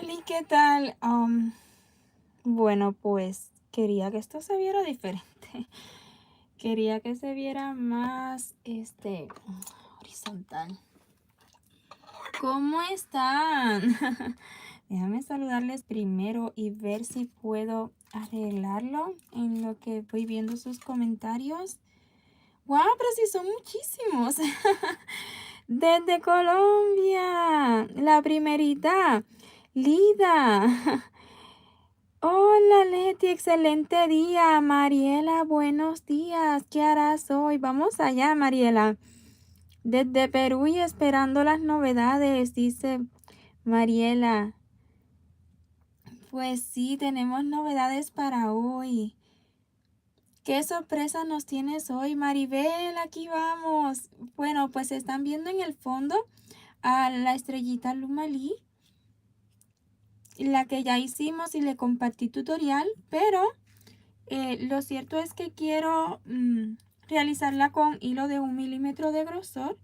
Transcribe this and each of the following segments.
Hola, ¿qué tal? Bueno, pues quería que esto se viera diferente. Quería que se viera más, horizontal. ¿Cómo están? Déjame saludarles primero y ver si puedo arreglarlo en lo que voy viendo sus comentarios. ¡Wow! Pero sí son muchísimos. Desde Colombia, la primerita, Lida. Hola Leti, excelente día. Mariela, buenos días. ¿Qué harás hoy? Vamos allá, Mariela. Desde Perú y esperando las novedades, dice Mariela. Pues sí, tenemos novedades para hoy. ¿Qué sorpresa nos tienes hoy, Maribel? Aquí vamos. Bueno, pues están viendo en el fondo a la estrellita Lumalí, la que ya hicimos y le compartí tutorial, pero lo cierto es que quiero realizarla con hilo de 1 milímetro de grosor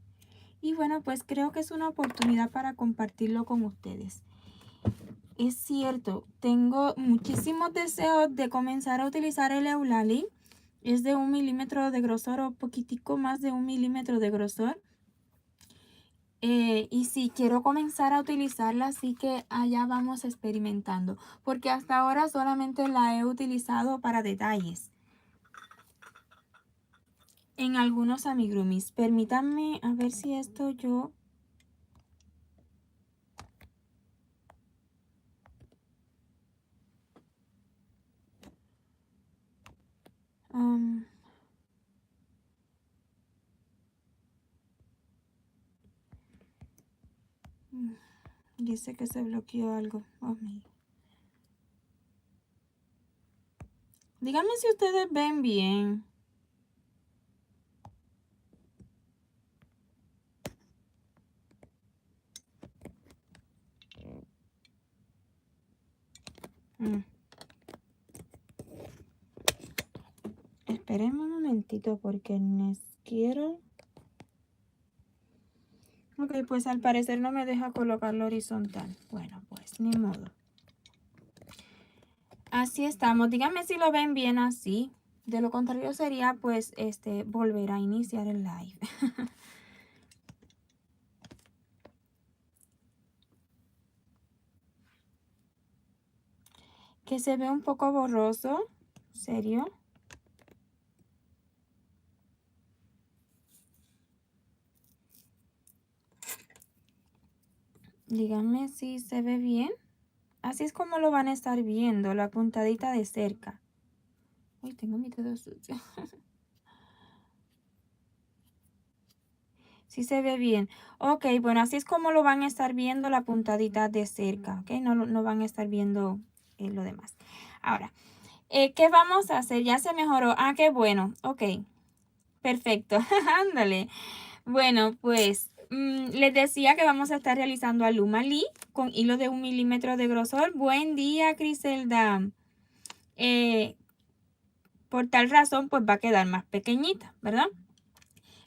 y bueno, pues creo que es una oportunidad para compartirlo con ustedes. Es cierto, tengo muchísimos deseos de comenzar a utilizar el Eulalie. Es de 1 milímetro de grosor o poquitico más de 1 milímetro de grosor. Y sí, quiero comenzar a utilizarla, así que allá vamos experimentando, porque hasta ahora solamente la he utilizado para detalles en algunos amigurumis. Permítanme a ver si esto yo... dice que se bloqueó algo. Oh, díganme si ustedes ven bien. Esperen un momentito porque quiero... Ok, pues al parecer no me deja colocarlo horizontal. Bueno, pues ni modo. Así estamos. Díganme si lo ven bien así. De lo contrario sería pues volver a iniciar el live. Que se ve un poco borroso. ¿Serio? Díganme si se ve bien. Así es como lo van a estar viendo, la puntadita de cerca. Uy, tengo mi dedo sucio. Sí se ve bien. Ok, bueno, así es como lo van a estar viendo la puntadita de cerca. Ok, no van a estar viendo lo demás. Ahora, ¿qué vamos a hacer? Ya se mejoró. Ah, qué bueno. Ok, perfecto. Ándale. Bueno, pues les decía que vamos a estar realizando a Lumalí con hilo de 1 milímetro de grosor. Buen día, Criselda. Por tal razón, pues va a quedar más pequeñita, ¿verdad?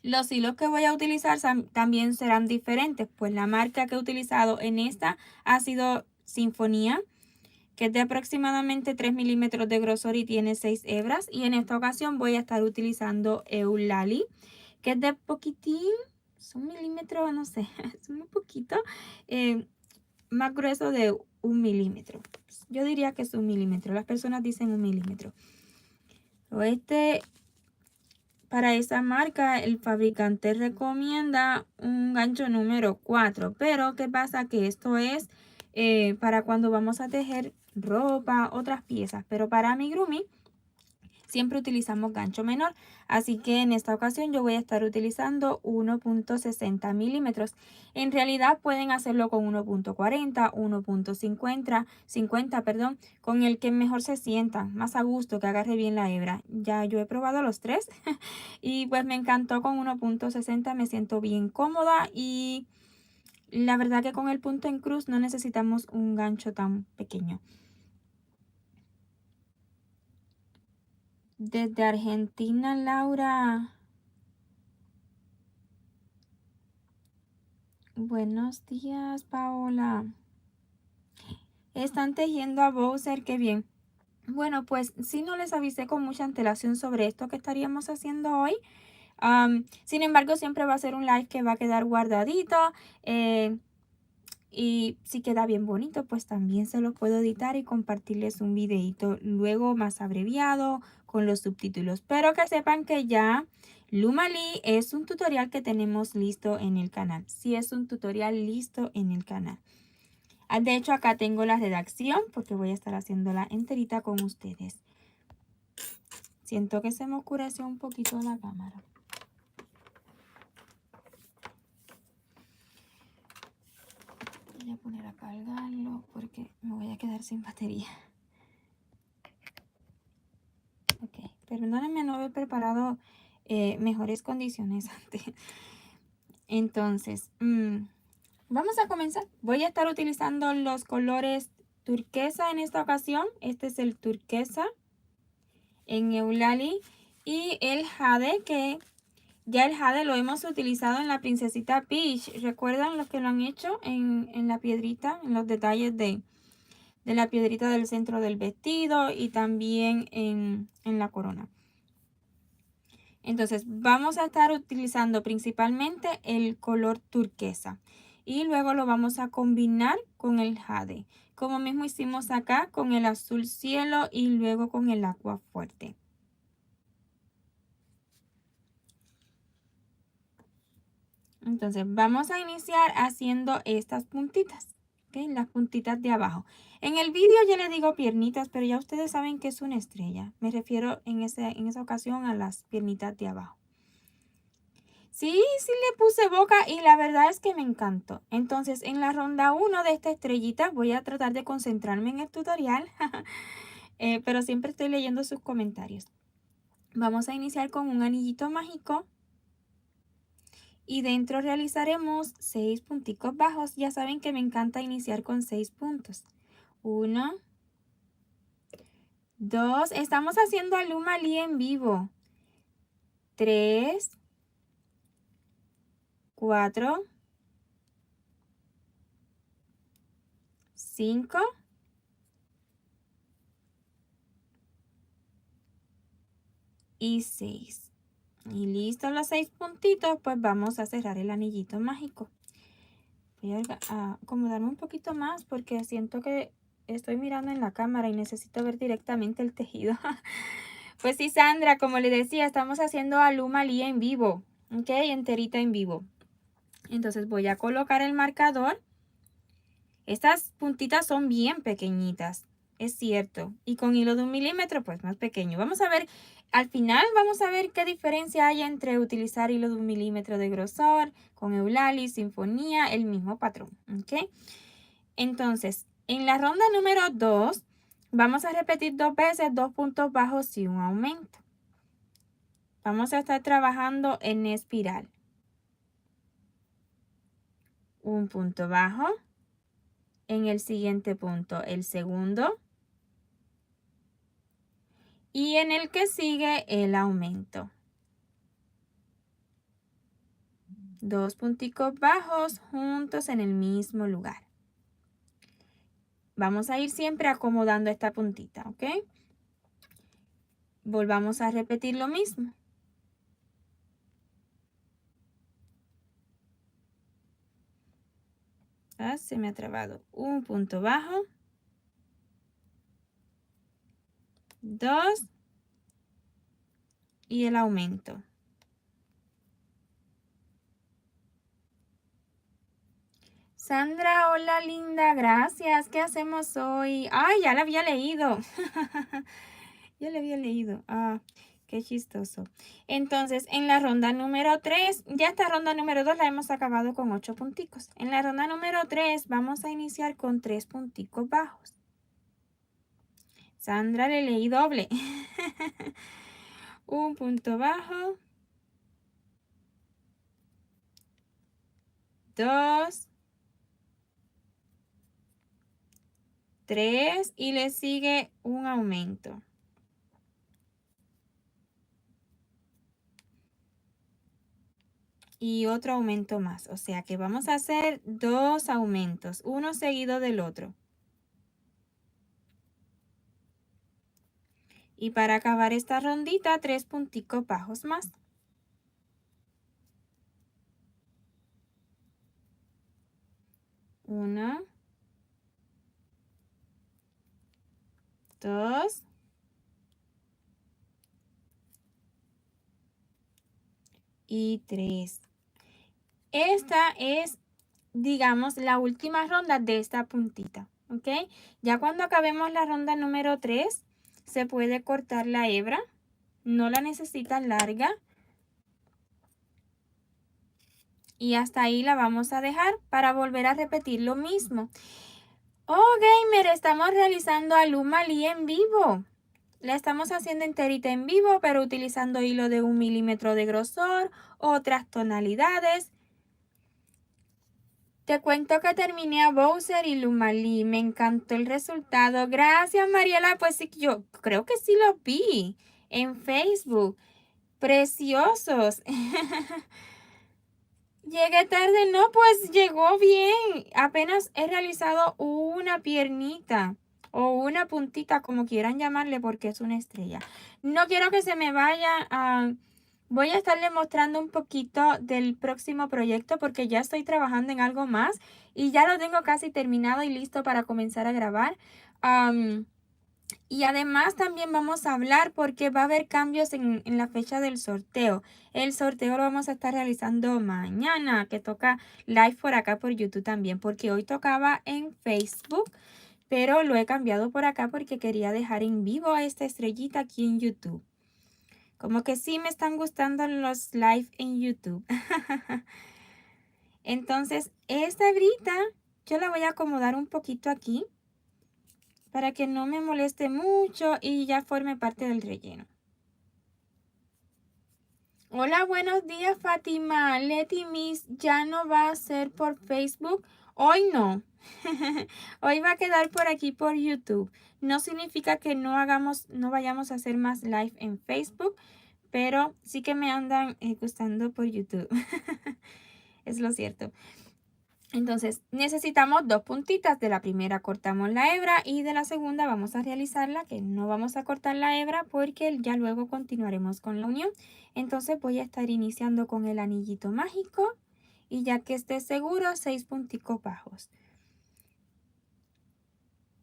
Los hilos que voy a utilizar también serán diferentes, pues la marca que he utilizado en esta ha sido Sinfonía, que es de aproximadamente 3 milímetros de grosor y tiene 6 hebras. Y en esta ocasión voy a estar utilizando Eulalie, que es de poquitín, es 1 milímetro, no sé, es muy poquito, más grueso de 1 milímetro. Yo diría que es 1 milímetro, las personas dicen 1 milímetro. Para esa marca el fabricante recomienda un gancho número 4, pero ¿qué pasa? Que esto es para cuando vamos a tejer ropa, otras piezas, pero para amigurumi siempre utilizamos gancho menor, así que en esta ocasión yo voy a estar utilizando 1.60 milímetros. En realidad pueden hacerlo con 1.40, 1.50, perdón, con el que mejor se sienta, más a gusto, que agarre bien la hebra. Ya yo he probado los tres y pues me encantó con 1.60, me siento bien cómoda y la verdad que con el punto en cruz no necesitamos un gancho tan pequeño. Desde Argentina, Laura. Buenos días, Paola. Están tejiendo a Bowser, qué bien. Bueno, pues sí, no les avisé con mucha antelación sobre esto que estaríamos haciendo hoy. Sin embargo, siempre va a ser un live que va a quedar guardadito. Y si queda bien bonito, pues también se lo puedo editar y compartirles un videito luego más abreviado con los subtítulos. Pero que sepan que ya Lumali es un tutorial que tenemos listo en el canal. Sí, es un tutorial listo en el canal. De hecho, acá tengo la redacción porque voy a estar haciéndola enterita con ustedes. Siento que se me oscureció un poquito la cámara. Voy a poner a cargarlo porque me voy a quedar sin batería. Ok, perdónenme no haber preparado mejores condiciones antes. Entonces, vamos a comenzar. Voy a estar utilizando los colores turquesa en esta ocasión. Este es el turquesa en Eulalie y el jade, que ya el jade lo hemos utilizado en la Princesita Peach. ¿Recuerdan los que lo han hecho en la piedrita, en los detalles de la piedrita del centro del vestido y también en la corona? Entonces vamos a estar utilizando principalmente el color turquesa y luego lo vamos a combinar con el jade, como mismo hicimos acá con el azul cielo y luego con el agua fuerte. Entonces vamos a iniciar haciendo estas puntitas, ¿ok? Las puntitas de abajo. En el vídeo yo le digo piernitas, pero ya ustedes saben que es una estrella. Me refiero en esa ocasión a las piernitas de abajo. Sí, sí le puse boca y la verdad es que me encantó. Entonces, en la ronda 1 de esta estrellita voy a tratar de concentrarme en el tutorial, pero siempre estoy leyendo sus comentarios. Vamos a iniciar con un anillito mágico y dentro realizaremos 6 punticos bajos. Ya saben que me encanta iniciar con 6 puntos. 1, 2, estamos haciendo a Lumali en vivo. 3, 4, 5 y 6. Y listos los 6 puntitos, pues vamos a cerrar el anillito mágico. Voy a acomodarme un poquito más porque siento que estoy mirando en la cámara y necesito ver directamente el tejido. Pues sí, Sandra, como le decía, estamos haciendo a Lumali en vivo, ¿ok? Enterita en vivo. Entonces voy a colocar el marcador. Estas puntitas son bien pequeñitas, es cierto. Y con hilo de 1 milímetro, pues más pequeño. Vamos a ver, al final vamos a ver qué diferencia hay entre utilizar hilo de 1 milímetro de grosor, con Eulalie, Sinfonía, el mismo patrón, ¿ok? Entonces, en la ronda número 2, vamos a repetir 2 veces 2 puntos bajos y un aumento. Vamos a estar trabajando en espiral. Un punto bajo. En el siguiente punto, el segundo. Y en el que sigue, el aumento. 2 punticos bajos juntos en el mismo lugar. Vamos a ir siempre acomodando esta puntita, ¿ok? Volvamos a repetir lo mismo. Se me ha trabado. Un punto bajo. 2. Y el aumento. Sandra, hola linda, gracias. ¿Qué hacemos hoy? Ay, ya la había leído. Ya la había leído. Qué chistoso. Entonces, en la ronda número 3, ya esta ronda número 2 la hemos acabado con 8 punticos. En la ronda número 3 vamos a iniciar con 3 punticos bajos. Sandra, le leí doble. Un punto bajo. 2. 3 y le sigue un aumento. Y otro aumento más. O sea que vamos a hacer 2 aumentos, uno seguido del otro. Y para acabar esta rondita, 3 punticos bajos más. 1, 2 y 3. Esta es, digamos, la última ronda de esta puntita, ¿ok? Ya cuando acabemos la ronda número 3, se puede cortar la hebra. No la necesitan larga. Y hasta ahí la vamos a dejar para volver a repetir lo mismo. Oh, gamer, estamos realizando a Lumali en vivo. La estamos haciendo enterita en vivo, pero utilizando hilo de 1 milímetro de grosor, otras tonalidades. Te cuento que terminé a Bowser y Lumali. Me encantó el resultado. Gracias, Mariela. Pues sí, yo creo que sí lo vi en Facebook. Preciosos. Llegué tarde, no, pues llegó bien. Apenas he realizado una piernita o una puntita, como quieran llamarle, porque es una estrella. No quiero que se me vaya a... Voy a estarle mostrando un poquito del próximo proyecto porque ya estoy trabajando en algo más y ya lo tengo casi terminado y listo para comenzar a grabar. Y además también vamos a hablar porque va a haber cambios en la fecha del sorteo. El sorteo lo vamos a estar realizando mañana, que toca live por acá por YouTube también, porque hoy tocaba en Facebook, pero lo he cambiado por acá porque quería dejar en vivo a esta estrellita aquí en YouTube. Como que sí me están gustando los live en YouTube. Entonces, esta hebrita yo la voy a acomodar un poquito aquí para que no me moleste mucho y ya forme parte del relleno. Hola, buenos días, Fátima. Leti Miss ya no va a ser por Facebook. Hoy no. Hoy va a quedar por aquí por YouTube. No significa que no vayamos a hacer más live en Facebook, pero sí que me andan gustando por YouTube. Es lo cierto. Entonces necesitamos 2 puntitas. De la primera cortamos la hebra y de la segunda vamos a realizarla, que no vamos a cortar la hebra porque ya luego continuaremos con la unión. Entonces voy a estar iniciando con el anillito mágico y ya que esté seguro, 6 punticos bajos.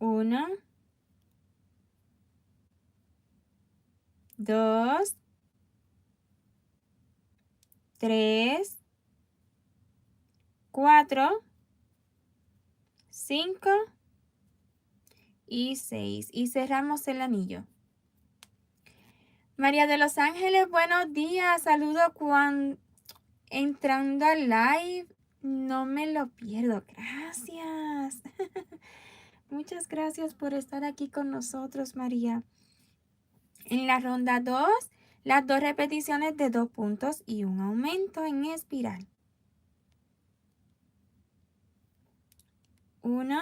1, 2, 3, 4, 5 y 6 y cerramos el anillo. María de los Ángeles, buenos días. Saludo entrando al live. No me lo pierdo. Gracias. Muchas gracias por estar aquí con nosotros, María. En la ronda 2, las 2 repeticiones de 2 puntos y un aumento en espiral. 1,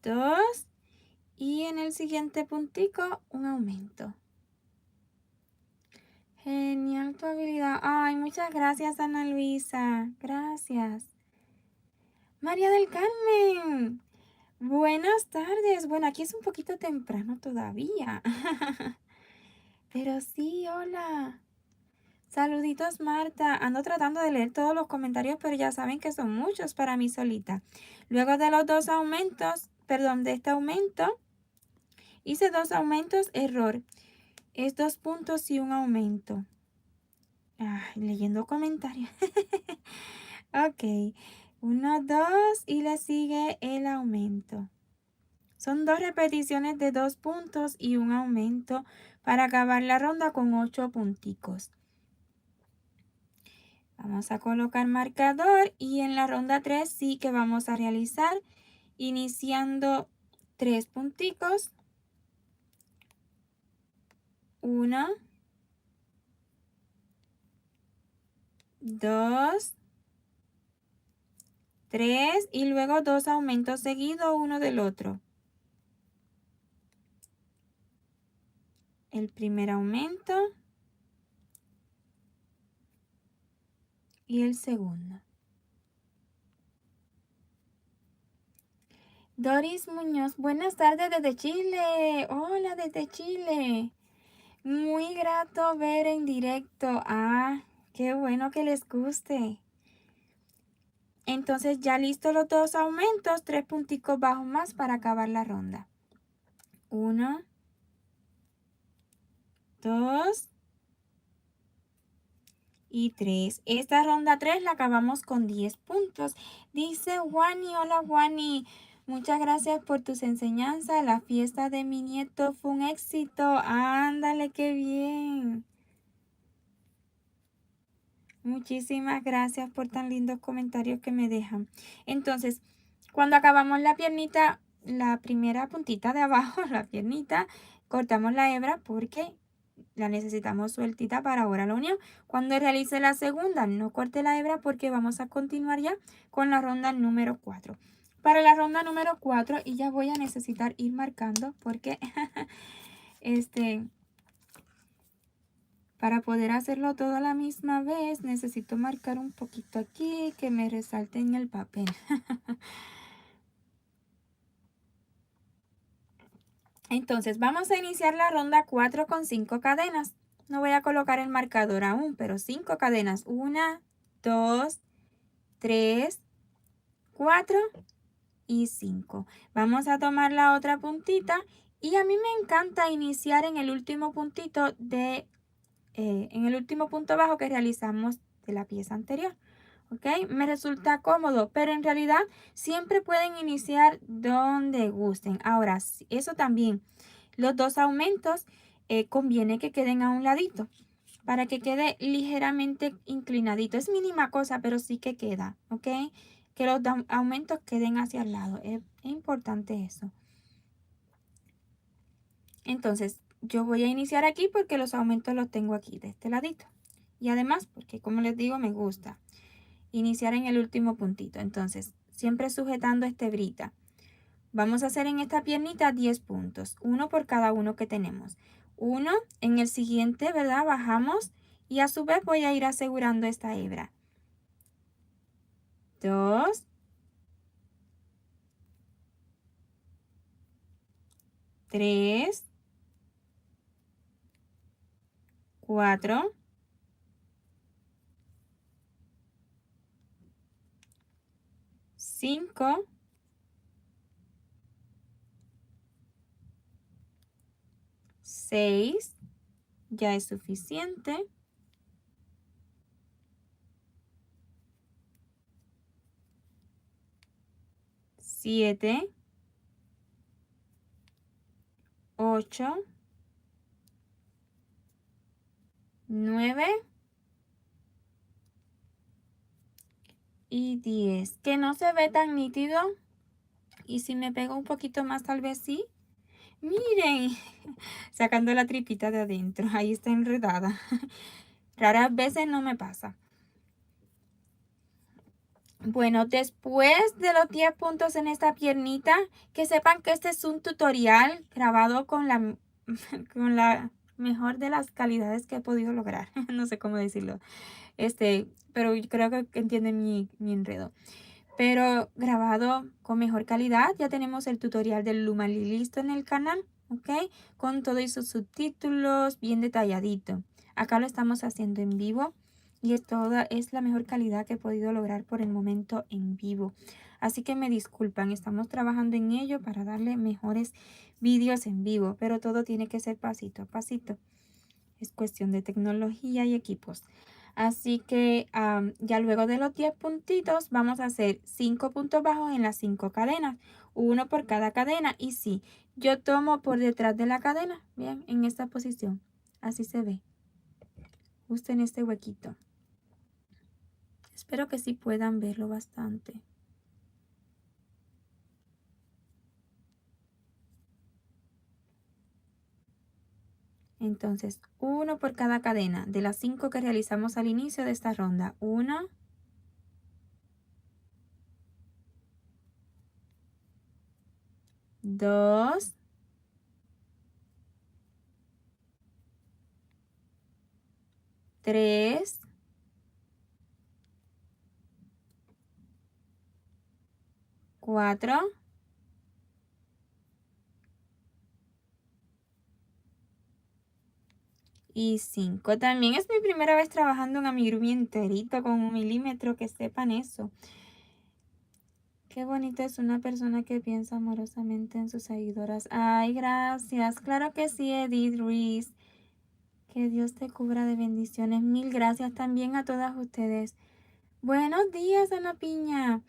2 y en el siguiente puntico un aumento. Genial tu habilidad. Ay, muchas gracias, Ana Luisa. Gracias. María del Carmen. Buenas tardes. Bueno, aquí es un poquito temprano todavía. Pero sí, hola. Saluditos, Marta. Ando tratando de leer todos los comentarios, pero ya saben que son muchos para mí solita. Luego de los 2 aumentos, perdón, de este aumento, hice 2 aumentos, error. Es 2 puntos y un aumento. Ay, leyendo comentarios. Ok. 1, 2 y le sigue el aumento. Son 2 repeticiones de 2 puntos y un aumento para acabar la ronda con 8 punticos. Vamos a colocar marcador y en la ronda 3 sí que vamos a realizar iniciando 3 punticos. 1, 2, 3 y luego 2 aumentos seguidos uno del otro. El primer aumento y el segundo. Doris Muñoz, buenas tardes desde Chile. Hola desde Chile. Muy grato ver en directo. Ah, qué bueno que les guste. Entonces ya listo los dos aumentos, 3 punticos bajos más para acabar la ronda. 1, 2 y 3. Esta ronda 3 la acabamos con 10 puntos. Dice Juani, hola Juani. Muchas gracias por tus enseñanzas. La fiesta de mi nieto fue un éxito. Ándale, qué bien. Muchísimas gracias por tan lindos comentarios que me dejan. Entonces, cuando acabamos la piernita, la primera puntita de abajo, la piernita, cortamos la hebra porque la necesitamos sueltita para ahora la unión. Cuando realice la segunda, no corte la hebra porque vamos a continuar ya con la ronda número 4. Para la ronda número 4, y ya voy a necesitar ir marcando porque para poder hacerlo todo a la misma vez, necesito marcar un poquito aquí que me resalte en el papel. Entonces, vamos a iniciar la ronda 4 con 5 cadenas. No voy a colocar el marcador aún, pero 5 cadenas. 1, 2, 3, 4 y 5. Vamos a tomar la otra puntita y a mí me encanta iniciar en el último puntito en el último punto bajo que realizamos de la pieza anterior. ¿Ok? Me resulta cómodo, pero en realidad siempre pueden iniciar donde gusten. Ahora, eso también, los dos aumentos conviene que queden a un ladito para que quede ligeramente inclinadito. Es mínima cosa, pero sí que queda, ¿ok? Que los aumentos queden hacia el lado. Es importante eso. Entonces, yo voy a iniciar aquí porque los aumentos los tengo aquí, de este ladito. Y además, porque como les digo, me gusta iniciar en el último puntito. Entonces, siempre sujetando esta hebrita. Vamos a hacer en esta piernita 10 puntos, uno por cada uno que tenemos. Uno, en el siguiente, ¿verdad? Bajamos y a su vez voy a ir asegurando esta hebra. 2, 3, 4, 5, 6, ya es suficiente. 7, 8, 9 y 10. Que no se ve tan nítido. Y si me pego un poquito más, tal vez sí. Miren, sacando la tripita de adentro. Ahí está enredada. Raras veces no me pasa. Bueno, después de los 10 puntos en esta piernita, que sepan que este es un tutorial grabado con con la mejor de las calidades que he podido lograr. No sé cómo decirlo. Pero creo que entienden mi enredo. Pero grabado con mejor calidad. Ya tenemos el tutorial del Lumali listo en el canal, ¿ok? Con todos sus subtítulos bien detalladito. Acá lo estamos haciendo en vivo y es la mejor calidad que he podido lograr por el momento en vivo. Así que me disculpan, estamos trabajando en ello para darle mejores vídeos en vivo, pero todo tiene que ser pasito a pasito. Es cuestión de tecnología y equipos. Así que ya luego de los 10 puntitos vamos a hacer 5 puntos bajos en las 5 cadenas, uno por cada cadena. Y sí, yo tomo por detrás de la cadena, bien, en esta posición, así se ve, justo en este huequito. Espero que sí puedan verlo bastante. Entonces, uno por cada cadena de las 5 que realizamos al inicio de esta ronda. 1, 2, 3, 4, y 5. También es mi primera vez trabajando en amigurumi enterito con 1 milímetro, que sepan eso. Qué bonita es una persona que piensa amorosamente en sus seguidoras. Ay, gracias. Claro que sí, Edith Ruiz. Que Dios te cubra de bendiciones. Mil gracias también a todas ustedes. Buenos días, Ana Piña.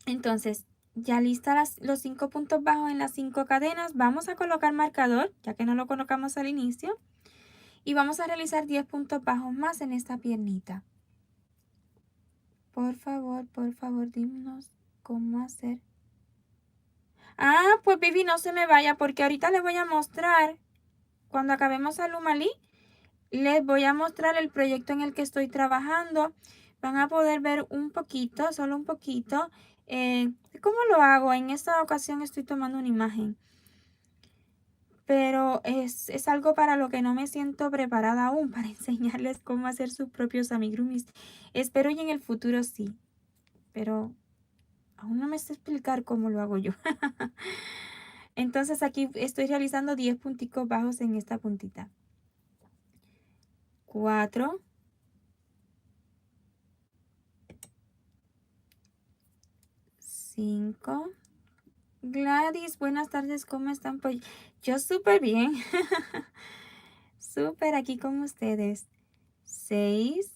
Entonces, ya lista los 5 puntos bajos en las 5 cadenas. Vamos a colocar marcador, ya que no lo colocamos al inicio. Y vamos a realizar 10 puntos bajos más en esta piernita. Por favor, díganos cómo hacer. Ah, pues Vivi, no se me vaya porque ahorita les voy a mostrar, cuando acabemos el Lumalí, les voy a mostrar el proyecto en el que estoy trabajando. Van a poder ver un poquito, solo un poquito, cómo lo hago. En esta ocasión estoy tomando una imagen, pero es algo para lo que no me siento preparada aún, para enseñarles cómo hacer sus propios amigurumis. Espero y en el futuro sí, pero aún no me sé explicar cómo lo hago yo. Entonces aquí estoy realizando 10 punticos bajos en esta puntita. 4, 5. Gladys, buenas tardes, ¿cómo están? Pues yo súper bien. Súper aquí con ustedes. 6,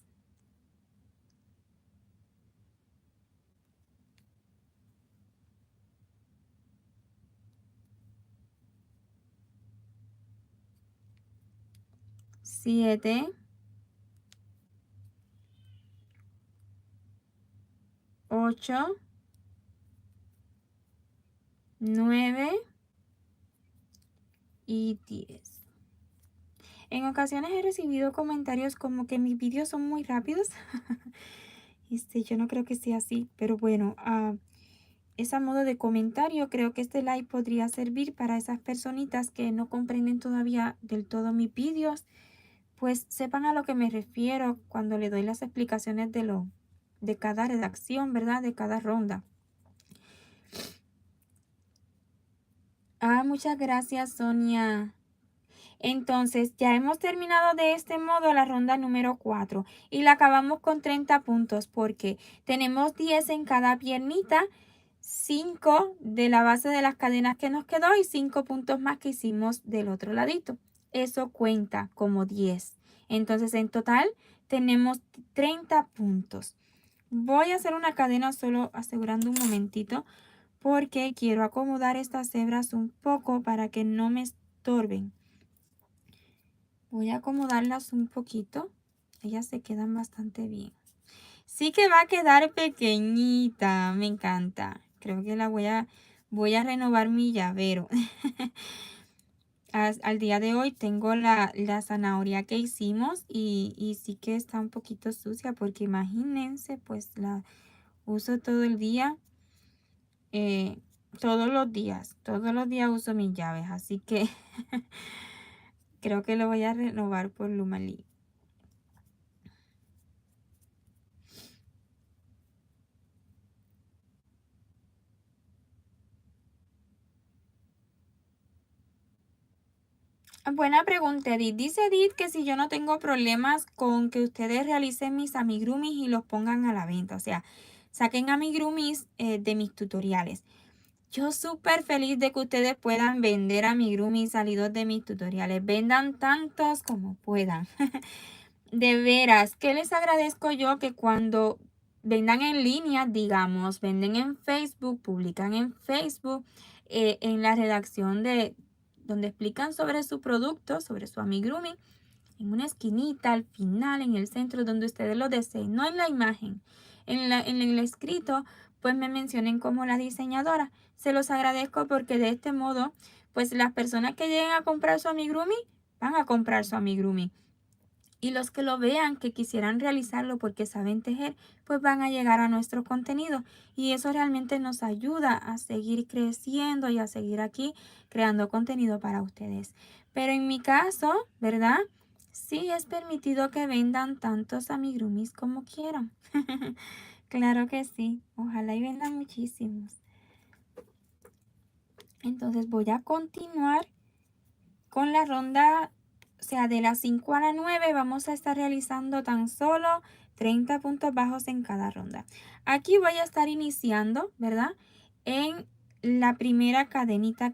7, 8, 9 y 10. En ocasiones he recibido comentarios como que mis vídeos son muy rápidos. Yo no creo que sea así, pero bueno, es a modo de comentario. Creo que este live podría servir para esas personitas que no comprenden todavía del todo mis vídeos, pues sepan a lo que me refiero cuando le doy las explicaciones de cada redacción, ¿verdad? De cada ronda. Muchas gracias, Sonia. Entonces, ya hemos terminado de este modo la ronda número 4 y la acabamos con 30 puntos porque tenemos 10 en cada piernita, 5 de la base de las cadenas que nos quedó y 5 puntos más que hicimos del otro ladito. Eso cuenta como 10. Entonces, en total tenemos 30 puntos. Voy a hacer una cadena solo asegurando un momentito porque quiero acomodar estas hebras un poco para que no me estorben. Voy a acomodarlas un poquito. Ellas se quedan bastante bien. Sí que va a quedar pequeñita. Me encanta. Creo que voy a renovar mi llavero. Al día de hoy tengo la zanahoria que hicimos y sí que está un poquito sucia porque imagínense, pues la uso todo el día. Todos los días uso mis llaves. Así que creo que lo voy a renovar por Lumalí. Buena pregunta, Edith. Dice Edith que si yo no tengo problemas con que ustedes realicen mis amigurumis y los pongan a la venta. O sea, saquen amigurumis de mis tutoriales. Yo súper feliz de que ustedes puedan vender amigurumis salidos de mis tutoriales. Vendan tantos como puedan. De veras, que les agradezco yo que cuando vendan en línea, digamos, venden en Facebook, publican en Facebook, en la redacción de donde explican sobre su producto, sobre su amigurumi, en una esquinita, al final, en el centro, donde ustedes lo deseen, no en la imagen, en el escrito, pues me mencionen como la diseñadora. Se los agradezco porque de este modo, pues las personas que lleguen a comprar su amigurumi, van a comprar su amigurumi. Y los que lo vean, que quisieran realizarlo porque saben tejer, pues van a llegar a nuestro contenido. Y eso realmente nos ayuda a seguir creciendo y a seguir aquí creando contenido para ustedes. Pero en mi caso, ¿verdad? Sí es permitido que vendan tantos amigurumis como quieran. Claro que sí. Ojalá y vendan muchísimos. Entonces voy a continuar con la ronda o sea, de las 5 a las 9 vamos a estar realizando tan solo 30 puntos bajos en cada ronda. Aquí voy a estar iniciando, ¿verdad? En la primera cadenita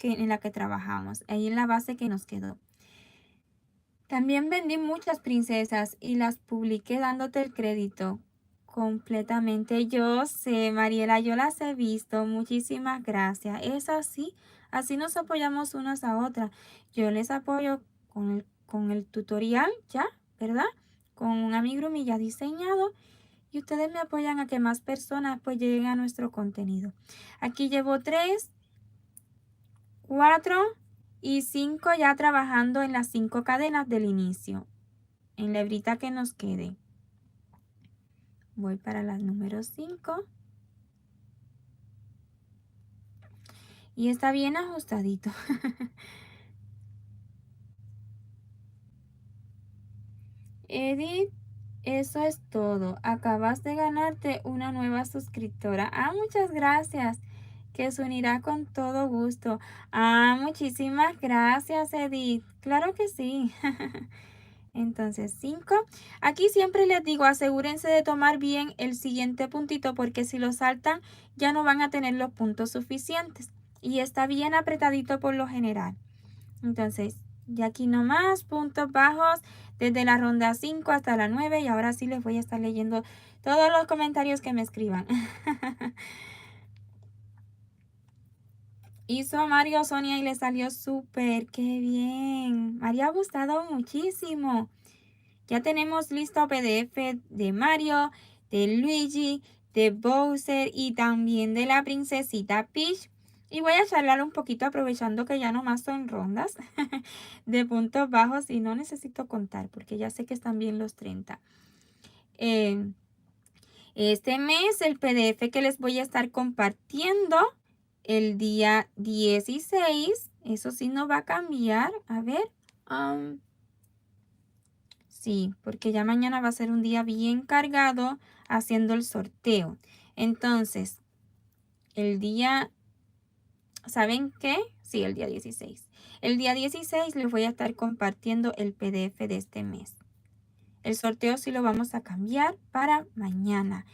en la que trabajamos, ahí en la base que nos quedó. También vendí muchas princesas y las publiqué dándote el crédito completamente. Yo sé, Mariela, yo las he visto. Muchísimas gracias. Es así, así nos apoyamos unas a otras. Yo les apoyo con el tutorial ya, ¿verdad? Con un amigurumi ya diseñado y ustedes me apoyan a que más personas pues lleguen a nuestro contenido. Aquí llevo 3, 4 y 5 ya trabajando en las 5 cadenas del inicio. En la hebrita que nos quede. Voy para la número 5. Y está bien ajustadito. Edith, eso es todo. Acabas de ganarte una nueva suscriptora. Ah, muchas gracias. Que se unirá con todo gusto. Ah, muchísimas gracias, Edith. Claro que sí. Entonces, 5. Aquí siempre les digo, asegúrense de tomar bien el siguiente puntito porque si lo saltan ya no van a tener los puntos suficientes. Y está bien apretadito por lo general. Entonces, ya aquí nomás, puntos bajos desde la ronda 5 hasta la 9 y ahora sí les voy a estar leyendo todos los comentarios que me escriban. Hizo Mario Sonia y le salió súper, qué bien. Me ha gustado muchísimo. Ya tenemos listo PDF de Mario, de Luigi, de Bowser y también de la princesita Peach. Y voy a charlar un poquito aprovechando que ya nomás son rondas de puntos bajos y no necesito contar porque ya sé que están bien los 30. Este mes el PDF que les voy a estar compartiendo el día 16, eso sí no va a cambiar. A ver, sí, porque ya mañana va a ser un día bien cargado haciendo el sorteo. Entonces, el día, ¿saben qué? Sí, el día 16. El día 16 les voy a estar compartiendo el PDF de este mes. El sorteo sí lo vamos a cambiar para mañana.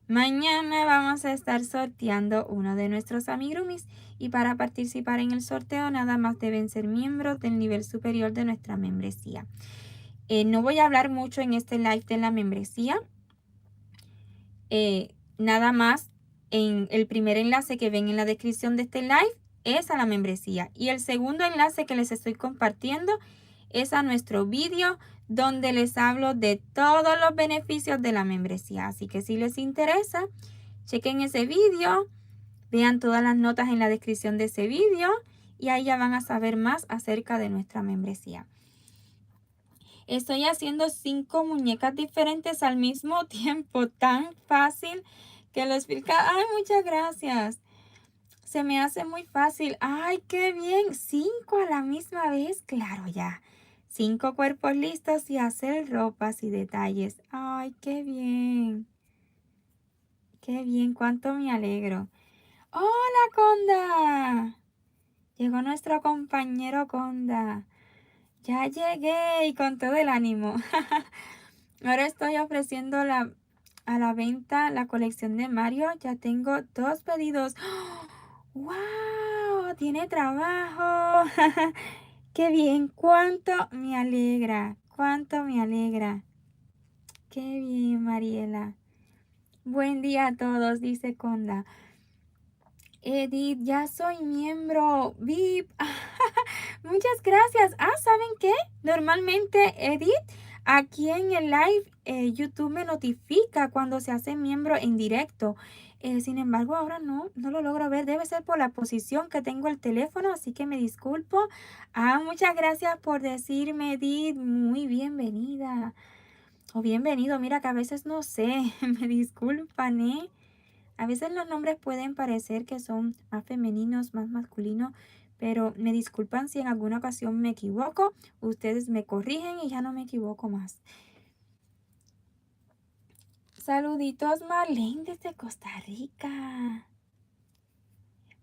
Mañana vamos a estar sorteando uno de nuestros amigurumis y para participar en el sorteo nada más deben ser miembros del nivel superior de nuestra membresía. No voy a hablar mucho en este live de la membresía. Nada más en el primer enlace que ven en la descripción de este live es a la membresía. Y el segundo enlace que les estoy compartiendo es a nuestro vídeo donde les hablo de todos los beneficios de la membresía. Así que si les interesa, chequen ese vídeo, vean todas las notas en la descripción de ese vídeo y ahí ya van a saber más acerca de nuestra membresía. Estoy haciendo 5 muñecas diferentes al mismo tiempo, tan fácil que lo explica. Ay, muchas gracias. Se me hace muy fácil. Ay, qué bien. 5 a la misma vez. Claro, ya. 5 cuerpos listos y hacer ropas y detalles. Ay, qué bien. Qué bien, cuánto me alegro. Hola, Conda. Llegó nuestro compañero Conda. Ya llegué y con todo el ánimo. Ahora estoy ofreciendo a la venta la colección de Mario. Ya tengo 2 pedidos. ¡Wow! Tiene trabajo. ¡Qué bien! ¡Cuánto me alegra! ¡Cuánto me alegra! ¡Qué bien, Mariela! Buen día a todos, dice Conda. Edith, ya soy miembro VIP. Muchas gracias. Ah, ¿saben qué? Normalmente, Edith, aquí en el live, YouTube me notifica cuando se hace miembro en directo. Sin embargo, ahora no lo logro ver. Debe ser por la posición que tengo el teléfono, así que me disculpo. Ah, muchas gracias por decirme, Edith. Muy bienvenida. O bienvenido. Mira que a veces no sé. Me disculpan, ¿eh? A veces los nombres pueden parecer que son más femeninos, más masculinos, pero me disculpan si en alguna ocasión me equivoco. Ustedes me corrigen y ya no me equivoco más. Saluditos, Marlene, desde Costa Rica.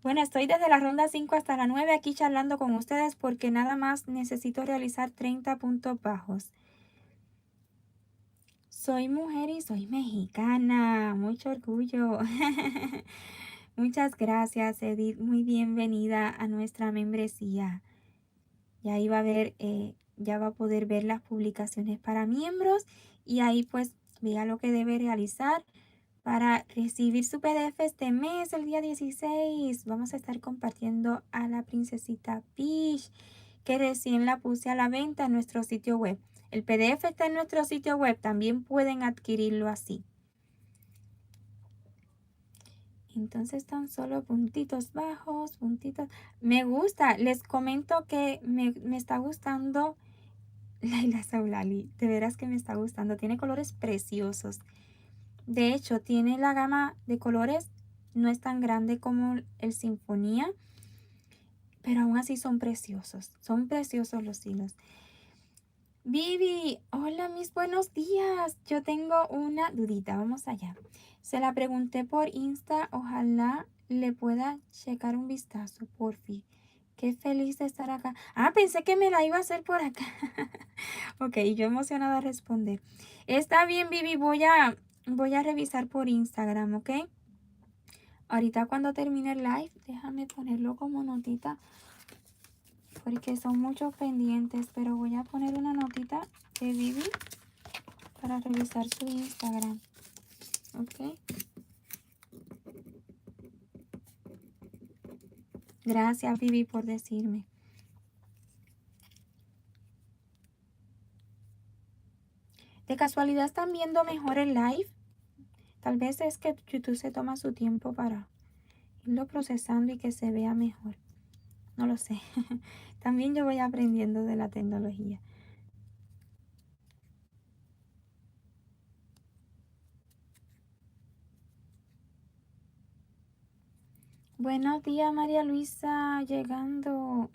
Bueno, estoy desde la ronda 5 hasta la 9 aquí charlando con ustedes porque nada más necesito realizar 30 puntos bajos. Soy mujer y soy mexicana. Mucho orgullo. Muchas gracias, Edith. Muy bienvenida a nuestra membresía. Y ahí va a ver, ya va a poder ver las publicaciones para miembros y ahí pues vea lo que debe realizar para recibir su PDF este mes, el día 16. Vamos a estar compartiendo a la princesita Peach, que recién la puse a la venta en nuestro sitio web. El PDF está en nuestro sitio web, también pueden adquirirlo así. Entonces tan solo puntitos bajos, puntitos. Me gusta, les comento que me está gustando Laila Saulali. De veras que me está gustando. Tiene colores preciosos. De hecho, tiene la gama de colores, no es tan grande como el Sinfonía, pero aún así son preciosos. Son preciosos los hilos. Vivi, hola, mis buenos días. Yo tengo una dudita, vamos allá. Se la pregunté por Insta, ojalá le pueda checar un vistazo, porfi. Qué feliz de estar acá. Ah, pensé que me la iba a hacer por acá. Ok, yo emocionada a responder. Está bien, Vivi, voy a revisar por Instagram, ¿ok? Ahorita cuando termine el live, déjame ponerlo como notita porque son muchos pendientes, pero voy a poner una notita de Vivi para revisar su Instagram, ¿ok? Gracias, Vivi, por decirme. ¿De casualidad están viendo mejor el live? Tal vez es que YouTube se toma su tiempo para irlo procesando y que se vea mejor. No lo sé. También yo voy aprendiendo de la tecnología. Buenos días, María Luisa, llegando.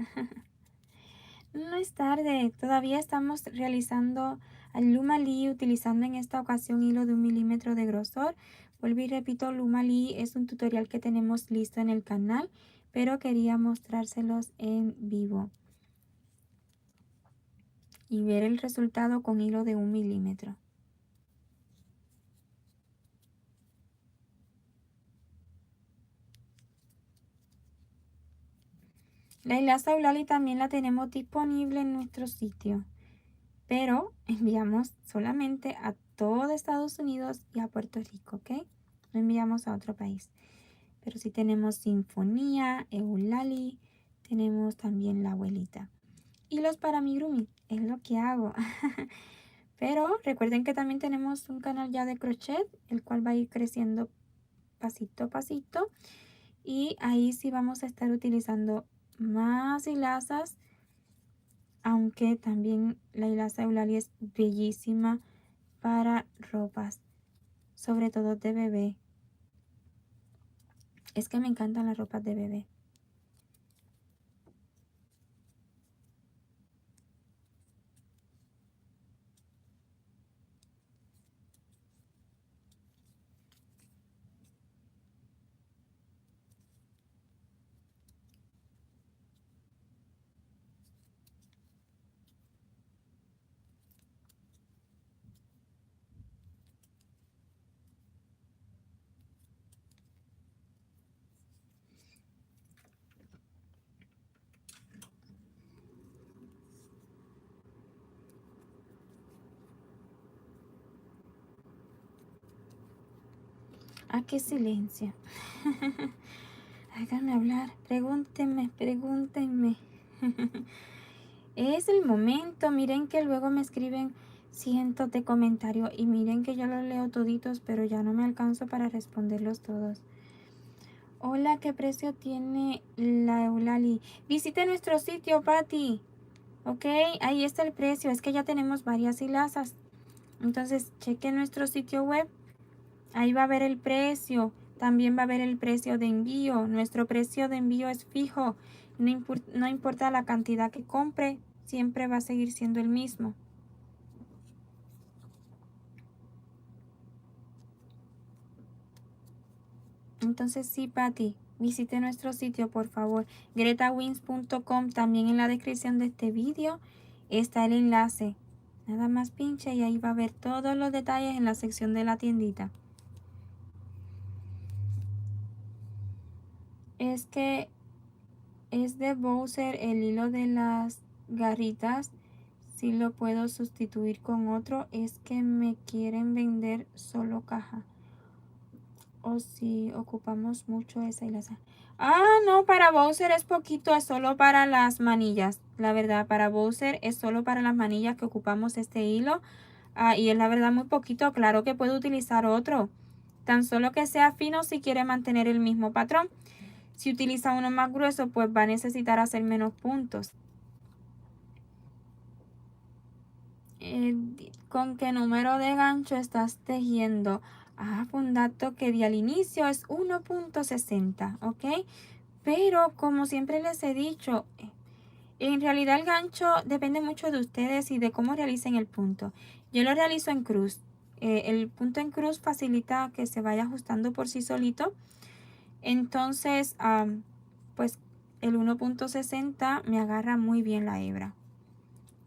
No es tarde, todavía estamos realizando el Lumali utilizando en esta ocasión hilo de 1 milímetro de grosor. Vuelvo y repito, Lumali es un tutorial que tenemos listo en el canal, pero quería mostrárselos en vivo y ver el resultado con hilo de 1 milímetro. La hilaza Eulali también la tenemos disponible en nuestro sitio, pero enviamos solamente a todo Estados Unidos y a Puerto Rico, ¿ok? No enviamos a otro país. Pero sí tenemos Sinfonía, Eulali, tenemos también la abuelita. Y los para amigurumi, es lo que hago. Pero recuerden que también tenemos un canal ya de crochet, el cual va a ir creciendo pasito a pasito. Y ahí sí vamos a estar utilizando más hilazas, aunque también la hilaza Eulali es bellísima para ropas, sobre todo de bebé. Es que me encantan las ropas de bebé. Ah, qué silencio. Háganme hablar. Pregúntenme, pregúntenme. Es el momento. Miren que luego me escriben cientos de comentarios y miren que yo los leo toditos, pero ya no me alcanzo para responderlos todos. Hola, ¿qué precio tiene la Eulali? Visite nuestro sitio, Patti. Ok, ahí está el precio. Es que ya tenemos varias hilazas. Entonces, cheque nuestro sitio web. Ahí va a ver el precio. También va a ver el precio de envío. Nuestro precio de envío es fijo. No importa la cantidad que compre, siempre va a seguir siendo el mismo. Entonces sí, Patti, visite nuestro sitio, por favor, gretawins.com. También en la descripción de este vídeo está el enlace. Nada más pinche y ahí va a ver todos los detalles en la sección de la tiendita. Es que es de Bowser el hilo de las garritas. Si lo puedo sustituir con otro, es que me quieren vender solo caja. O si ocupamos mucho esa y la esa. No, para Bowser es poquito, es solo para las manillas. La verdad, para Bowser es solo para las manillas que ocupamos este hilo. Y es la verdad muy poquito. Claro que puedo utilizar otro. Tan solo que sea fino si quiere mantener el mismo patrón. Si utiliza uno más grueso, pues va a necesitar hacer menos puntos. ¿Con qué número de gancho estás tejiendo? Fue un dato que di al inicio, es 1.60, ¿ok? Pero como siempre les he dicho, en realidad el gancho depende mucho de ustedes y de cómo realicen el punto. Yo lo realizo en cruz. El punto en cruz facilita que se vaya ajustando por sí solito. Entonces, pues el 1.60 me agarra muy bien la hebra.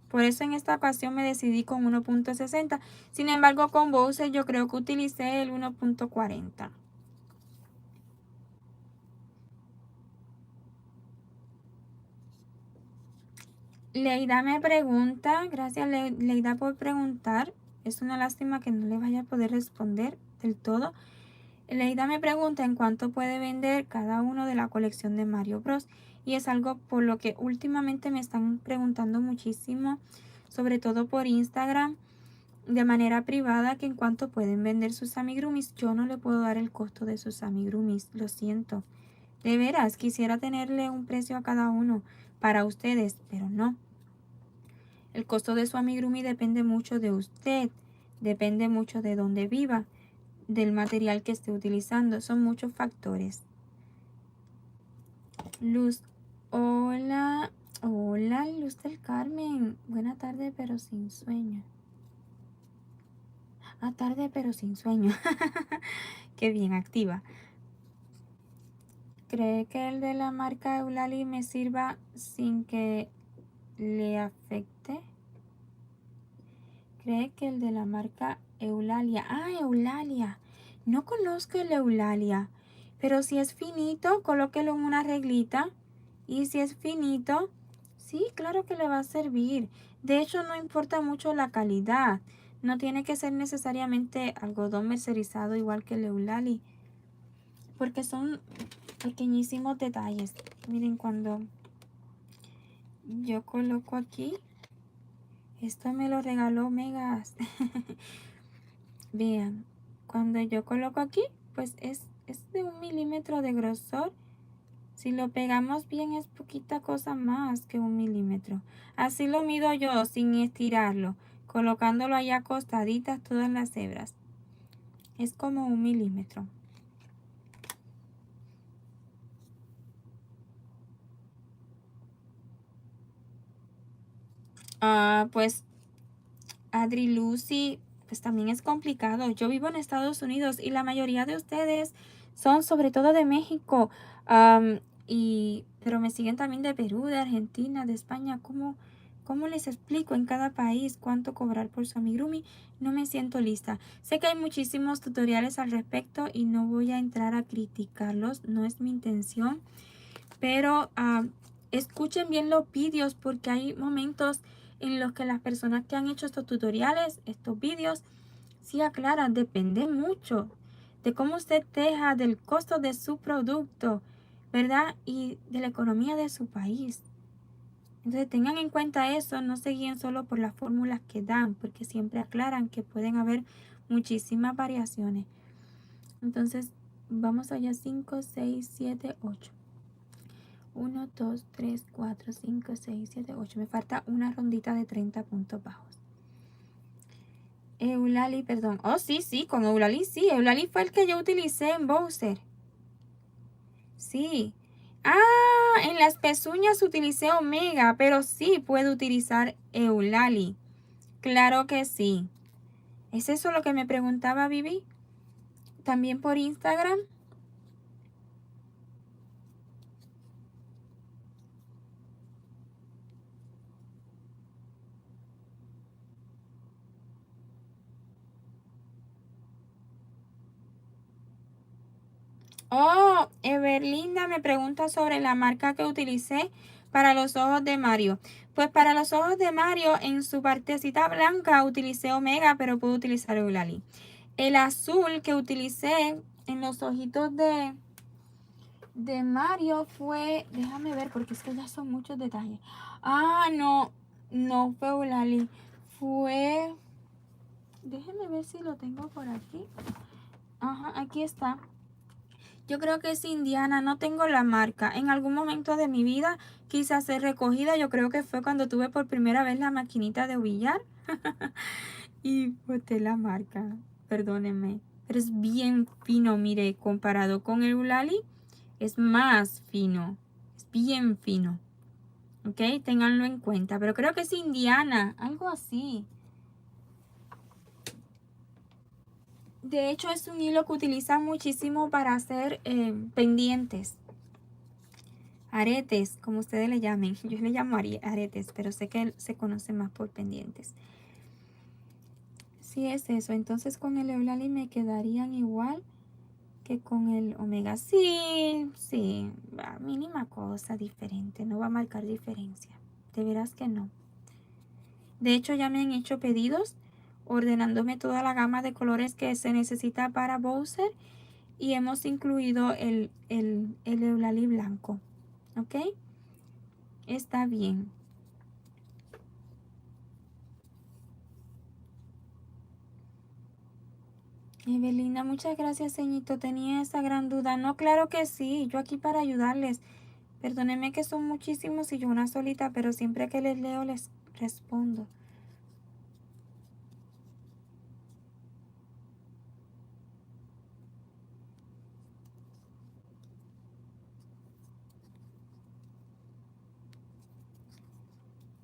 Por eso en esta ocasión me decidí con 1.60. Sin embargo, con Bowser yo creo que utilicé el 1.40. Leida me pregunta, gracias Leida por preguntar. Es una lástima que no le vaya a poder responder del todo. Leida me pregunta en cuánto puede vender cada uno de la colección de Mario Bros. Y es algo por lo que últimamente me están preguntando muchísimo, sobre todo por Instagram, de manera privada, que en cuánto pueden vender sus amigurumis. Yo no le puedo dar el costo de sus amigurumis, lo siento. De veras, quisiera tenerle un precio a cada uno para ustedes, pero no. El costo de su amigurumi depende mucho de usted, depende mucho de dónde viva, del material que esté utilizando. Son muchos factores. Luz, hola, hola Luz del Carmen. Buena tarde, pero sin sueño. Tarde, pero sin sueño. Qué bien, activa. ¿Cree que el de la marca Eulali me sirva sin que le afecte? ¿Cree que el de la marca Eulalia? Eulalia. No conozco el Eulalia. Pero si es finito, colóquelo en una reglita. Y si es finito, sí, claro que le va a servir. De hecho, no importa mucho la calidad. No tiene que ser necesariamente algodón mercerizado igual que el Eulali. Porque son pequeñísimos detalles. Miren, cuando yo coloco aquí, esto me lo regaló Megas. Vean, cuando yo coloco aquí, pues es de 1 milímetro de grosor. Si lo pegamos bien es poquita cosa más que 1 milímetro. Así lo mido yo sin estirarlo, colocándolo allá acostaditas todas las hebras. Es como 1 milímetro. Pues Adri Lucy, pues también es complicado. Yo vivo en Estados Unidos y la mayoría de ustedes son sobre todo de México, pero me siguen también de Perú, de Argentina, de España. ¿Cómo les explico en cada país cuánto cobrar por su amigurumi? No me siento lista. Sé que hay muchísimos tutoriales al respecto y no voy a entrar a criticarlos, no es mi intención, pero escuchen bien los vídeos porque hay momentos en los que las personas que han hecho estos tutoriales, estos vídeos, sí aclaran, depende mucho de cómo usted teja, del costo de su producto, ¿verdad? Y de la economía de su país. Entonces tengan en cuenta eso, no se guíen solo por las fórmulas que dan, porque siempre aclaran que pueden haber muchísimas variaciones. Entonces vamos allá, 5, 6, 7, 8. 1, 2, 3, 4, 5, 6, 7, 8. Me falta una rondita de 30 puntos bajos. Eulali, perdón. Sí, con Eulali sí. Eulali fue el que yo utilicé en Bowser. Sí. En las pezuñas utilicé Omega, pero sí puedo utilizar Eulali. Claro que sí. ¿Es eso lo que me preguntaba Vivi? También por Instagram. Oh, Everlinda me pregunta sobre la marca que utilicé para los ojos de Mario. Pues para los ojos de Mario, en su partecita blanca utilicé Omega, pero puedo utilizar Eulali. El azul que utilicé en los ojitos de Mario fue, déjame ver porque es que ya son muchos detalles. Ah, no, no fue Eulali, fue, déjeme ver si lo tengo por aquí. Ajá, aquí está. Yo creo que es Indiana, no tengo la marca. En algún momento de mi vida quise hacer recogida, yo creo que fue cuando tuve por primera vez la maquinita de billar y boté la marca, perdónenme. Pero es bien fino, mire, comparado con el Ulali, es más fino, es bien fino. Ok, ténganlo en cuenta, pero creo que es Indiana, algo así. De hecho, es un hilo que utilizan muchísimo para hacer pendientes. Aretes, como ustedes le llamen. Yo le llamo aretes, pero sé que se conoce más por pendientes. Sí es eso. Entonces con el Eulali me quedarían igual que con el Omega. Sí, sí. Mínima cosa diferente. No va a marcar diferencia. De veras que no. De hecho ya me han hecho pedidos ordenándome toda la gama de colores que se necesita para Bowser. Y hemos incluido el Eulali blanco. ¿Ok? Está bien. Evelina, muchas gracias, ceñito. Tenía esa gran duda. No, claro que sí. Yo aquí para ayudarles. Perdónenme que son muchísimos y yo una solita, pero siempre que les leo les respondo.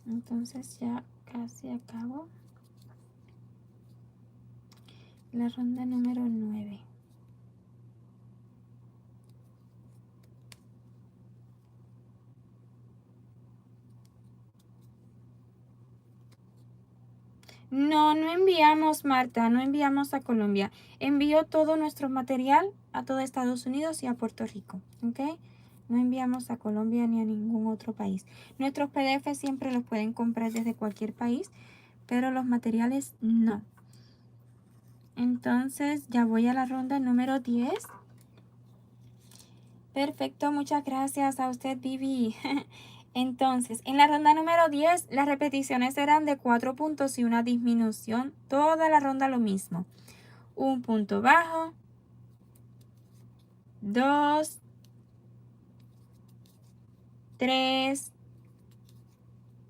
Entonces ya casi acabo la ronda número 9. No, no enviamos, Marta, no enviamos a Colombia. Envío todo nuestro material a todo Estados Unidos y a Puerto Rico, ¿ok? No enviamos a Colombia ni a ningún otro país. Nuestros PDF siempre los pueden comprar desde cualquier país, pero los materiales no. Entonces ya voy a la ronda número 10. Perfecto, muchas gracias a usted, Vivi. Entonces, en la ronda número 10, las repeticiones serán de 4 puntos y una disminución. Toda la ronda lo mismo. Un punto bajo, 2, 3,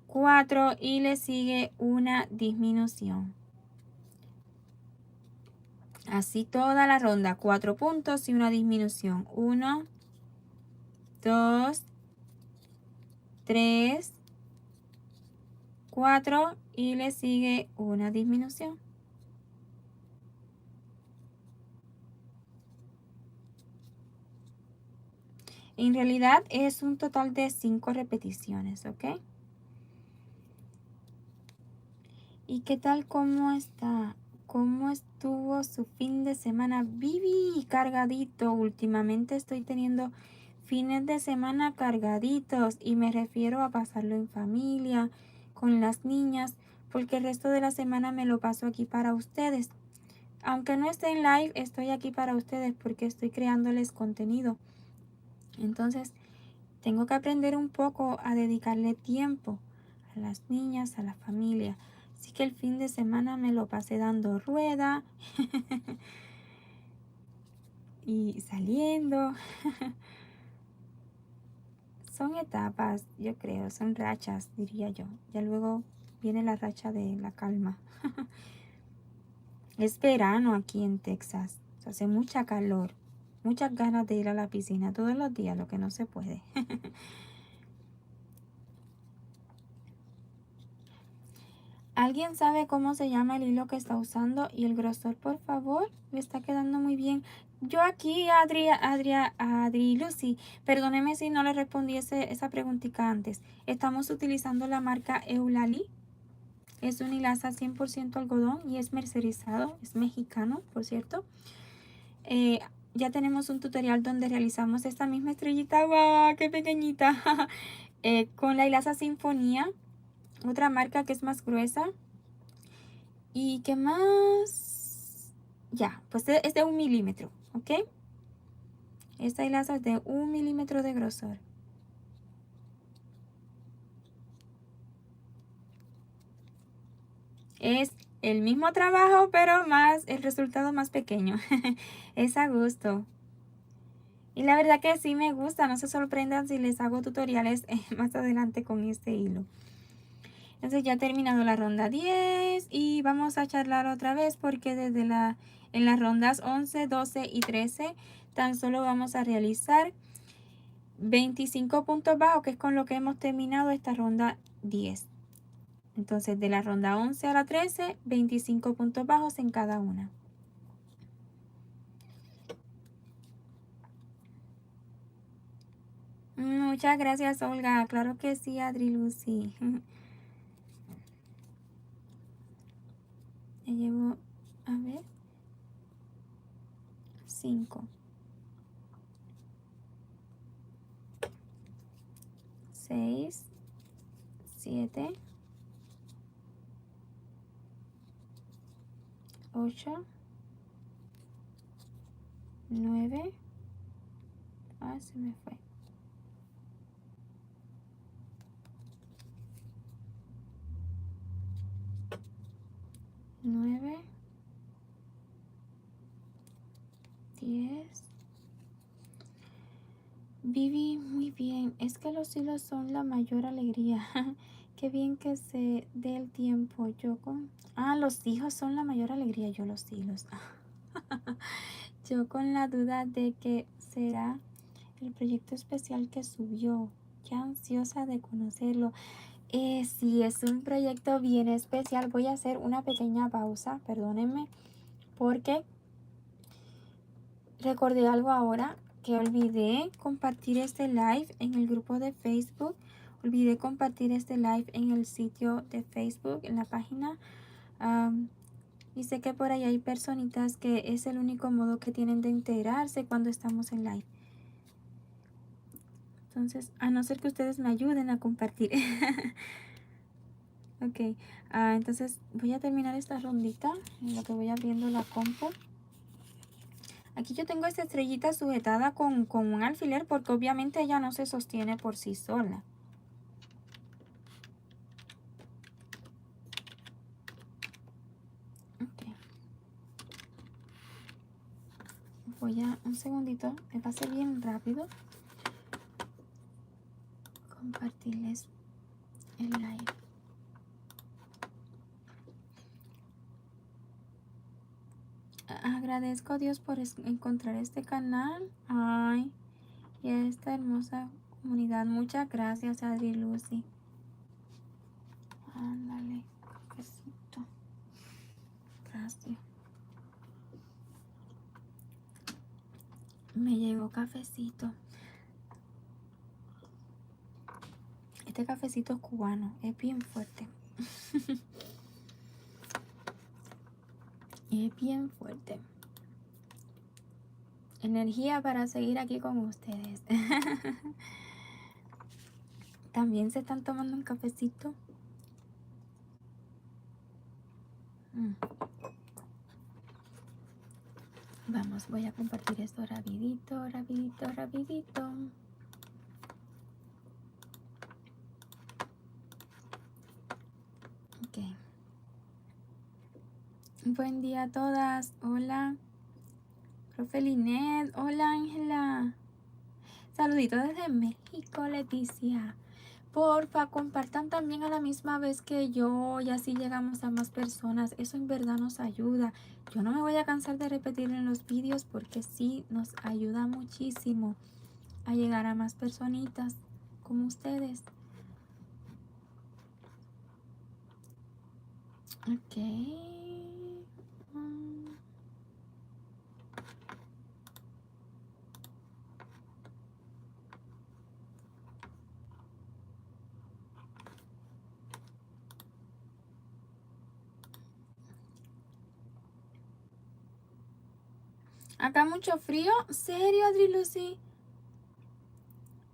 4 y le sigue una disminución. Así toda la ronda, 4 puntos y una disminución. 1, 2, 3, 4 y le sigue una disminución. En realidad es un total de 5 repeticiones, ¿ok? ¿Y qué tal? ¿Cómo está? ¿Cómo estuvo su fin de semana? Vivi, cargadito. Últimamente estoy teniendo fines de semana cargaditos y me refiero a pasarlo en familia, con las niñas, porque el resto de la semana me lo paso aquí para ustedes. Aunque no esté en live, estoy aquí para ustedes porque estoy creándoles contenido. Entonces, tengo que aprender un poco a dedicarle tiempo a las niñas, a la familia. Así que el fin de semana me lo pasé dando rueda y saliendo. Son etapas, yo creo, son rachas, diría yo. Ya luego viene la racha de la calma. Es verano aquí en Texas. Hace mucha calor. Muchas ganas de ir a la piscina todos los días, lo que no se puede. ¿Alguien sabe cómo se llama el hilo que está usando y el grosor, por favor? Me está quedando muy bien. Yo aquí, Adri Lucy, perdóneme si no le respondí esa preguntita antes. Estamos utilizando la marca Eulali. Es un hilaza 100% algodón y es mercerizado, es mexicano, por cierto. ya tenemos un tutorial donde realizamos esta misma estrellita. ¡Wow! ¡Qué pequeñita! Con la hilaza Sinfonía, otra marca que es más gruesa. ¿Y qué más? Ya, pues es de 1 milímetro, ¿ok? Esta hilaza es de 1 milímetro de grosor. Es el mismo trabajo, pero más el resultado más pequeño. Es a gusto. Y la verdad que sí me gusta, no se sorprendan si les hago tutoriales más adelante con este hilo. Entonces ya he terminado la ronda 10 y vamos a charlar otra vez porque en las rondas 11, 12 y 13 tan solo vamos a realizar 25 puntos bajos, que es con lo que hemos terminado esta ronda 10. Entonces de la ronda 11 a la 13, 25 puntos bajos en cada una. Muchas gracias, Olga. Claro que sí, Adri Lucy. Ya llevo, a ver, 5, 6, 7, 8, 9. Ah, se me fue. 9, 10. Vivi, muy bien. Es que los hilos son la mayor alegría. Qué bien que se dé el tiempo. Los hijos son la mayor alegría. Yo los hilos. Yo con la duda de que será el proyecto especial que subió. Ya ansiosa de conocerlo. Sí, es un proyecto bien especial. Voy a hacer una pequeña pausa. Perdónenme. Porque recordé algo ahora, que olvidé compartir este live en el grupo de Facebook. Olvidé compartir este live en el sitio de Facebook, en la página. Y sé que por ahí hay personitas que es el único modo que tienen de enterarse cuando estamos en live. Entonces, a no ser que ustedes me ayuden a compartir. Ok, entonces voy a terminar esta rondita en lo que voy abriendo la compu. Aquí yo tengo esta estrellita sujetada con un alfiler porque obviamente ella no se sostiene por sí sola. Okay. Voy a, un segundito, me pasé bien rápido compartirles el live. Agradezco a Dios por encontrar este canal. Ay, y a esta hermosa comunidad. Muchas gracias, Adri Lucy. Ándale, cafecito. Gracias. Me llegó cafecito. Este cafecito es cubano, es bien fuerte. Es bien fuerte. Energía para seguir aquí con ustedes. También se están tomando un cafecito. Vamos, voy a compartir esto rapidito, rapidito, rapidito. Ok. Buen día a todas. Hola. Profe Linet. Hola, Ángela. Saluditos desde México, Leticia. Porfa, compartan también a la misma vez que yo y así llegamos a más personas. Eso en verdad nos ayuda. Yo no me voy a cansar de repetirlo en los vídeos porque sí nos ayuda muchísimo a llegar a más personitas como ustedes. Ok. Acá mucho frío. ¿Serio, Adri Lucy?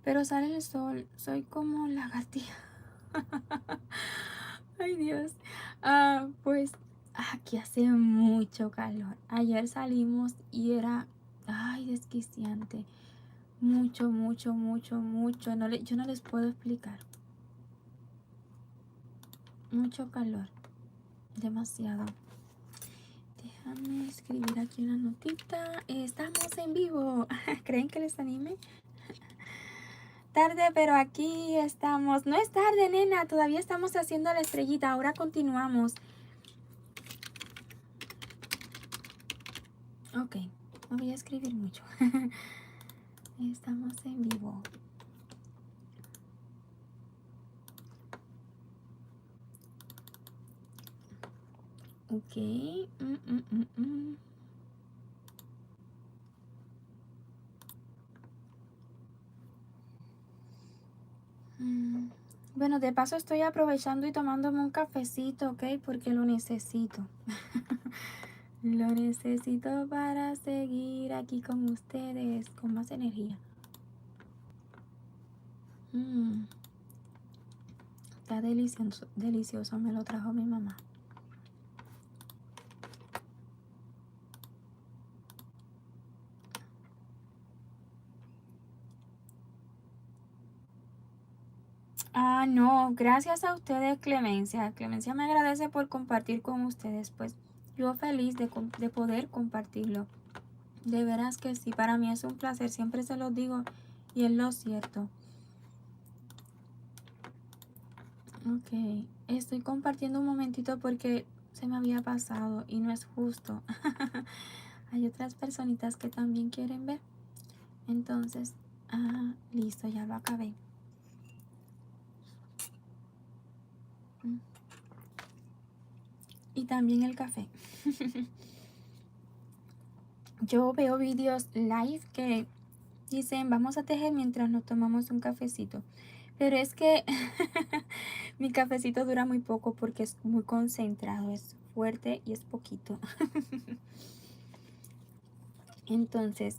Pero sale el sol. Soy como la gatía. Ay, Dios. Pues aquí hace mucho calor. Ayer salimos y era, ay, desquiciante. Mucho, mucho, mucho, mucho. Yo no les puedo explicar. Mucho calor. Demasiado. Déjame escribir aquí una notita. Estamos en vivo. ¿Creen que les anime? Tarde, pero aquí estamos. No es tarde, nena. Todavía estamos haciendo la estrellita. Ahora continuamos. Ok. No voy a escribir mucho. Estamos en vivo. Ok. Bueno, de paso estoy aprovechando y tomándome un cafecito, ¿ok? Porque lo necesito. Lo necesito para seguir aquí con ustedes con más energía. Está delicioso, delicioso, me lo trajo mi mamá. No, gracias a ustedes, Clemencia. Clemencia me agradece por compartir con ustedes, pues yo feliz de poder compartirlo. De veras que sí, para mí es un placer, siempre se los digo y es lo cierto. Ok, estoy compartiendo un momentito porque se me había pasado y no es justo. Hay otras personitas que también quieren ver. Entonces, listo, ya lo acabé. Y también el café. Yo veo vídeos live que dicen vamos a tejer mientras nos tomamos un cafecito. Pero es que mi cafecito dura muy poco porque es muy concentrado, es fuerte y es poquito. Entonces,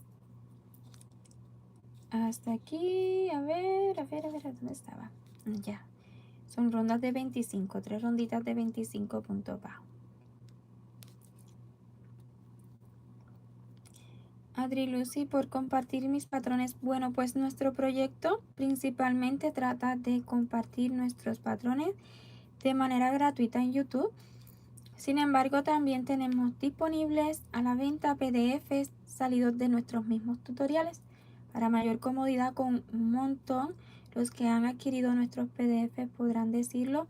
hasta aquí, a ver, ¿dónde estaba? Ya, son rondas de 25, 3 ronditas de 25 puntos bajos. Adri Lucy, por compartir mis patrones. Bueno, pues nuestro proyecto principalmente trata de compartir nuestros patrones de manera gratuita en YouTube. Sin embargo, también tenemos disponibles a la venta PDFs salidos de nuestros mismos tutoriales. Para mayor comodidad con un montón, los que han adquirido nuestros PDFs podrán decirlo,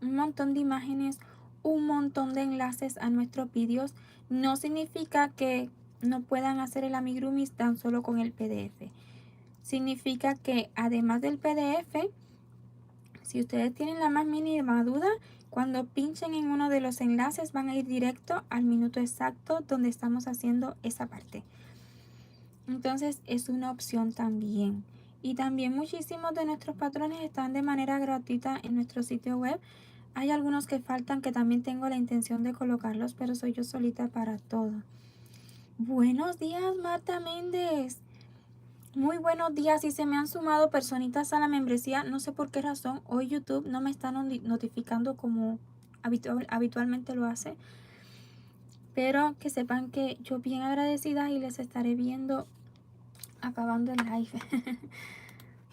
un montón de imágenes, un montón de enlaces a nuestros vídeos. No significa que no puedan hacer el amigurumi tan solo con el PDF. Significa que además del PDF, si ustedes tienen la más mínima duda, cuando pinchen en uno de los enlaces van a ir directo al minuto exacto donde estamos haciendo esa parte. Entonces es una opción también. Y también muchísimos de nuestros patrones están de manera gratuita en nuestro sitio web. Hay algunos que faltan que también tengo la intención de colocarlos, pero soy yo solita para todo. Buenos días, Marta Méndez. Muy buenos días. Y se me han sumado personitas a la membresía. No sé por qué razón. Hoy YouTube no me está notificando como habitualmente lo hace. Pero que sepan que yo bien agradecida y les estaré viendo acabando el live.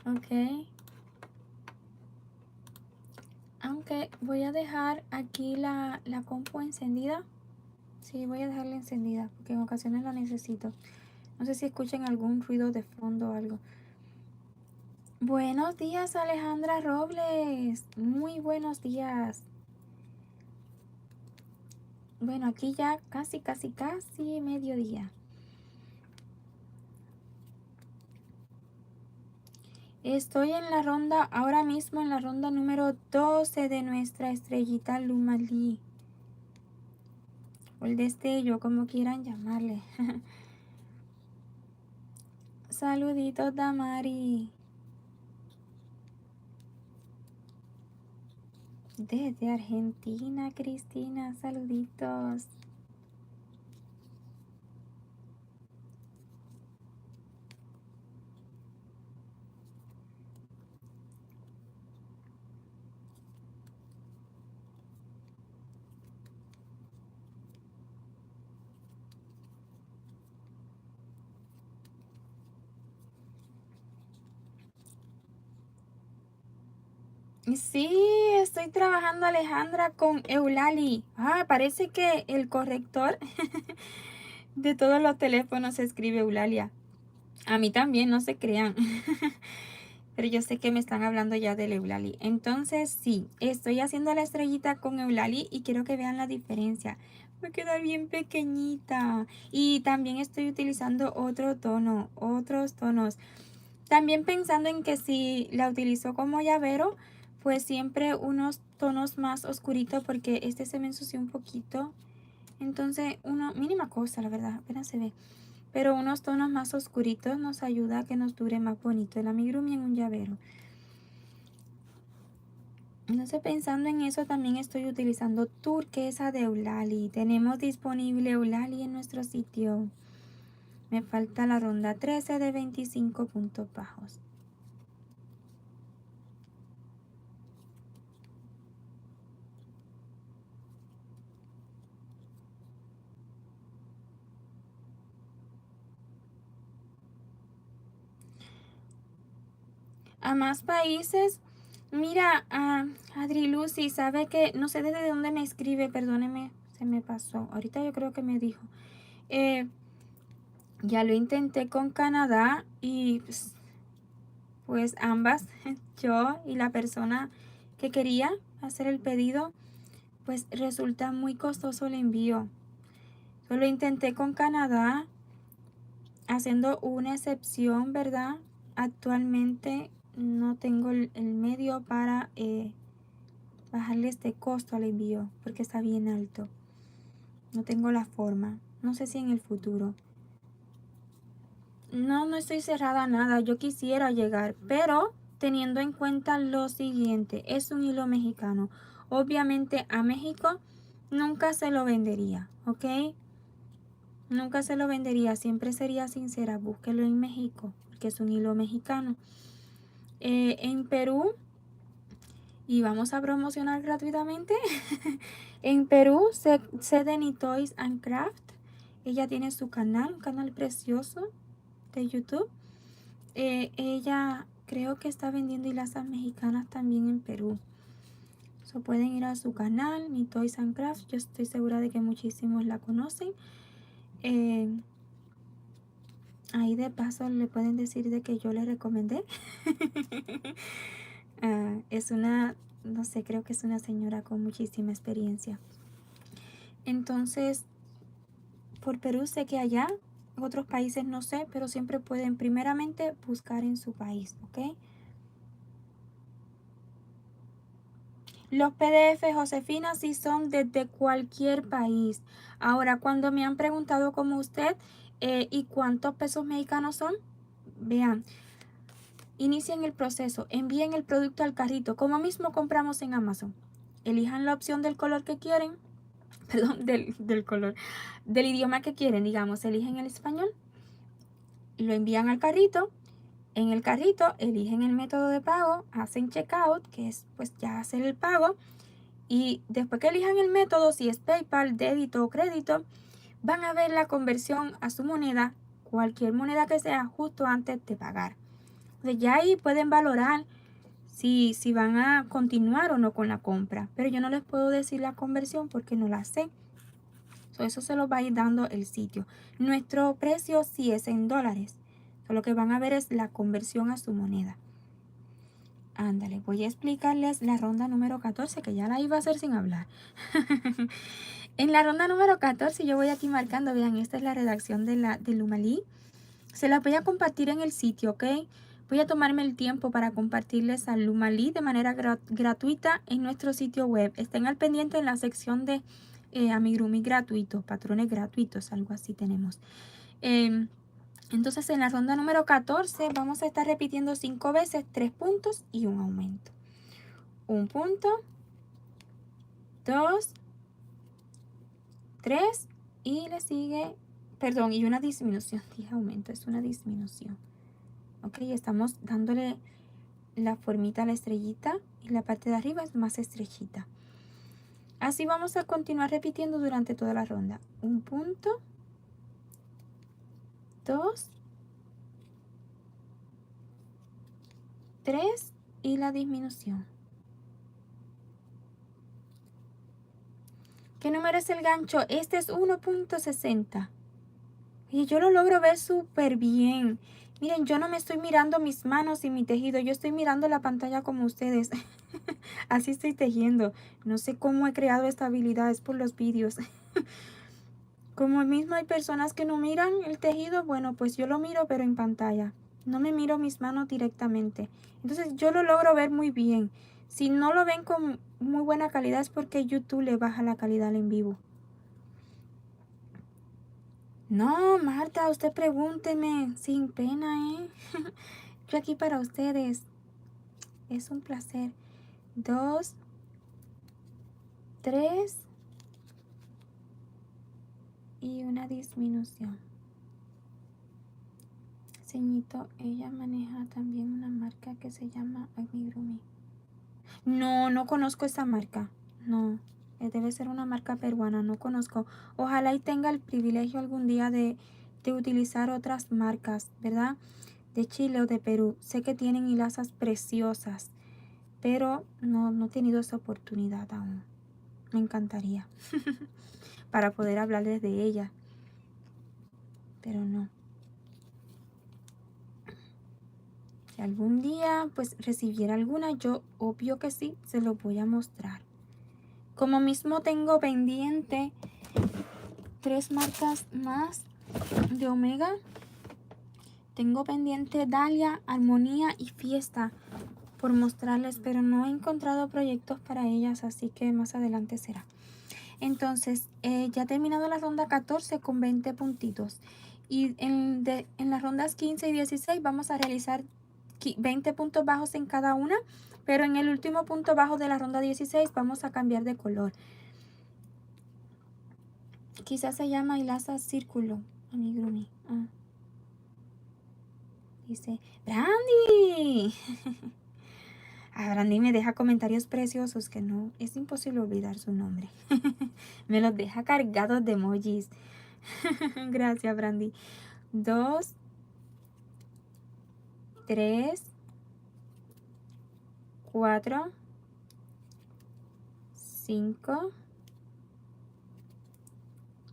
Ok. Aunque voy a dejar aquí la compu encendida. Sí, voy a dejarla encendida porque en ocasiones la necesito. No sé si escuchan algún ruido de fondo o algo. Buenos días, Alejandra Robles. Muy buenos días. Bueno, aquí ya casi mediodía. Estoy en la ronda, ahora mismo en la ronda número 12 de nuestra estrellita Lumalí. O el destello, como quieran llamarle. Saluditos, Damari. Desde Argentina, Cristina, saluditos. Sí, estoy trabajando, Alejandra, con Eulali. Ah, parece que el corrector de todos los teléfonos se escribe Eulalia. A mí también, no se crean. Pero yo sé que me están hablando ya del Eulali. Entonces, sí, estoy haciendo la estrellita con Eulali y quiero que vean la diferencia. Va a quedar bien pequeñita. Y también estoy utilizando otro tono, otros tonos. También pensando en que si la utilizo como llavero, pues siempre unos tonos más oscuritos porque este se me ensució un poquito. Entonces, mínima cosa, la verdad, apenas se ve. Pero unos tonos más oscuritos nos ayuda a que nos dure más bonito el amigurumi en un llavero. Entonces, pensando en eso, también estoy utilizando turquesa de Eulali. Tenemos disponible Eulali en nuestro sitio. Me falta la ronda 13 de 25 puntos bajos. A más países, mira, Adri Lucy, sabe que no sé desde dónde me escribe, perdóneme, se me pasó. Ahorita yo creo que me dijo. Ya lo intenté con Canadá y pues ambas, yo y la persona que quería hacer el pedido, pues resulta muy costoso el envío. Solo intenté con Canadá, haciendo una excepción, ¿verdad? Actualmente no tengo el medio para bajarle este costo al envío porque está bien alto. No tengo la forma. No sé si en el futuro. No estoy cerrada a nada. Yo quisiera llegar, pero teniendo en cuenta lo siguiente, es un hilo mexicano. Obviamente a México nunca se lo vendería, ¿ok? Nunca se lo vendería. Siempre sería sincera. Búsquelo en México, porque es un hilo mexicano. En Perú, y vamos a promocionar gratuitamente. En Perú, Sedeni Toys and Craft. Ella tiene su canal, un canal precioso de YouTube. Ella creo que está vendiendo hilazas mexicanas también en Perú. So, pueden ir a su canal, Mi Toys and Craft. Yo estoy segura de que muchísimos la conocen. Ahí de paso le pueden decir de que yo le recomendé. Es una, no sé, creo que es una señora con muchísima experiencia. Entonces, por Perú sé que allá, otros países no sé, pero siempre pueden primeramente buscar en su país, ¿ok? Los PDF, Josefina, sí son desde cualquier país. Ahora, cuando me han preguntado como usted, ¿y cuántos pesos mexicanos son? Vean, inicien el proceso, envíen el producto al carrito, como mismo compramos en Amazon. Elijan la opción del color que quieren, perdón, del color, del idioma que quieren, digamos, eligen el español, lo envían al carrito. En el carrito eligen el método de pago, hacen checkout, que es pues ya hacer el pago. Y después que elijan el método, si es PayPal, débito o crédito, van a ver la conversión a su moneda, cualquier moneda que sea, justo antes de pagar. Entonces ya ahí pueden valorar si van a continuar o no con la compra. Pero yo no les puedo decir la conversión porque no la sé. Eso se lo va a ir dando el sitio. Nuestro precio sí es en dólares. Lo que van a ver es la conversión a su moneda. Ándale, voy a explicarles la ronda número 14, que ya la iba a hacer sin hablar. En la ronda número 14 yo voy aquí marcando, vean, esta es la redacción de Lumali. Se la voy a compartir en el sitio, ¿ok? Voy a tomarme el tiempo para compartirles a Lumali de manera gratuita en nuestro sitio web. Estén al pendiente en la sección de amigurumi gratuitos, patrones gratuitos, algo así tenemos. Entonces en la ronda número 14 vamos a estar repitiendo 5 veces 3 puntos y un aumento. Un punto, 2, 3 y le sigue, perdón, y una disminución. Dije aumento, es una disminución. Ok, estamos dándole la formita a la estrellita y la parte de arriba es más estrechita. Así vamos a continuar repitiendo durante toda la ronda. Un punto, 2, 3 y la disminución. ¿Qué número es el gancho? Este es 1.60. Y yo lo logro ver súper bien. Miren, yo no me estoy mirando mis manos y mi tejido. Yo estoy mirando la pantalla como ustedes. Así estoy tejiendo. No sé cómo he creado esta habilidad. Es por los vídeos. Como mismo hay personas que no miran el tejido. Bueno, pues yo lo miro pero en pantalla. No me miro mis manos directamente. Entonces yo lo logro ver muy bien. Si no lo ven con muy buena calidad es porque YouTube le baja la calidad al en vivo. No, Marta, usted pregúnteme, sin pena, ¿eh? Yo aquí para ustedes. Es un placer. 2, 3 y una disminución. Ceñito, ella maneja también una marca que se llama Amigurumi. No, no conozco esa marca. No, debe ser una marca peruana, no conozco. Ojalá y tenga el privilegio algún día de utilizar otras marcas, ¿verdad? De Chile o de Perú. Sé que tienen hilazas preciosas, pero no he tenido esa oportunidad aún. Me encantaría para poder hablarles de ella, pero no. Si algún día pues recibiera alguna, yo obvio que sí, se lo voy a mostrar. Como mismo tengo pendiente 3 marcas más de Omega. Tengo pendiente Dalia, Armonía y Fiesta por mostrarles, pero no he encontrado proyectos para ellas, así que más adelante será. Entonces, ya he terminado la ronda 14 con 20 puntitos. Y en las rondas 15 y 16 vamos a realizar 20 puntos bajos en cada una. Pero en el último punto bajo de la ronda 16 vamos a cambiar de color. Quizás se llama hilaza círculo, amigurumi. Dice, Brandy. Brandy me deja comentarios preciosos que no, es imposible olvidar su nombre. Me los deja cargados de emojis. Gracias, Brandy. 2, 3, 4, 5,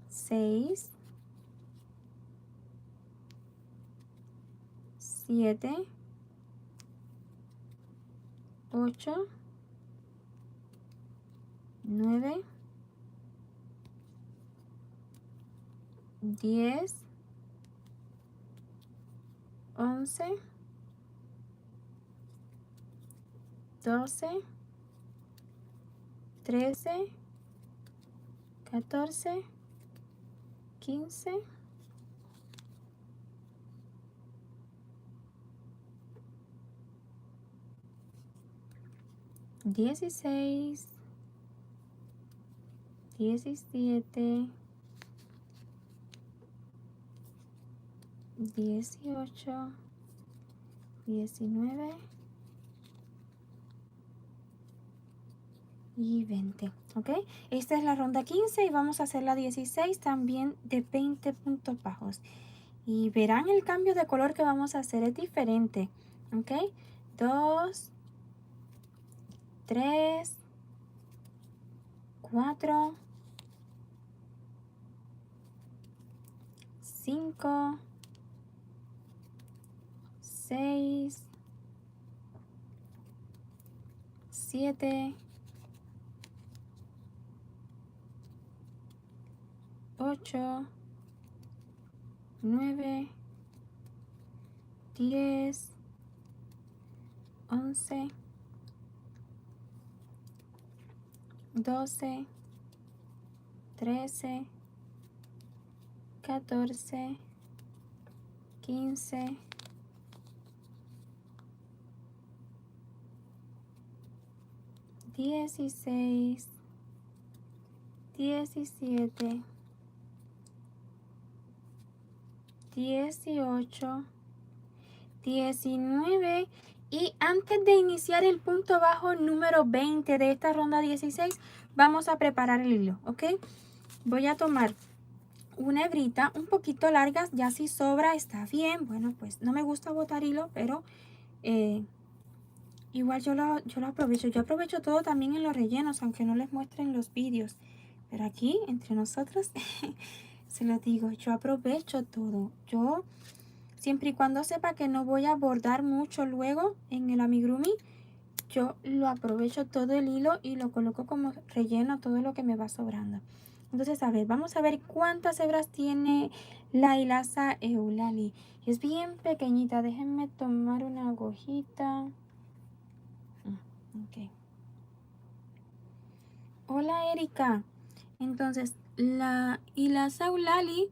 6, 7, 8, 9, 10, 11, 12, 13, 14, 15, 16, 17, 18, 19 y 20. ¿Ok? Esta es la ronda 15 y vamos a hacer la 16 también de 20 puntos bajos. Y verán el cambio de color que vamos a hacer, es diferente. ¿Ok? 2, 3, 4, 5, 6, 7, 8, 9, 10, 11, 12, 13, 14, 15, 16, 17, 18, 19 y antes de iniciar el punto bajo número 20 de esta ronda 16 vamos a preparar el hilo, ¿ok? Voy a tomar una hebrita un poquito larga, ya si sobra está bien. Bueno, pues no me gusta botar hilo, pero igual yo lo aprovecho. Yo aprovecho todo también en los rellenos, aunque no les muestre en los vídeos. Pero aquí, entre nosotros, se lo digo, yo aprovecho todo. Yo, siempre y cuando sepa que no voy a bordar mucho luego en el amigurumi, yo lo aprovecho todo el hilo y lo coloco como relleno todo lo que me va sobrando. Entonces, a ver, vamos a ver cuántas hebras tiene la hilaza Eulalie. Es bien pequeñita, déjenme tomar una agujita. Ok. Hola, Erika. Entonces, la hilaza Eulalie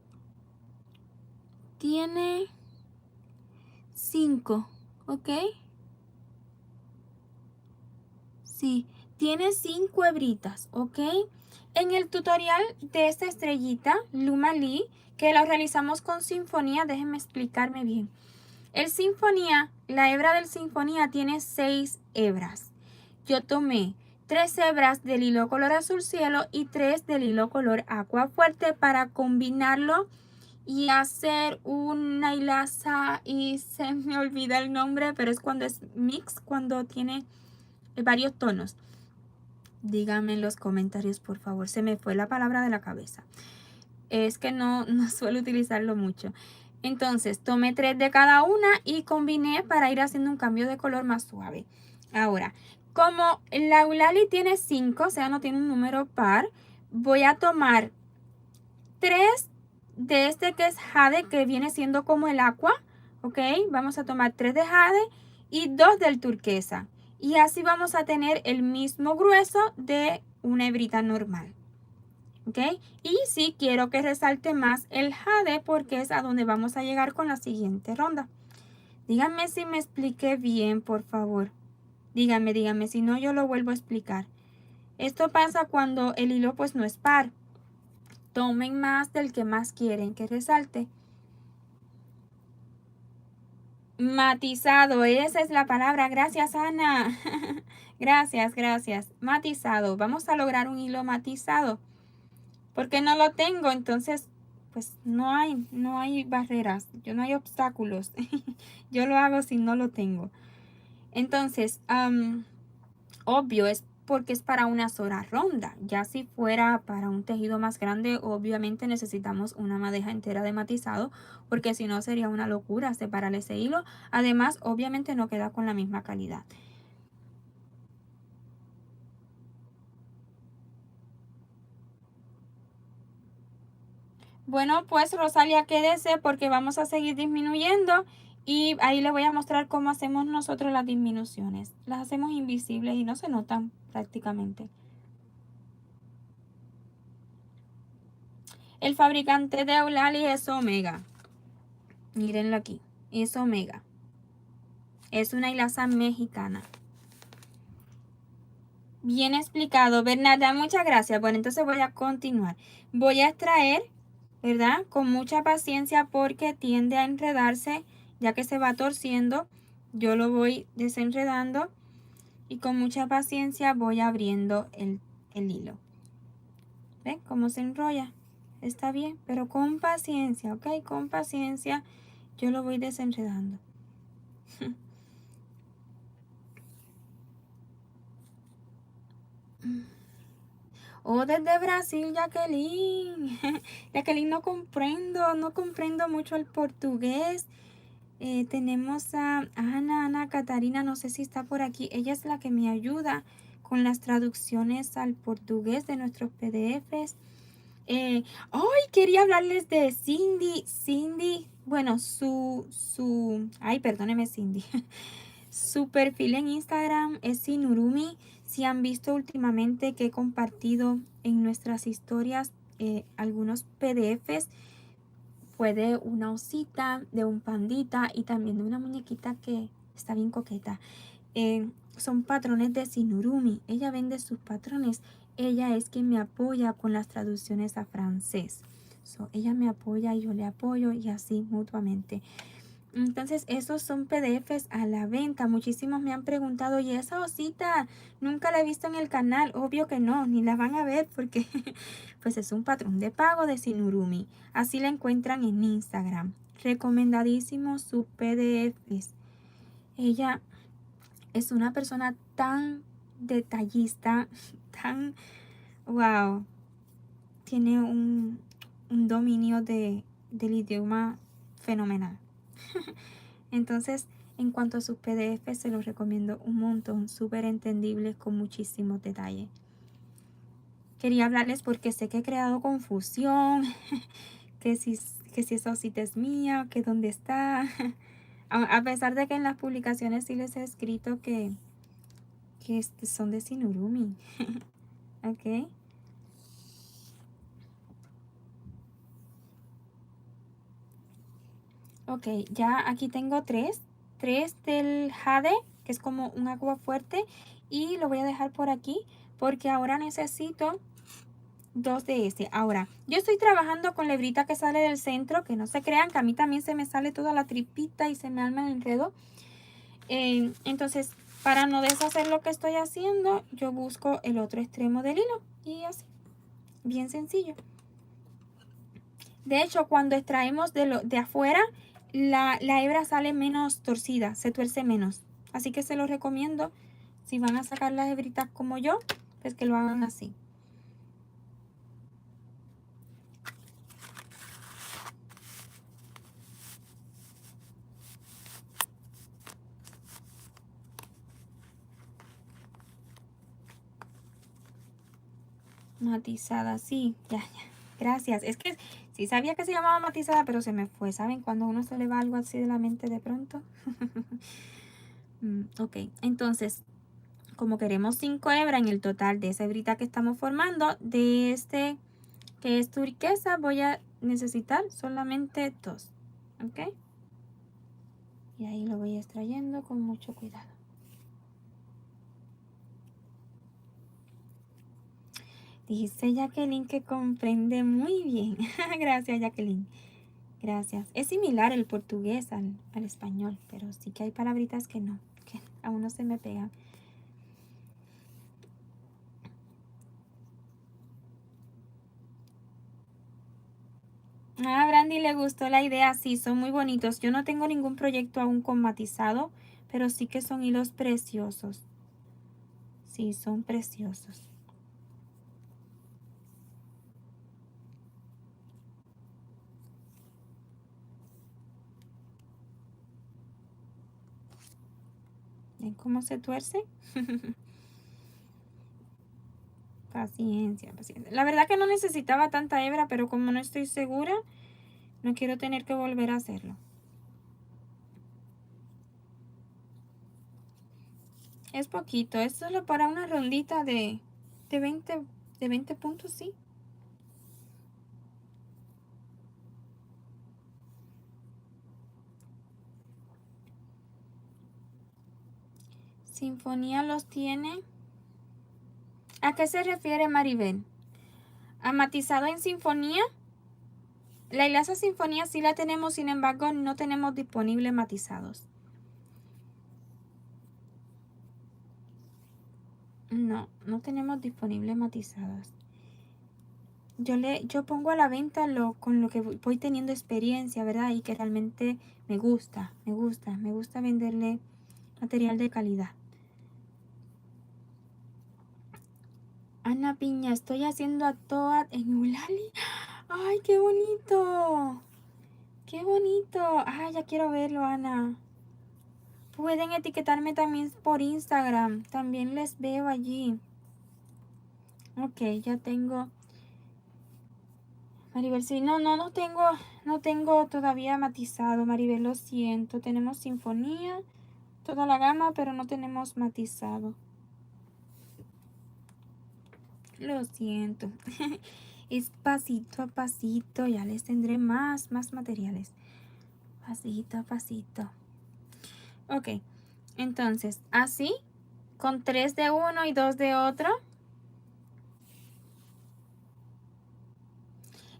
tiene 5, ¿ok? Sí, tiene 5 hebritas, ¿ok? En el tutorial de esta estrellita, Luma Lee, que lo realizamos con sinfonía, déjenme explicarme bien. El sinfonía, la hebra del sinfonía tiene 6 hebras. Yo tomé 3 hebras del hilo color azul cielo y 3 del hilo color aqua fuerte para combinarlo y hacer una hilaza, y se me olvida el nombre, pero es cuando es mix, cuando tiene varios tonos. Díganme en los comentarios, por favor. Se me fue la palabra de la cabeza. Es que no suelo utilizarlo mucho. Entonces, tomé 3 de cada una y combiné para ir haciendo un cambio de color más suave. Ahora, como la Eulalie tiene 5, o sea, no tiene un número par, voy a tomar 3 de este que es jade, que viene siendo como el agua, ¿ok? Vamos a tomar 3 de jade y 2 del turquesa. Y así vamos a tener el mismo grueso de una hebrita normal, ¿ok? Y sí quiero que resalte más el jade porque es a donde vamos a llegar con la siguiente ronda. Díganme si me expliqué bien, por favor. Díganme, si no yo lo vuelvo a explicar. Esto pasa cuando el hilo pues no es par. Tomen más del que más quieren que resalte. Matizado, esa es la palabra. Gracias, Ana. Gracias, gracias. Matizado. Vamos a lograr un hilo matizado. Porque no lo tengo, entonces, pues no hay barreras, no hay obstáculos. Yo lo hago si no lo tengo. Entonces, obvio, es porque es para una sola ronda. Ya si fuera para un tejido más grande, obviamente necesitamos una madeja entera de matizado, porque si no sería una locura separar ese hilo. Además, obviamente no queda con la misma calidad. Bueno, pues Rosalia, quédese porque vamos a seguir disminuyendo y ahí le voy a mostrar cómo hacemos nosotros las disminuciones. Las hacemos invisibles y no se notan prácticamente. El fabricante de Eulalie es Omega. Mírenlo aquí, es Omega. Es una hilaza mexicana. Bien explicado, Bernarda, muchas gracias. Bueno, entonces voy a continuar. Voy a extraer, ¿verdad? Con mucha paciencia porque tiende a enredarse ya que se va torciendo. Yo lo voy desenredando y con mucha paciencia voy abriendo el hilo. ¿Ven cómo se enrolla? Está bien, pero con paciencia, ¿ok? Con paciencia yo lo voy desenredando. Oh, desde Brasil, Jacqueline. Jacqueline, no comprendo mucho el portugués. Tenemos a Ana Catarina, no sé si está por aquí. Ella es la que me ayuda con las traducciones al portugués de nuestros PDFs. Ay, quería hablarles de Cindy. Cindy, bueno, ay, perdóneme, Cindy. Su perfil en Instagram es Sinurumi. Si han visto últimamente que he compartido en nuestras historias algunos PDFs, fue de una osita, de un pandita y también de una muñequita que está bien coqueta. Son patrones de Sinurumi. Ella vende sus patrones. Ella es quien me apoya con las traducciones a francés. Ella me apoya y yo le apoyo y así mutuamente. Entonces, esos son PDFs a la venta. Muchísimos me han preguntado, ¿y esa osita nunca la he visto en el canal? Obvio que no, ni la van a ver porque pues es un patrón de pago de Sinurumi. Así la encuentran en Instagram. Recomendadísimo sus PDFs. Ella es una persona tan detallista, tan wow. tiene un dominio del idioma fenomenal. Entonces, en cuanto a sus PDF, se los recomiendo un montón, súper entendibles con muchísimos detalles. Quería hablarles porque sé que he creado confusión, que si esa cita es mía, que dónde está. A pesar de que en las publicaciones sí les he escrito que son de Sinurumi. ¿Ok? Ok, ya aquí tengo tres del jade, que es como un agua fuerte, y lo voy a dejar por aquí porque ahora necesito 2 de este. Ahora, yo estoy trabajando con la hebrita que sale del centro, que no se crean que a mí también se me sale toda la tripita y se me arma el enredo. Entonces, para no deshacer lo que estoy haciendo, yo busco el otro extremo del hilo y así, bien sencillo. De hecho, cuando extraemos de afuera, la hebra sale menos torcida, se tuerce menos. Así que se los recomiendo, si van a sacar las hebritas como yo, pues que lo hagan así. Matizada, sí, ya. Gracias. Es que sí sabía que se llamaba matizada, pero se me fue. ¿Saben? Cuando a uno se le va algo así de la mente de pronto. Ok, entonces, como queremos 5 hebras en el total de esa hebrita que estamos formando, de este que es turquesa, voy a necesitar solamente 2. ¿Ok? Y ahí lo voy extrayendo con mucho cuidado. Dice Jacqueline que comprende muy bien. Gracias, Jacqueline. Gracias. Es similar el portugués al español, pero sí que hay palabritas que no, que aún no se me pegan. A Brandy le gustó la idea, sí, son muy bonitos. Yo no tengo ningún proyecto aún con matizado, pero sí que son hilos preciosos. Sí, son preciosos. ¿Ven cómo se tuerce? Paciencia, paciencia. La verdad que no necesitaba tanta hebra, pero como no estoy segura, no quiero tener que volver a hacerlo. Es poquito, es solo para una rondita de 20 puntos, sí. Sinfonía los tiene. ¿A qué se refiere Maribel? ¿A matizado en sinfonía? La hilasa sinfonía sí la tenemos, sin embargo, no tenemos disponibles matizados. No, no tenemos disponibles matizados. Yo pongo a la venta con lo que voy teniendo experiencia, ¿verdad? Y que realmente me gusta venderle material de calidad. Ana Piña, estoy haciendo a todas en Ulali. ¡Ay, qué bonito! ¡Qué bonito! ¡Ay, ya quiero verlo, Ana! Pueden etiquetarme también por Instagram. También les veo allí. Ok, ya tengo. Maribel, sí, no tengo todavía matizado, Maribel, lo siento. Tenemos sinfonía, toda la gama, pero no tenemos matizado. Lo siento. Es pasito a pasito, ya les tendré más materiales. Pasito a pasito. Ok, entonces, así, con 3 de uno y 2 de otro.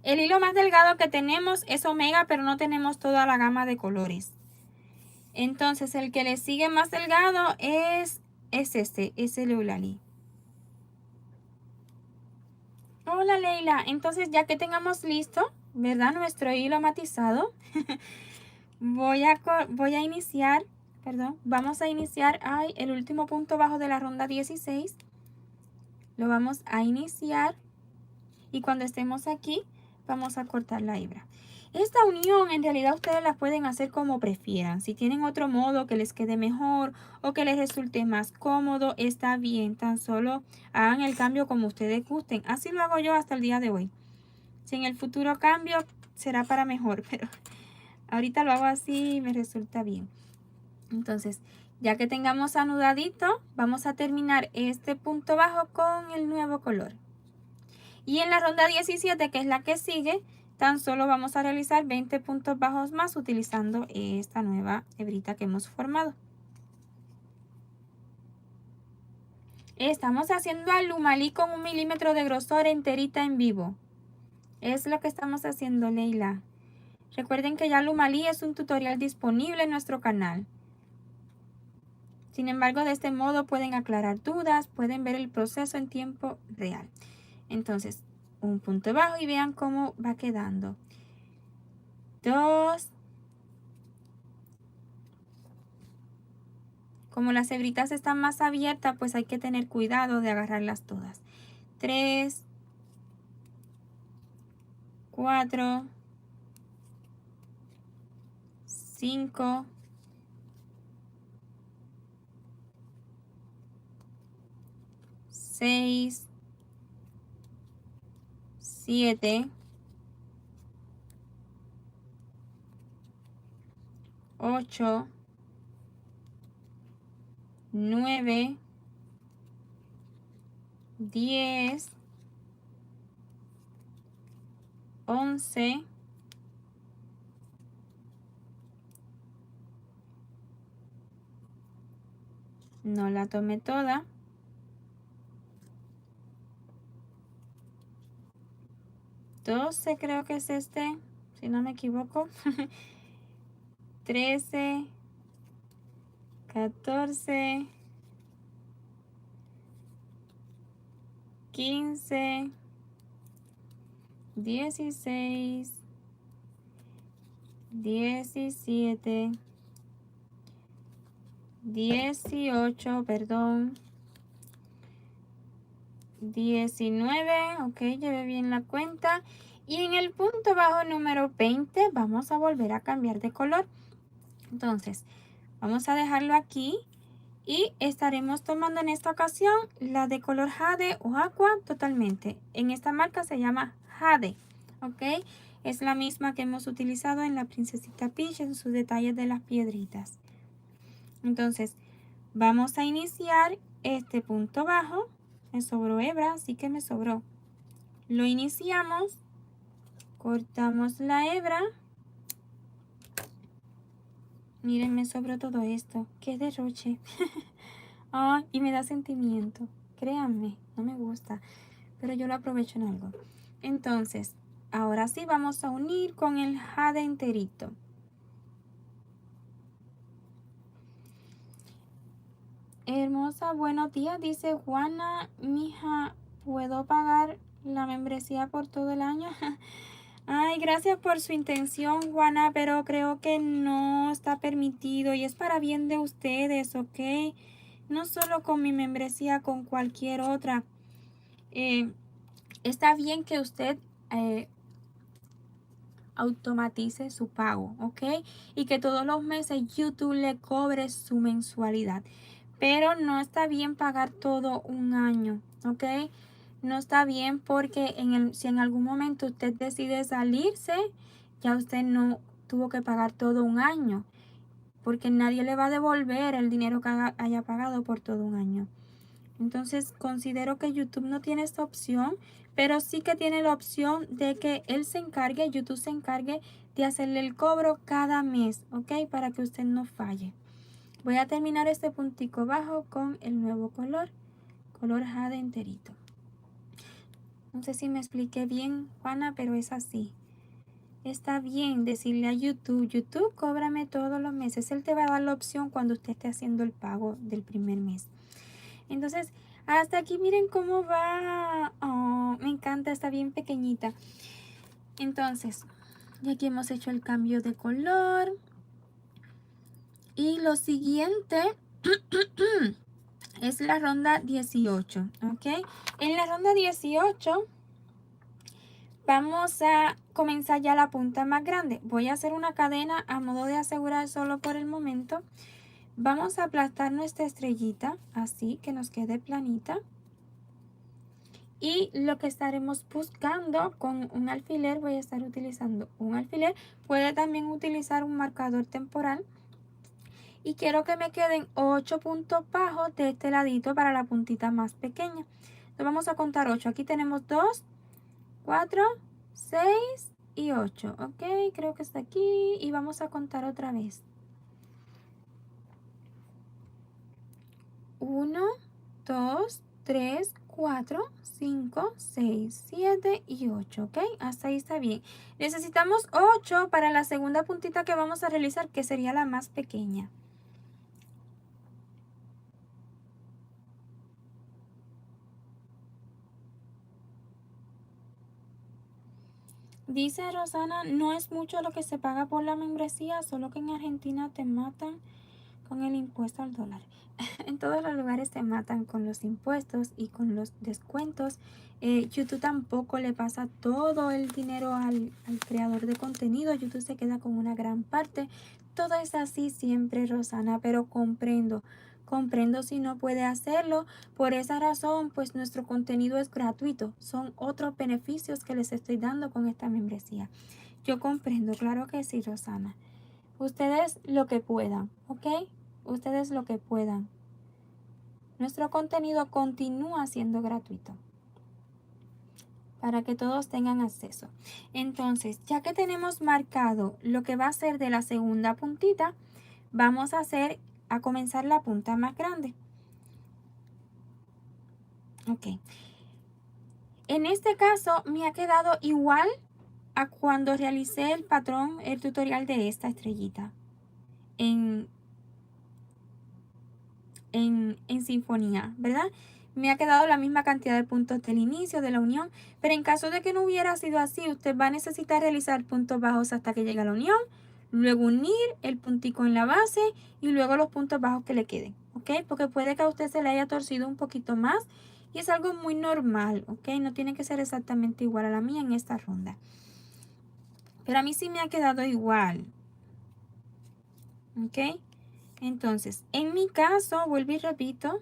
El hilo más delgado que tenemos es omega, pero no tenemos toda la gama de colores. Entonces, el que le sigue más delgado es el Eulalie. Hola, Leila. Entonces, ya que tengamos listo, ¿verdad? Nuestro hilo matizado, voy a iniciar, perdón, vamos a iniciar el último punto bajo de la ronda 16. Lo vamos a iniciar Y cuando estemos aquí, vamos a cortar la hebra. Esta unión en realidad ustedes la pueden hacer como prefieran. Si tienen otro modo que les quede mejor o que les resulte más cómodo, está bien. Tan solo hagan el cambio como ustedes gusten. Así lo hago yo hasta el día de hoy. Si en el futuro cambio, será para mejor, pero ahorita lo hago así y me resulta bien. Entonces, ya que tengamos anudadito, vamos a terminar este punto bajo con el nuevo color. Y en la ronda 17, que es la que sigue, tan solo vamos a realizar 20 puntos bajos más utilizando esta nueva hebrita que hemos formado. Estamos haciendo alumalí con 1 milímetro de grosor enterita en vivo. Es lo que estamos haciendo, Leila. Recuerden que ya alumalí es un tutorial disponible en nuestro canal. Sin embargo, de este modo pueden aclarar dudas, pueden ver el proceso en tiempo real. Entonces, un punto bajo y vean cómo va quedando. 2. Como las hebritas están más abiertas, pues hay que tener cuidado de agarrarlas todas. 3, 4, 5, 6, 7, 8, 9, 10, 11, no la tomé toda, 12 creo que es este, si no me equivoco, 13, 14, 15, 16, 17, 18, perdón, 19, ok, llevé bien la cuenta. Y en el punto bajo número 20 vamos a volver a cambiar de color. Entonces, vamos a dejarlo aquí y estaremos tomando en esta ocasión la de color jade o aqua totalmente. En esta marca se llama Jade, ok. Es la misma que hemos utilizado en la Princesita Peach en sus detalles de las piedritas. Entonces, vamos a iniciar este punto bajo. Me sobró hebra, así que me sobró. Lo iniciamos, cortamos la hebra. Miren, me sobró todo esto. ¡Qué derroche! Ay, y me da sentimiento. Créanme, no me gusta, pero yo lo aprovecho en algo. Entonces, ahora sí vamos a unir con el jade enterito. Hermosa, buenos días, dice Juana. Mija, ¿puedo pagar la membresía por todo el año? Ay, gracias por su intención, Juana, pero creo que no está permitido y es para bien de ustedes, ¿ok? No solo con mi membresía, con cualquier otra. Está bien que usted automatice su pago, ¿ok? Y que todos los meses YouTube le cobre su mensualidad. Pero no está bien pagar todo un año, ¿ok? No está bien porque si en algún momento usted decide salirse, ya usted no tuvo que pagar todo un año, porque nadie le va a devolver el dinero que haya pagado por todo un año. Entonces considero que YouTube no tiene esta opción, pero sí que tiene la opción de que él se encargue, YouTube se encargue de hacerle el cobro cada mes, ¿ok? Para que usted no falle. Voy a terminar este puntico bajo con el nuevo color jade enterito. No sé si me expliqué bien, Juana, pero es así. Está bien decirle a YouTube, YouTube, cóbrame todos los meses. Él te va a dar la opción cuando usted esté haciendo el pago del primer mes. Entonces, hasta aquí miren cómo va. Oh, me encanta, está bien pequeñita. Entonces, ya aquí hemos hecho el cambio de color. Y lo siguiente es la ronda 18, ¿ok? En la ronda 18 Vamos a comenzar ya la punta más grande. Voy a hacer una cadena a modo de asegurar solo por el momento. Vamos a aplastar nuestra estrellita así que nos quede planita. Y lo que estaremos buscando con un alfiler, voy a estar utilizando un alfiler. Puede también utilizar un marcador temporal. Y quiero que me queden 8 puntos bajos de este ladito para la puntita más pequeña. Entonces vamos a contar 8. Aquí tenemos 2, 4, 6 y 8. Ok, creo que está aquí. Y vamos a contar otra vez. 1, 2, 3, 4, 5, 6, 7 y 8. Ok, hasta ahí está bien. Necesitamos 8 para la segunda puntita que vamos a realizar, que sería la más pequeña. Dice Rosana, no es mucho lo que se paga por la membresía, solo que en Argentina te matan con el impuesto al dólar. En todos los lugares te matan con los impuestos y con los descuentos. YouTube tampoco le pasa todo el dinero al creador de contenido. YouTube se queda con una gran parte. Todo es así siempre, Rosana, pero comprendo si no puede hacerlo. Por esa razón, pues nuestro contenido es gratuito. Son otros beneficios que les estoy dando con esta membresía. Yo comprendo, claro que sí, Rosana. Ustedes lo que puedan, ¿ok? Ustedes lo que puedan. Nuestro contenido continúa siendo gratuito para que todos tengan acceso. Entonces, ya que tenemos marcado lo que va a ser de la segunda puntita, vamos a comenzar la punta más grande. Ok. En este caso me ha quedado igual a cuando realicé el patrón, el tutorial de esta estrellita en sinfonía, ¿verdad? Me ha quedado la misma cantidad de puntos del inicio de la unión, pero en caso de que no hubiera sido así, usted va a necesitar realizar puntos bajos hasta que llegue a la unión, luego unir el puntico en la base y luego los puntos bajos que le queden, ¿ok? Porque puede que a usted se le haya torcido un poquito más y es algo muy normal, ¿ok? No tiene que ser exactamente igual a la mía en esta ronda. Pero a mí sí me ha quedado igual, ¿ok? Entonces, en mi caso, vuelvo y repito,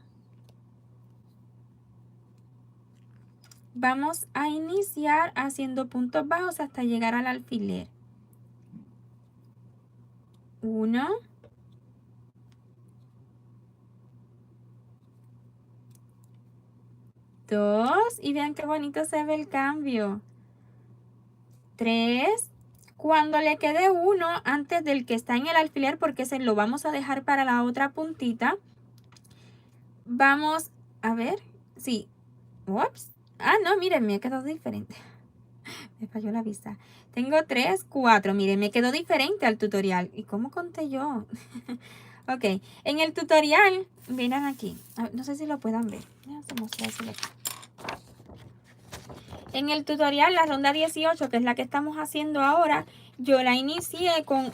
vamos a iniciar haciendo puntos bajos hasta llegar al alfiler. 1, 2, y vean qué bonito se ve el cambio. 3, cuando le quede uno antes del que está en el alfiler, porque se lo vamos a dejar para la otra puntita, vamos a ver, sí, ups, no, miren, me ha quedado diferente. Me falló la vista. Tengo 3, 4. Miren, me quedó diferente al tutorial. ¿Y cómo conté yo? Ok, en el tutorial, miren aquí. No sé si lo puedan ver. Vamos a mostrárselo aquí. En el tutorial, la ronda 18, que es la que estamos haciendo ahora, yo la inicié con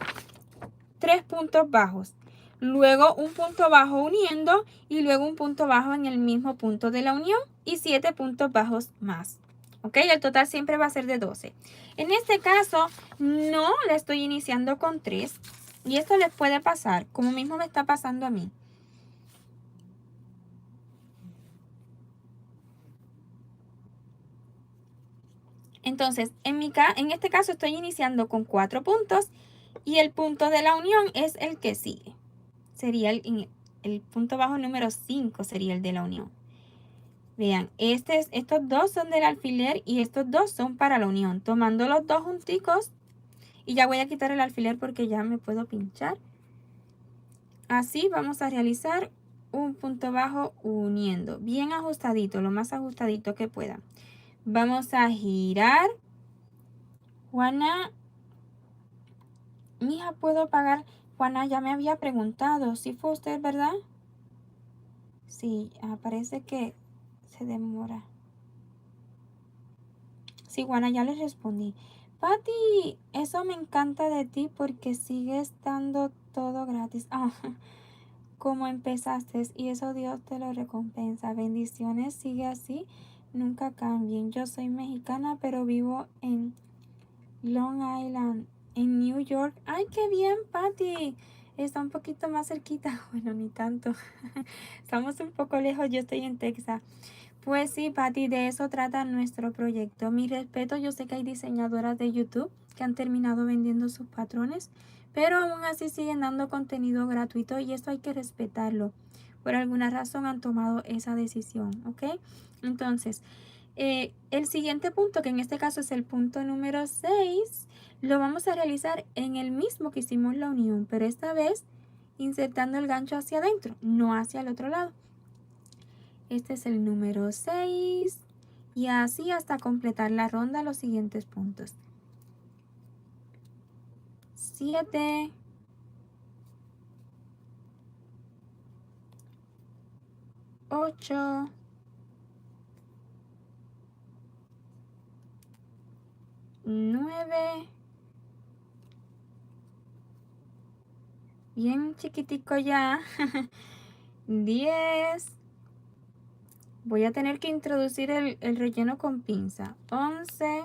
3 puntos bajos. Luego un punto bajo uniendo y luego un punto bajo en el mismo punto de la unión y 7 puntos bajos más. ¿Ok? El total siempre va a ser de 12. En este caso, no la estoy iniciando con 3. Y esto les puede pasar, como mismo me está pasando a mí. Entonces, en este caso estoy iniciando con 4 puntos y el punto de la unión es el que sigue. Sería el punto bajo número 5 sería el de la unión. Vean, estos dos son del alfiler y estos dos son para la unión. Tomando los dos junticos, y ya voy a quitar el alfiler porque ya me puedo pinchar. Así vamos a realizar un punto bajo uniendo, bien ajustadito, lo más ajustadito que pueda. Vamos a girar. Juana, mija, ¿puedo pagar? Juana ya me había preguntado, ¿sí fue usted, verdad? Sí, parece que se demora. Sí, Juana, ya les respondí. Pati, eso me encanta de ti porque sigues dando todo gratis. Como empezaste y eso Dios te lo recompensa. Bendiciones, sigue así. nunca cambien. Yo soy mexicana, pero vivo en Long Island, en New York. ¡Ay, qué bien, Patty! Está un poquito más cerquita. Bueno, ni tanto. Estamos un poco lejos. Yo estoy en Texas. Pues sí, Patty, de eso trata nuestro proyecto. Mi respeto, yo sé que hay diseñadoras de YouTube que han terminado vendiendo sus patrones, pero aún así siguen dando contenido gratuito y esto hay que respetarlo. Por alguna razón han tomado esa decisión, ¿ok? Entonces, el siguiente punto, que en este caso es el punto número 6, lo vamos a realizar en el mismo que hicimos la unión, pero esta vez insertando el gancho hacia adentro, no hacia el otro lado. Este es el número 6 y así hasta completar la ronda los siguientes puntos. 7, 8, 9, bien chiquitico ya, 10, voy a tener que introducir el relleno con pinza, 11,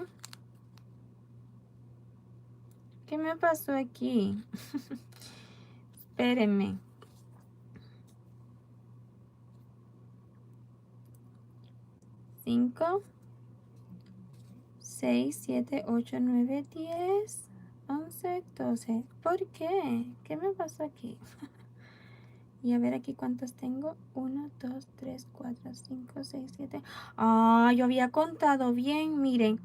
¿qué me pasó aquí? Espérenme. 5, 6, 7, 8, 9, 10, 11, 12. ¿Por qué? ¿Qué me pasó aquí? Y a ver aquí cuántos tengo. 1, 2, 3, 4, 5, 6, 7. Ah, yo había contado bien. Miren,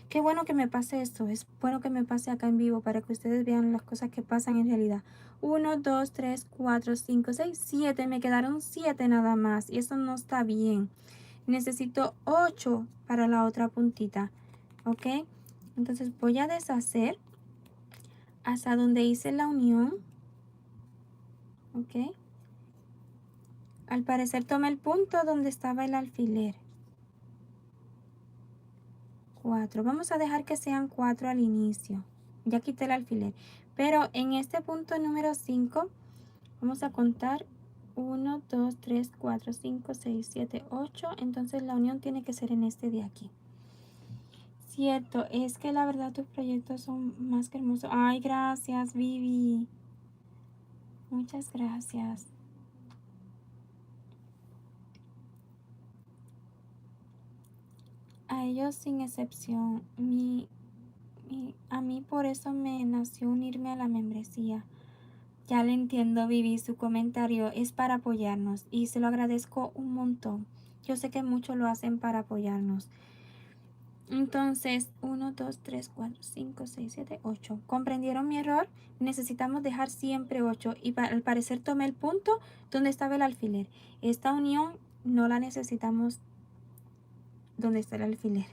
qué bueno que me pase esto. Es bueno que me pase acá en vivo para que ustedes vean las cosas que pasan en realidad. 1, 2, 3, 4, 5, 6, 7. Me quedaron 7 nada más. Y eso no está bien. Necesito 8 para la otra puntita. ¿Ok? Entonces voy a deshacer hasta donde hice la unión. ¿Ok? Al parecer tomé el punto donde estaba el alfiler. 4. Vamos a dejar que sean 4 al inicio. Ya quité el alfiler. Pero en este punto número 5 vamos a contar 1, 2, 3, 4, 5, 6, 7, 8. Entonces la unión tiene que ser en este de aquí. Cierto, es que la verdad tus proyectos son más que hermosos. Ay, gracias, Vivi. Muchas gracias. A ellos sin excepción. A mí por eso me nació unirme a la membresía. Ya le entiendo, Vivi, su comentario es para apoyarnos y se lo agradezco un montón. Yo sé que muchos lo hacen para apoyarnos. Entonces, 1, 2, 3, 4, 5, 6, 7, 8. ¿Comprendieron mi error? Necesitamos dejar siempre 8 y al parecer tomé el punto donde estaba el alfiler. Esta unión no la necesitamos donde está el alfiler.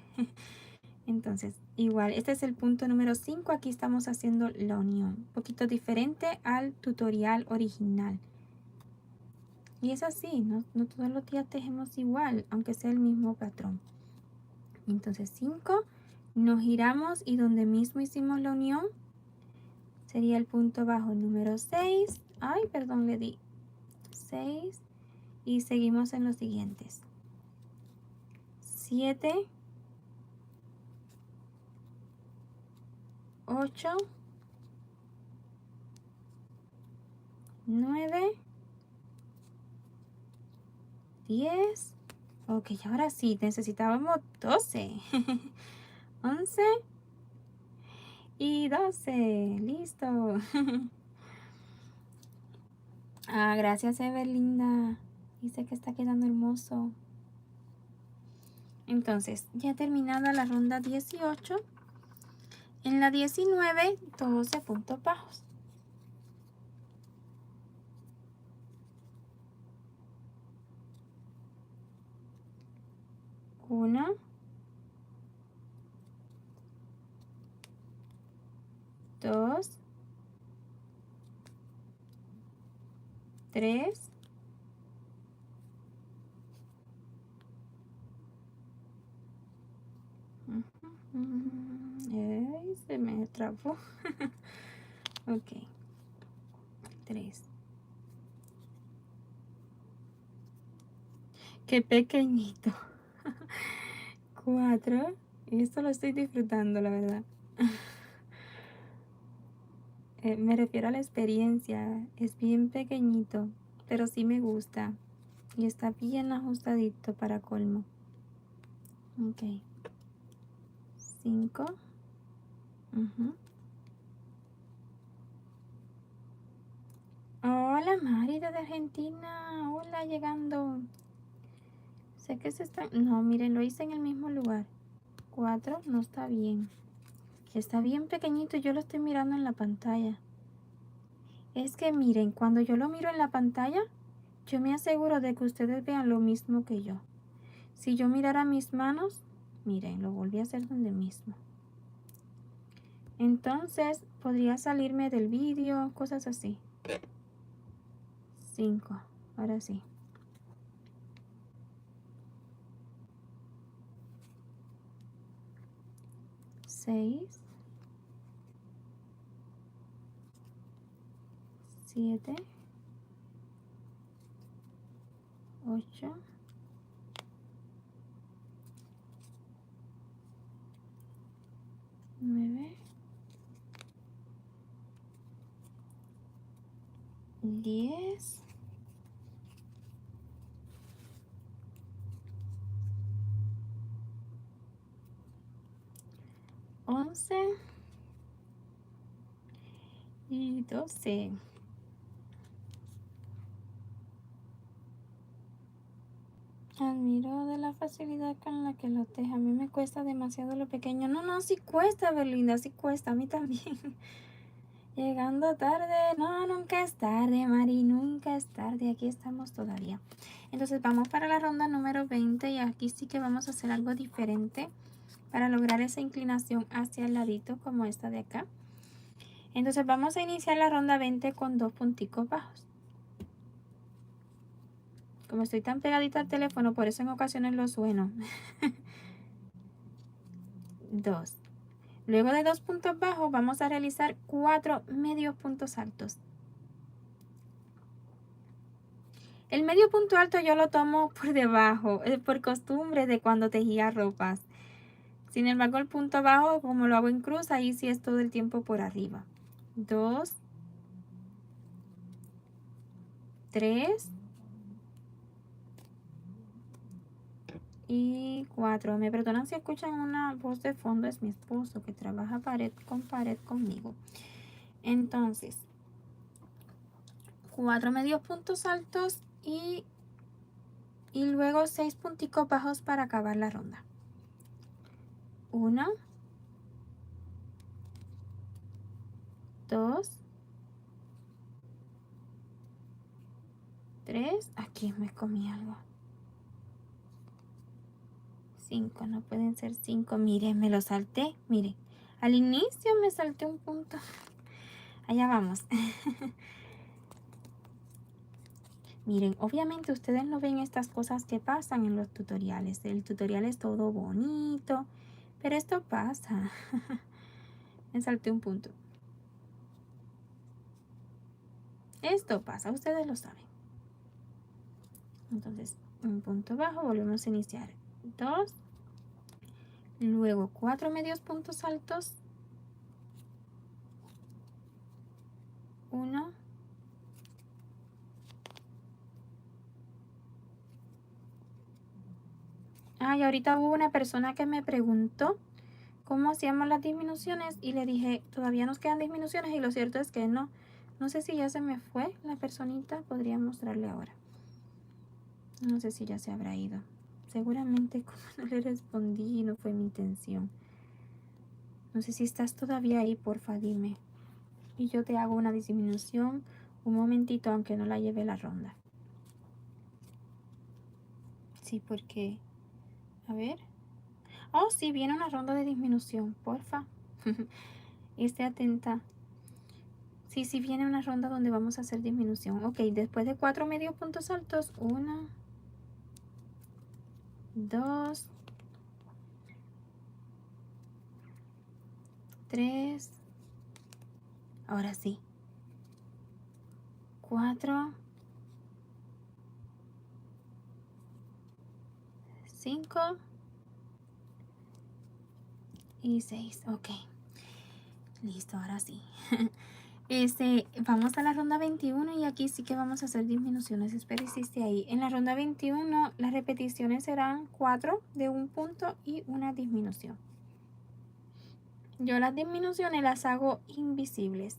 Entonces, igual, este es el punto número 5. Aquí estamos haciendo la unión. Un poquito diferente al tutorial original. Y es así, no todos los días tejemos igual, aunque sea el mismo patrón. Entonces 5, nos giramos y donde mismo hicimos la unión, sería el punto bajo número 6. Ay, perdón, le di 6. Y seguimos en los siguientes. 7, 8, 9, 10. Ok, ahora sí, necesitábamos 12. 11 y 12. Listo. Ah, gracias, Evelinda. Dice que está quedando hermoso. Entonces, ya terminada la ronda 18, en la 19, 12 puntos bajos. 1, 2, 3, se me trabó. Ok, 3. Qué pequeñito. 4. Y esto lo estoy disfrutando, la verdad. Me refiero a la experiencia. Es bien pequeñito, pero sí me gusta. Y está bien ajustadito para colmo. Ok. 5. Hola, Mari de Argentina. Hola, llegando. Sé que se está... No, miren, lo hice en el mismo lugar. 4 no está bien. Está bien pequeñito, yo lo estoy mirando en la pantalla. Es que miren, cuando yo lo miro en la pantalla, yo me aseguro de que ustedes vean lo mismo que yo. Si yo mirara mis manos, miren, lo volví a hacer donde mismo. Entonces, podría salirme del vídeo, cosas así. 5, ahora sí. 6, 7, 8, 9, 10, 11 y 12. Admiro de la facilidad con la que lo teje. A mí me cuesta demasiado lo pequeño. No, sí cuesta, Belinda, sí cuesta. A mí también. Llegando tarde. No, nunca es tarde, Mari. Nunca es tarde. Aquí estamos todavía. Entonces vamos para la ronda número 20. Y aquí sí que vamos a hacer algo diferente para lograr esa inclinación hacia el ladito como esta de acá. Entonces vamos a iniciar la ronda 20 con 2 punticos bajos. Como estoy tan pegadita al teléfono, por eso en ocasiones lo sueno. 2. Luego de 2 puntos bajos vamos a realizar 4 medios puntos altos. El medio punto alto yo lo tomo por debajo, por costumbre de cuando tejía ropas. Sin embargo, el punto bajo, como lo hago en cruz, ahí sí es todo el tiempo por arriba. 2, 3 y 4. Me perdonan si escuchan una voz de fondo, es mi esposo que trabaja pared conmigo. Entonces, 4 medios puntos altos y luego 6 punticos bajos para acabar la ronda. 1, 2, 3, aquí me comí algo. 5, no pueden ser 5. Miren, me lo salté. Miren, al inicio me salté un punto. Allá vamos. Miren, obviamente ustedes no ven estas cosas que pasan en los tutoriales. El tutorial es todo bonito, pero esto pasa. Me salté un punto. Esto pasa, ustedes lo saben. Entonces, un punto bajo, volvemos a iniciar. 2, luego 4 medios puntos altos. 1, 2. Y ahorita hubo una persona que me preguntó cómo hacíamos las disminuciones y le dije, todavía nos quedan disminuciones y lo cierto es que no. No sé si ya se me fue la personita, podría mostrarle ahora. No sé si ya se habrá ido. Seguramente como no le respondí, no fue mi intención. No sé si estás todavía ahí, porfa, dime. Y yo te hago una disminución un momentito, aunque no la lleve la ronda. Sí, porque... A ver. Oh, sí, viene una ronda de disminución, porfa. Esté atenta. Sí, viene una ronda donde vamos a hacer disminución. Ok, después de 4 medios puntos altos, 1, 2, 3, ahora sí, 4, 5 y 6. Ok. Listo, ahora sí. Vamos a la ronda 21 y aquí sí que vamos a hacer disminuciones. Espero hiciste ahí. En la ronda 21 las repeticiones serán 4 de un punto y una disminución. Yo las disminuciones las hago invisibles.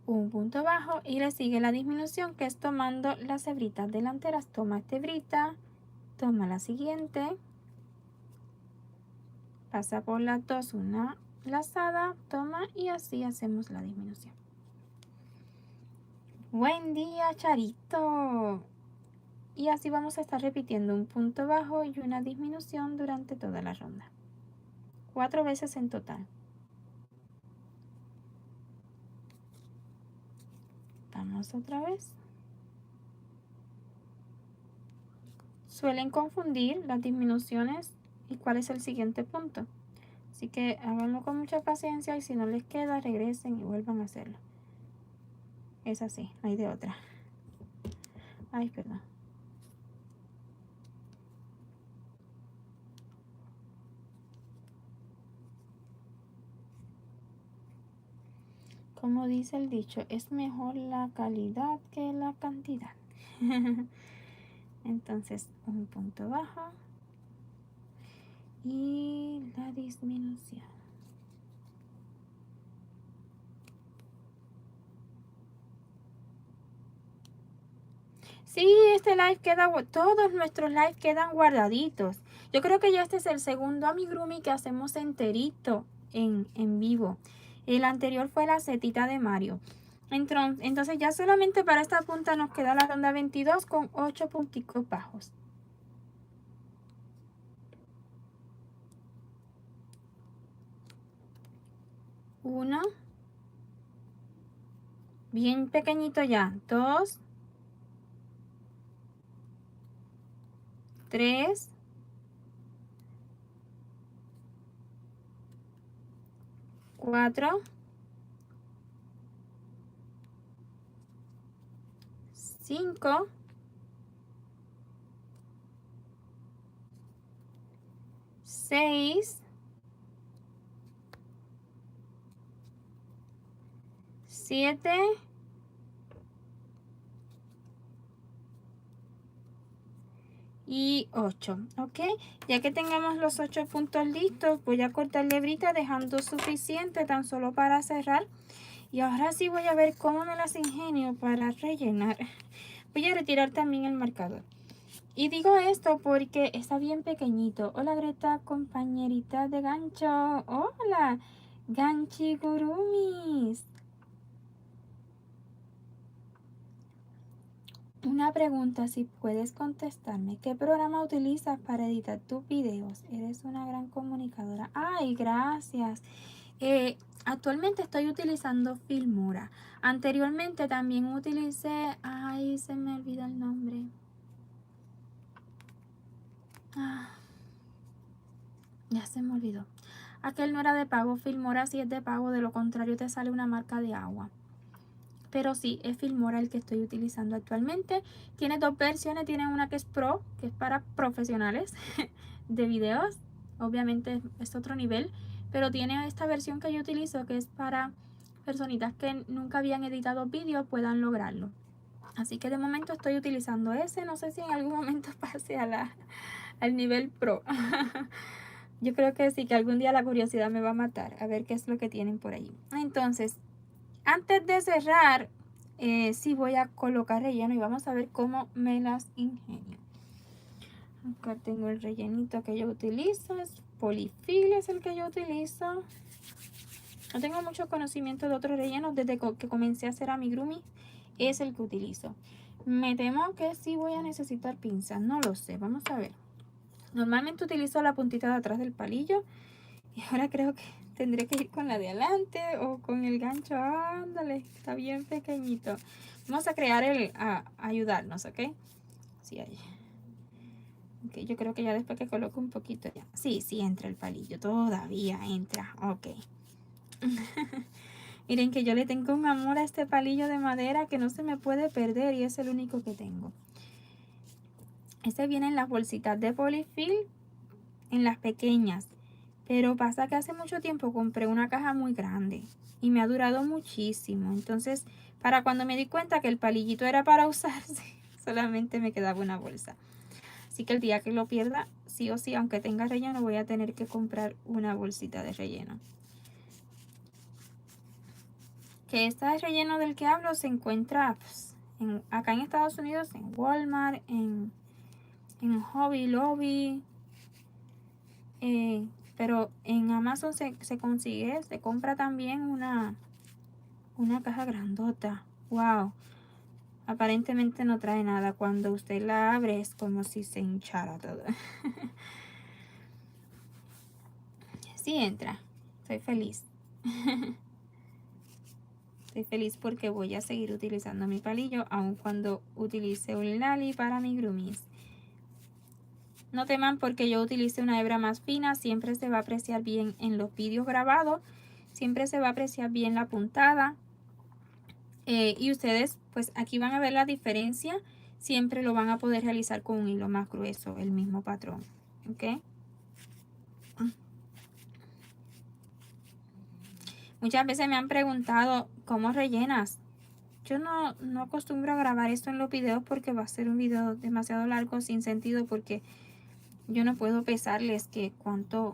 Un punto bajo y le sigue la disminución, que es tomando las hebritas delanteras. Toma esta hebrita, toma la siguiente, pasa por las dos una lazada, toma y así hacemos la disminución. Buen día, Charito. Y así vamos a estar repitiendo un punto bajo y una disminución durante toda la ronda. 4 veces en total. Vamos otra vez. Suelen confundir las disminuciones y cuál es el siguiente punto. Así que háganlo con mucha paciencia y si no les queda, regresen y vuelvan a hacerlo. Es así, no hay de otra. Ay, perdón. Como dice el dicho, es mejor la calidad que la cantidad. Entonces, un punto bajo y la disminución. Sí, este live queda, todos nuestros live quedan guardaditos. Yo creo que ya este es el segundo amigurumi que hacemos enterito en vivo. El anterior fue la setita de Mario. Entonces ya solamente para esta punta nos queda la ronda 22 con 8 punticos bajos. Uno. Bien pequeñito ya. 2. 3. 4. 5. 6. 7. Y 8, ok. Ya que tengamos los 8 puntos listos, voy a cortar la hebrita dejando suficiente tan solo para cerrar. Y ahora sí voy a ver cómo me las ingenio para rellenar. Voy a retirar también el marcador. Y digo esto porque está bien pequeñito. Hola Greta, compañerita de gancho. Hola, ganchigurumis. Una pregunta, si puedes contestarme. ¿Qué programa utilizas para editar tus videos? Eres una gran comunicadora. Ay, gracias. Actualmente estoy utilizando Filmora. Anteriormente también utilicé... Ay, se me olvida el nombre. Ya se me olvidó. Aquel no era de pago. Filmora sí es de pago. De lo contrario te sale una marca de agua. Pero sí, es Filmora el que estoy utilizando actualmente. Tiene dos versiones. Tiene una que es Pro, que es para profesionales de videos. Obviamente es otro nivel. Pero tiene esta versión que yo utilizo, que es para personitas que nunca habían editado vídeos puedan lograrlo. Así que de momento estoy utilizando ese. No sé si en algún momento pase al nivel Pro. Yo creo que sí, que algún día la curiosidad me va a matar. A ver qué es lo que tienen por ahí. Entonces, antes de cerrar, sí voy a colocar relleno y vamos a ver cómo me las ingenio. Acá tengo el rellenito que yo utilizo. Es Polifil, es el que yo utilizo. No tengo mucho conocimiento de otros rellenos. Desde que comencé a hacer amigurumi, es el que utilizo. Me temo que sí voy a necesitar pinzas. No lo sé, vamos a ver. Normalmente utilizo la puntita de atrás del palillo. Y ahora creo que tendré que ir con la de adelante o con el gancho. Ándale, está bien pequeñito. Vamos a crear a ayudarnos, ¿ok? Sí, ahí. Ok, yo creo que ya después que coloco un poquito ya. Sí, sí entra el palillo. Todavía entra. Ok. Miren que yo le tengo un amor a este palillo de madera que no se me puede perder y es el único que tengo. Este viene en las bolsitas de Polifil, en las pequeñas. Pero pasa que hace mucho tiempo compré una caja muy grande y me ha durado muchísimo. Entonces, para cuando me di cuenta que el palillito era para usarse, solamente me quedaba una bolsa. Así que el día que lo pierda, sí o sí, aunque tenga relleno, voy a tener que comprar una bolsita de relleno. Que este relleno del que hablo se encuentra pues, acá en Estados Unidos, en Walmart, en Hobby Lobby, pero en Amazon se consigue, se compra también una caja grandota. Wow, aparentemente no trae nada. Cuando usted la abre es como si se hinchara todo. Sí entra, estoy feliz. Estoy feliz porque voy a seguir utilizando mi palillo aun cuando utilice un Lali para mi groomies. No teman porque yo utilicé una hebra más fina, siempre se va a apreciar bien en los vídeos grabados, siempre se va a apreciar bien la puntada. Y ustedes pues aquí van a ver la diferencia, siempre lo van a poder realizar con un hilo más grueso, el mismo patrón, ¿ok? Muchas veces me han preguntado cómo rellenas. Yo no acostumbro a grabar esto en los videos porque va a ser un video demasiado largo sin sentido, porque yo no puedo pesarles que cuántos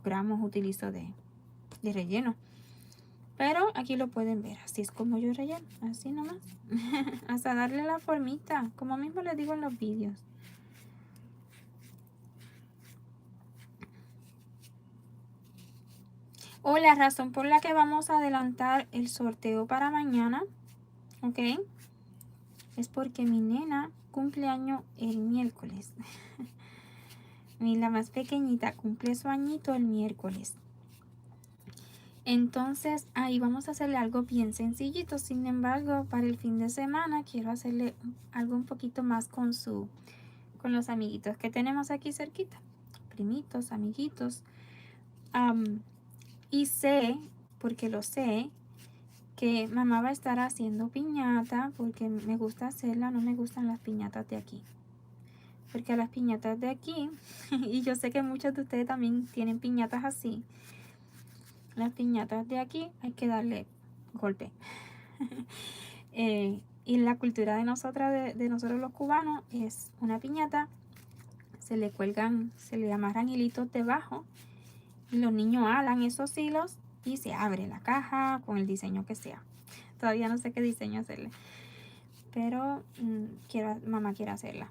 gramos utilizo de relleno. Pero aquí lo pueden ver, así es como yo relleno, así nomás. Hasta darle la formita, como mismo les digo en los vídeos. O la razón por la que vamos a adelantar el sorteo para mañana, ¿ok? Es porque mi nena cumpleaños el miércoles. La más pequeñita cumple su añito el miércoles. Entonces ahí vamos a hacerle algo bien sencillito. Sin embargo, para el fin de semana quiero hacerle algo un poquito más con los amiguitos que tenemos aquí cerquita. Primitos, amiguitos. Y sé, porque lo sé, que mamá va a estar haciendo piñata porque me gusta hacerla, no me gustan las piñatas de aquí. Porque las piñatas de aquí, y yo sé que muchos de ustedes también tienen piñatas así, las piñatas de aquí hay que darle golpe. Y la cultura de nosotras, de nosotros los cubanos, es una piñata, se le amarran hilitos debajo y los niños alan esos hilos y se abre la caja con el diseño que sea. Todavía no sé qué diseño hacerle, pero mamá quiere hacerla.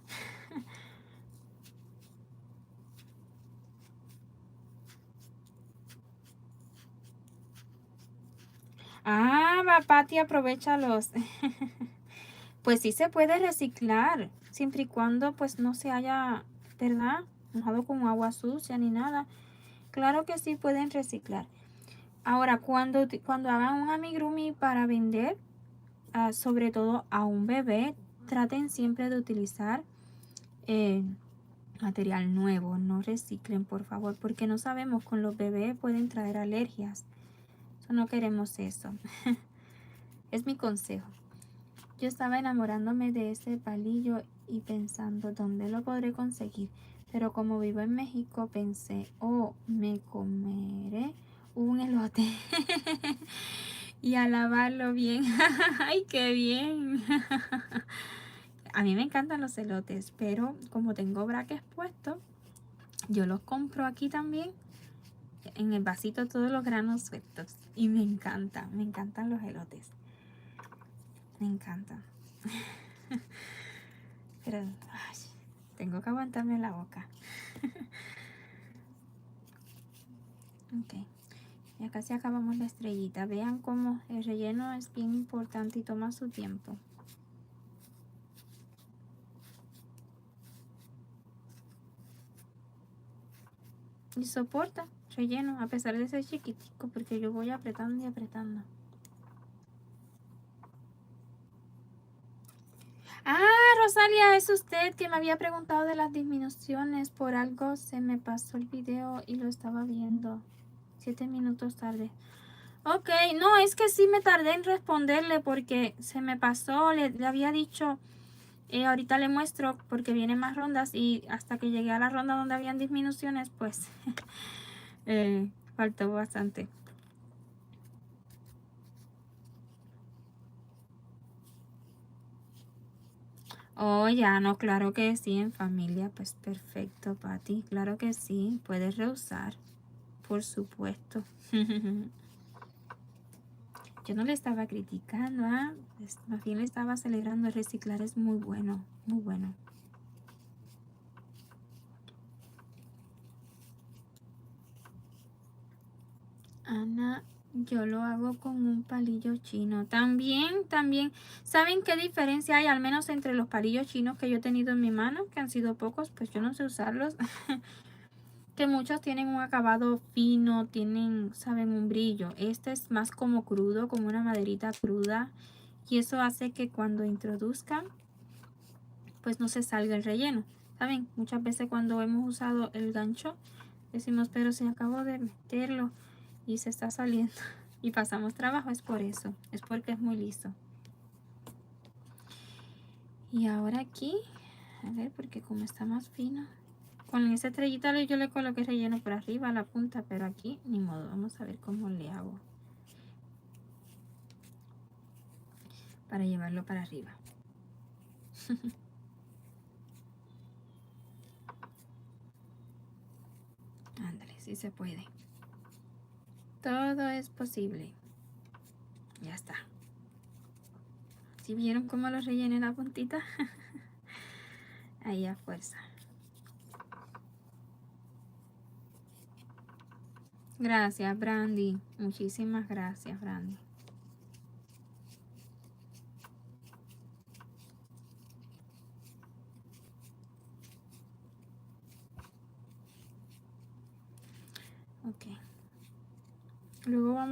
Ah, Pati, aprovechalos. Pues sí se puede reciclar, siempre y cuando pues no se haya, ¿verdad?, mojado con agua sucia ni nada. Claro que sí pueden reciclar. Ahora, cuando hagan un amigurumi para vender, sobre todo a un bebé, traten siempre de utilizar material nuevo. No reciclen, por favor, porque no sabemos, con los bebés pueden traer alergias. No queremos eso. Es mi consejo. Yo estaba enamorándome de ese palillo y pensando dónde lo podré conseguir. Pero como vivo en México, pensé, oh, me comeré un elote. Y a lavarlo bien. ¡Ay, qué bien! A mí me encantan los elotes, pero como tengo braques puestos, yo los compro aquí también. En el vasito todos los granos sueltos. Y me encantan los elotes. Me encantan. Pero ay, tengo que aguantarme la boca. Ok, ya casi acabamos la estrellita. Vean cómo el relleno es bien importante y toma su tiempo. Y soporta relleno a pesar de ser chiquitico, porque yo voy apretando y apretando. Ah, Rosalia, es usted que me había preguntado de las disminuciones. Por algo se me pasó el video y lo estaba viendo 7 minutos tarde. Ok, no, es que sí me tardé en responderle porque se me pasó, le había dicho, ahorita le muestro porque vienen más rondas, y hasta que llegué a la ronda donde habían disminuciones, pues Faltó bastante. Oh, ya no, claro que sí, en familia, pues perfecto, Pati. Claro que sí, puedes reusar, por supuesto. Yo no le estaba criticando, ¿ah? Más bien le estaba celebrando. El reciclar es muy bueno, muy bueno. Ana, yo lo hago con un palillo chino. También. ¿Saben qué diferencia hay, al menos entre los palillos chinos que yo he tenido en mi mano? Que han sido pocos, pues yo no sé usarlos. Que muchos tienen un acabado fino, tienen, saben, un brillo. Este es más como crudo, como una maderita cruda. Y eso hace que cuando introduzcan, pues no se salga el relleno. ¿Saben? Muchas veces cuando hemos usado el gancho, decimos, pero si acabo de meterlo y se está saliendo y pasamos trabajo, es por eso, es porque es muy liso. Y ahora aquí, a ver, porque como está más fino, con esa estrellita yo le coloqué relleno por arriba a la punta, pero aquí ni modo. Vamos a ver cómo le hago para llevarlo para arriba. Ándale, sí se puede. Todo es posible. Ya está. ¿Sí vieron cómo lo rellené la puntita? Ahí a fuerza. Gracias, Brandy. Muchísimas gracias, Brandy. Ok. Luego va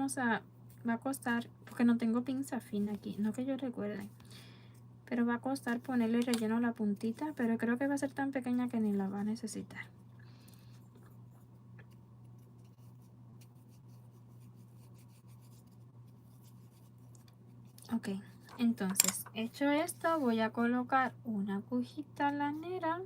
a costar, porque no tengo pinza fina aquí, no que yo recuerde. Pero va a costar ponerle relleno a la puntita, pero creo que va a ser tan pequeña que ni la va a necesitar. Ok, entonces, hecho esto, voy a colocar una agujita lanera.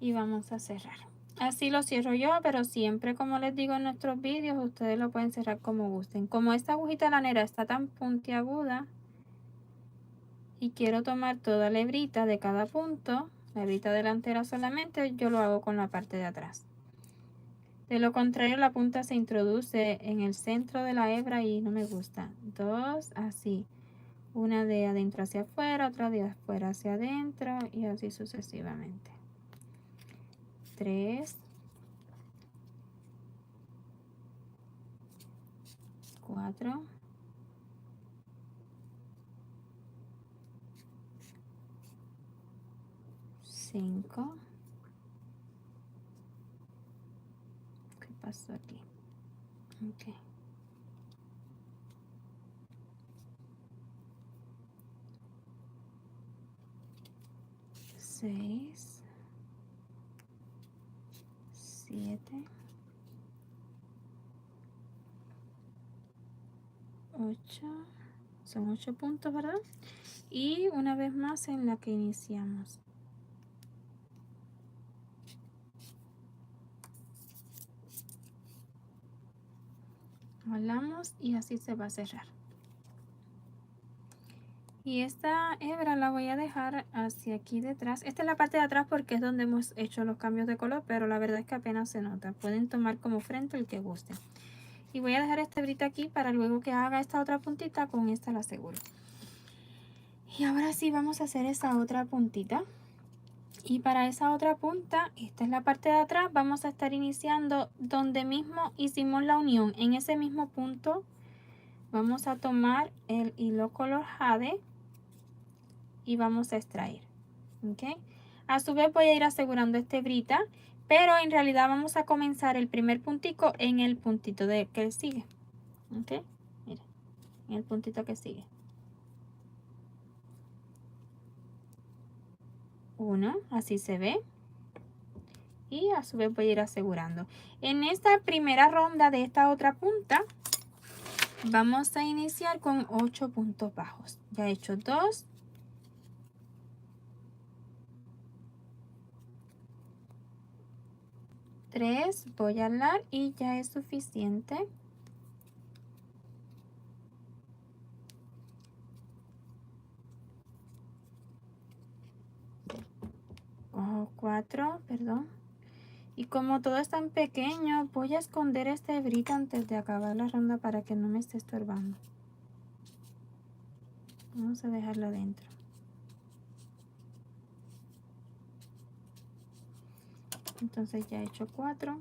Y vamos a cerrar. Así lo cierro yo, pero siempre, como les digo en nuestros vídeos, ustedes lo pueden cerrar como gusten. Como esta agujita lanera está tan puntiaguda y quiero tomar toda la hebrita de cada punto, la hebrita delantera solamente, yo lo hago con la parte de atrás. De lo contrario, la punta se introduce en el centro de la hebra y no me gusta. Dos, así. Una de adentro hacia afuera, otra de afuera hacia adentro y así sucesivamente. 3, 4, 5. ¿Qué pasó aquí? Ok. 6, 7, 8. Son 8 puntos, ¿verdad? Y una vez más en la que iniciamos. Jalamos y así se va a cerrar. Y esta hebra la voy a dejar hacia aquí detrás. Esta es la parte de atrás porque es donde hemos hecho los cambios de color, pero la verdad es que apenas se nota. Pueden tomar como frente el que guste. Y voy a dejar esta hebrita aquí para luego que haga esta otra puntita, con esta la aseguro. Y ahora sí vamos a hacer esa otra puntita. Y para esa otra punta, esta es la parte de atrás, vamos a estar iniciando donde mismo hicimos la unión. En ese mismo punto vamos a tomar el hilo color jade y vamos a extraer. ¿Ok? A su vez voy a ir asegurando esta hebrita, pero en realidad vamos a comenzar el primer puntico en el puntito que sigue. ¿Ok? Mira, en el puntito que sigue. 1, así se ve. Y a su vez voy a ir asegurando. En esta primera ronda de esta otra punta, Vamos a iniciar con 8 puntos bajos. Ya he hecho 2. 3, voy a alar y ya es suficiente. Cojo 4, perdón. Y como todo es tan pequeño, voy a esconder esta hebrita antes de acabar la ronda para que no me esté estorbando. Vamos a dejarla dentro. Entonces ya he hecho 4.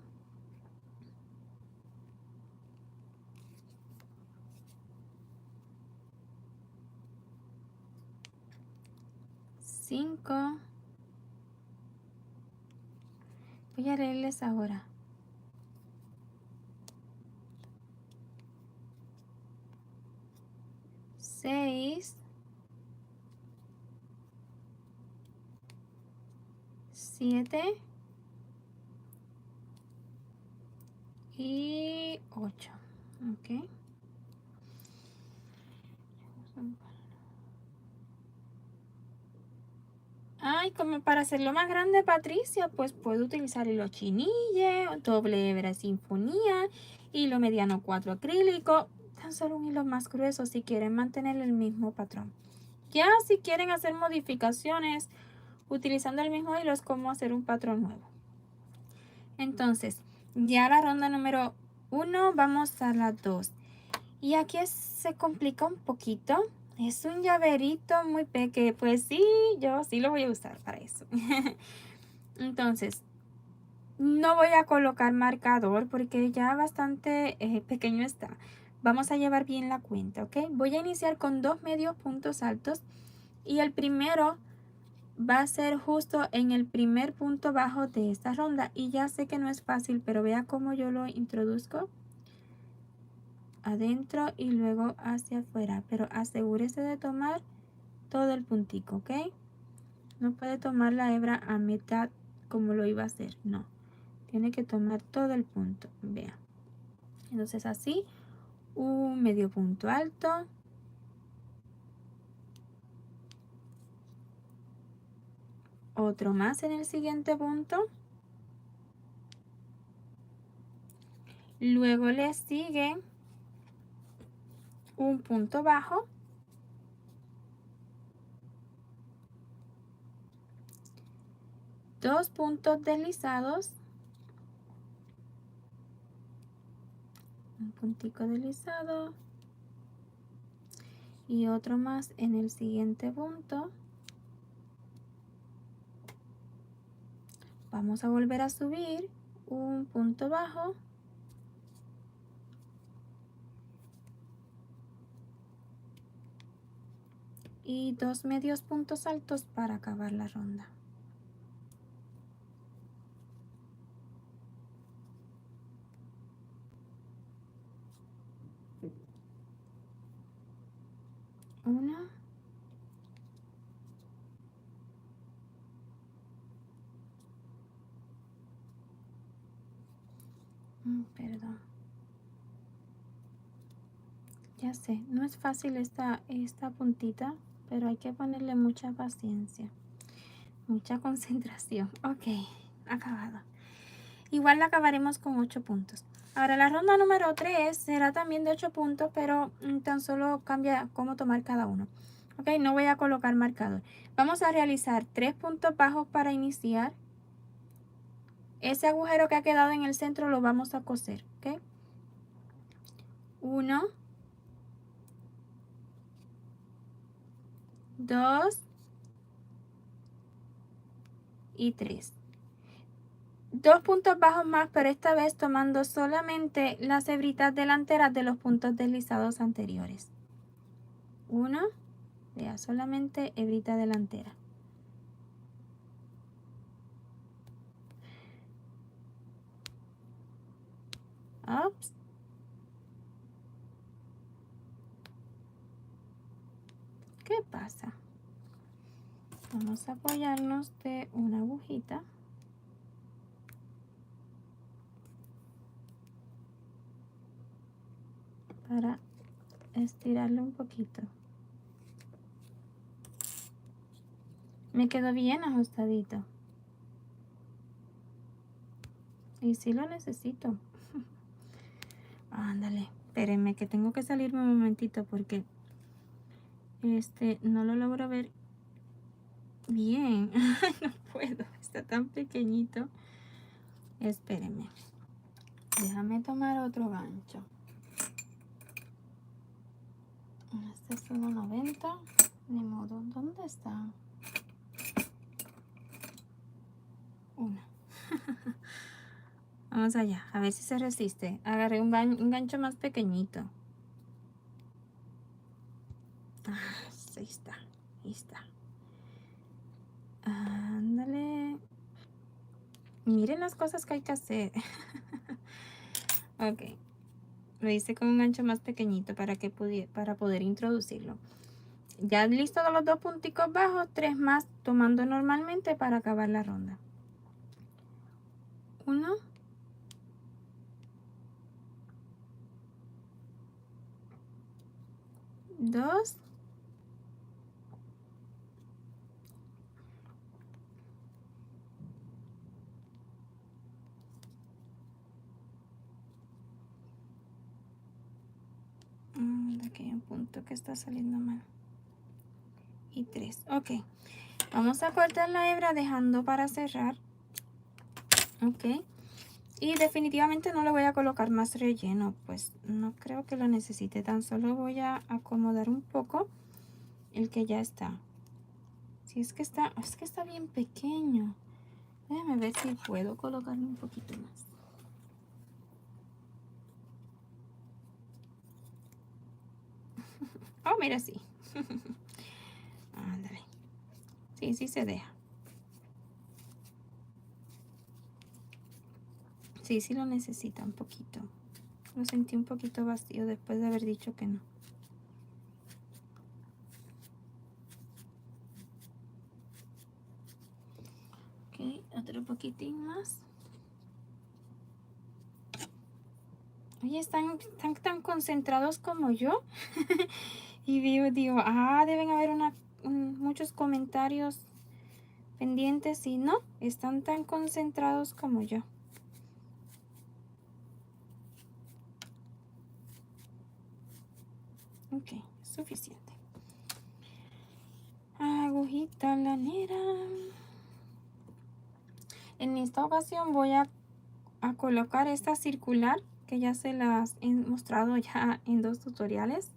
5. Voy a leerles ahora. 6. 7. Y 8. Ok. Ay, como para hacerlo más grande, Patricia, pues puedo utilizar hilo chinille, doble hebra sinfonía, hilo mediano 4 acrílico, tan solo un hilo más grueso si quieren mantener el mismo patrón. Ya si quieren hacer modificaciones utilizando el mismo hilo es como hacer un patrón nuevo. Entonces, ya la ronda número 1, vamos a la 2. Y aquí se complica un poquito. Es un llaverito muy pequeño. Pues sí, yo sí lo voy a usar para eso. Entonces, no voy a colocar marcador porque ya bastante pequeño está. Vamos a llevar bien la cuenta, ¿ok? Voy a iniciar con 2 medios puntos altos. Y el primero va a ser justo en el primer punto bajo de esta ronda. Y ya sé que no es fácil, pero vea cómo yo lo introduzco. Adentro y luego hacia afuera, pero asegúrese de tomar todo el puntico, ¿ok? No puede tomar la hebra a mitad como lo iba a hacer, no. Tiene que tomar todo el punto, vea. Entonces así, un medio punto alto. Otro más en el siguiente punto. Luego le sigue un punto bajo. Dos puntos deslizados. Un puntico deslizado. Y otro más en el siguiente punto. Vamos a volver a subir un punto bajo. Y 2 medios puntos altos para acabar la ronda. Uno. Perdón. Ya sé, no es fácil esta puntita, pero hay que ponerle mucha paciencia, mucha concentración. Ok, acabado. Igual la acabaremos con 8 puntos. Ahora la ronda número 3 será también de 8 puntos, pero tan solo cambia cómo tomar cada uno. Ok, no voy a colocar marcador. Vamos a realizar 3 puntos bajos para iniciar. Ese agujero que ha quedado en el centro lo vamos a coser, ¿ok? 1, 2 y 3. 2 puntos bajos más, pero esta vez tomando solamente las hebritas delanteras de los puntos deslizados anteriores. 1, vea, solamente hebrita delantera. Ups. ¿Qué pasa? Vamos a apoyarnos de una agujita. Para estirarlo un poquito. Me quedó bien ajustadito. Y sí lo necesito. Ándale, espérenme que tengo que salirme un momentito porque no lo logro ver bien. Ay, no puedo, está tan pequeñito. Espérenme. Déjame tomar otro gancho. Este es 1.90. Ni modo, ¿dónde está? Una. Vamos allá, a ver si se resiste. Agarré un gancho más pequeñito. Ahí está, ahí está. Ándale. Miren las cosas que hay que hacer. Ok, lo hice con un gancho más pequeñito para poder introducirlo. Ya listo de los 2 punticos bajos, 3 más tomando normalmente para acabar la ronda. 1, 2, 3. Aquí hay un punto que está saliendo mal. Y 3. Ok. Vamos a cortar la hebra dejando para cerrar. Ok. Y definitivamente no le voy a colocar más relleno, pues no creo que lo necesite. Tan solo voy a acomodar un poco el que ya está. Si es que está bien pequeño. Déjame ver si puedo colocarle un poquito más. Oh, mira, sí. Ándale. Sí, sí se deja. Sí, sí lo necesita un poquito. Lo sentí un poquito vacío después de haber dicho que no. Ok, otro poquitín más. Oye, están tan concentrados como yo. Y digo, deben haber muchos comentarios pendientes y no, están tan concentrados como yo. Ok, suficiente. Agujita lanera. En esta ocasión voy a colocar esta circular que ya se las he mostrado ya en 2 tutoriales.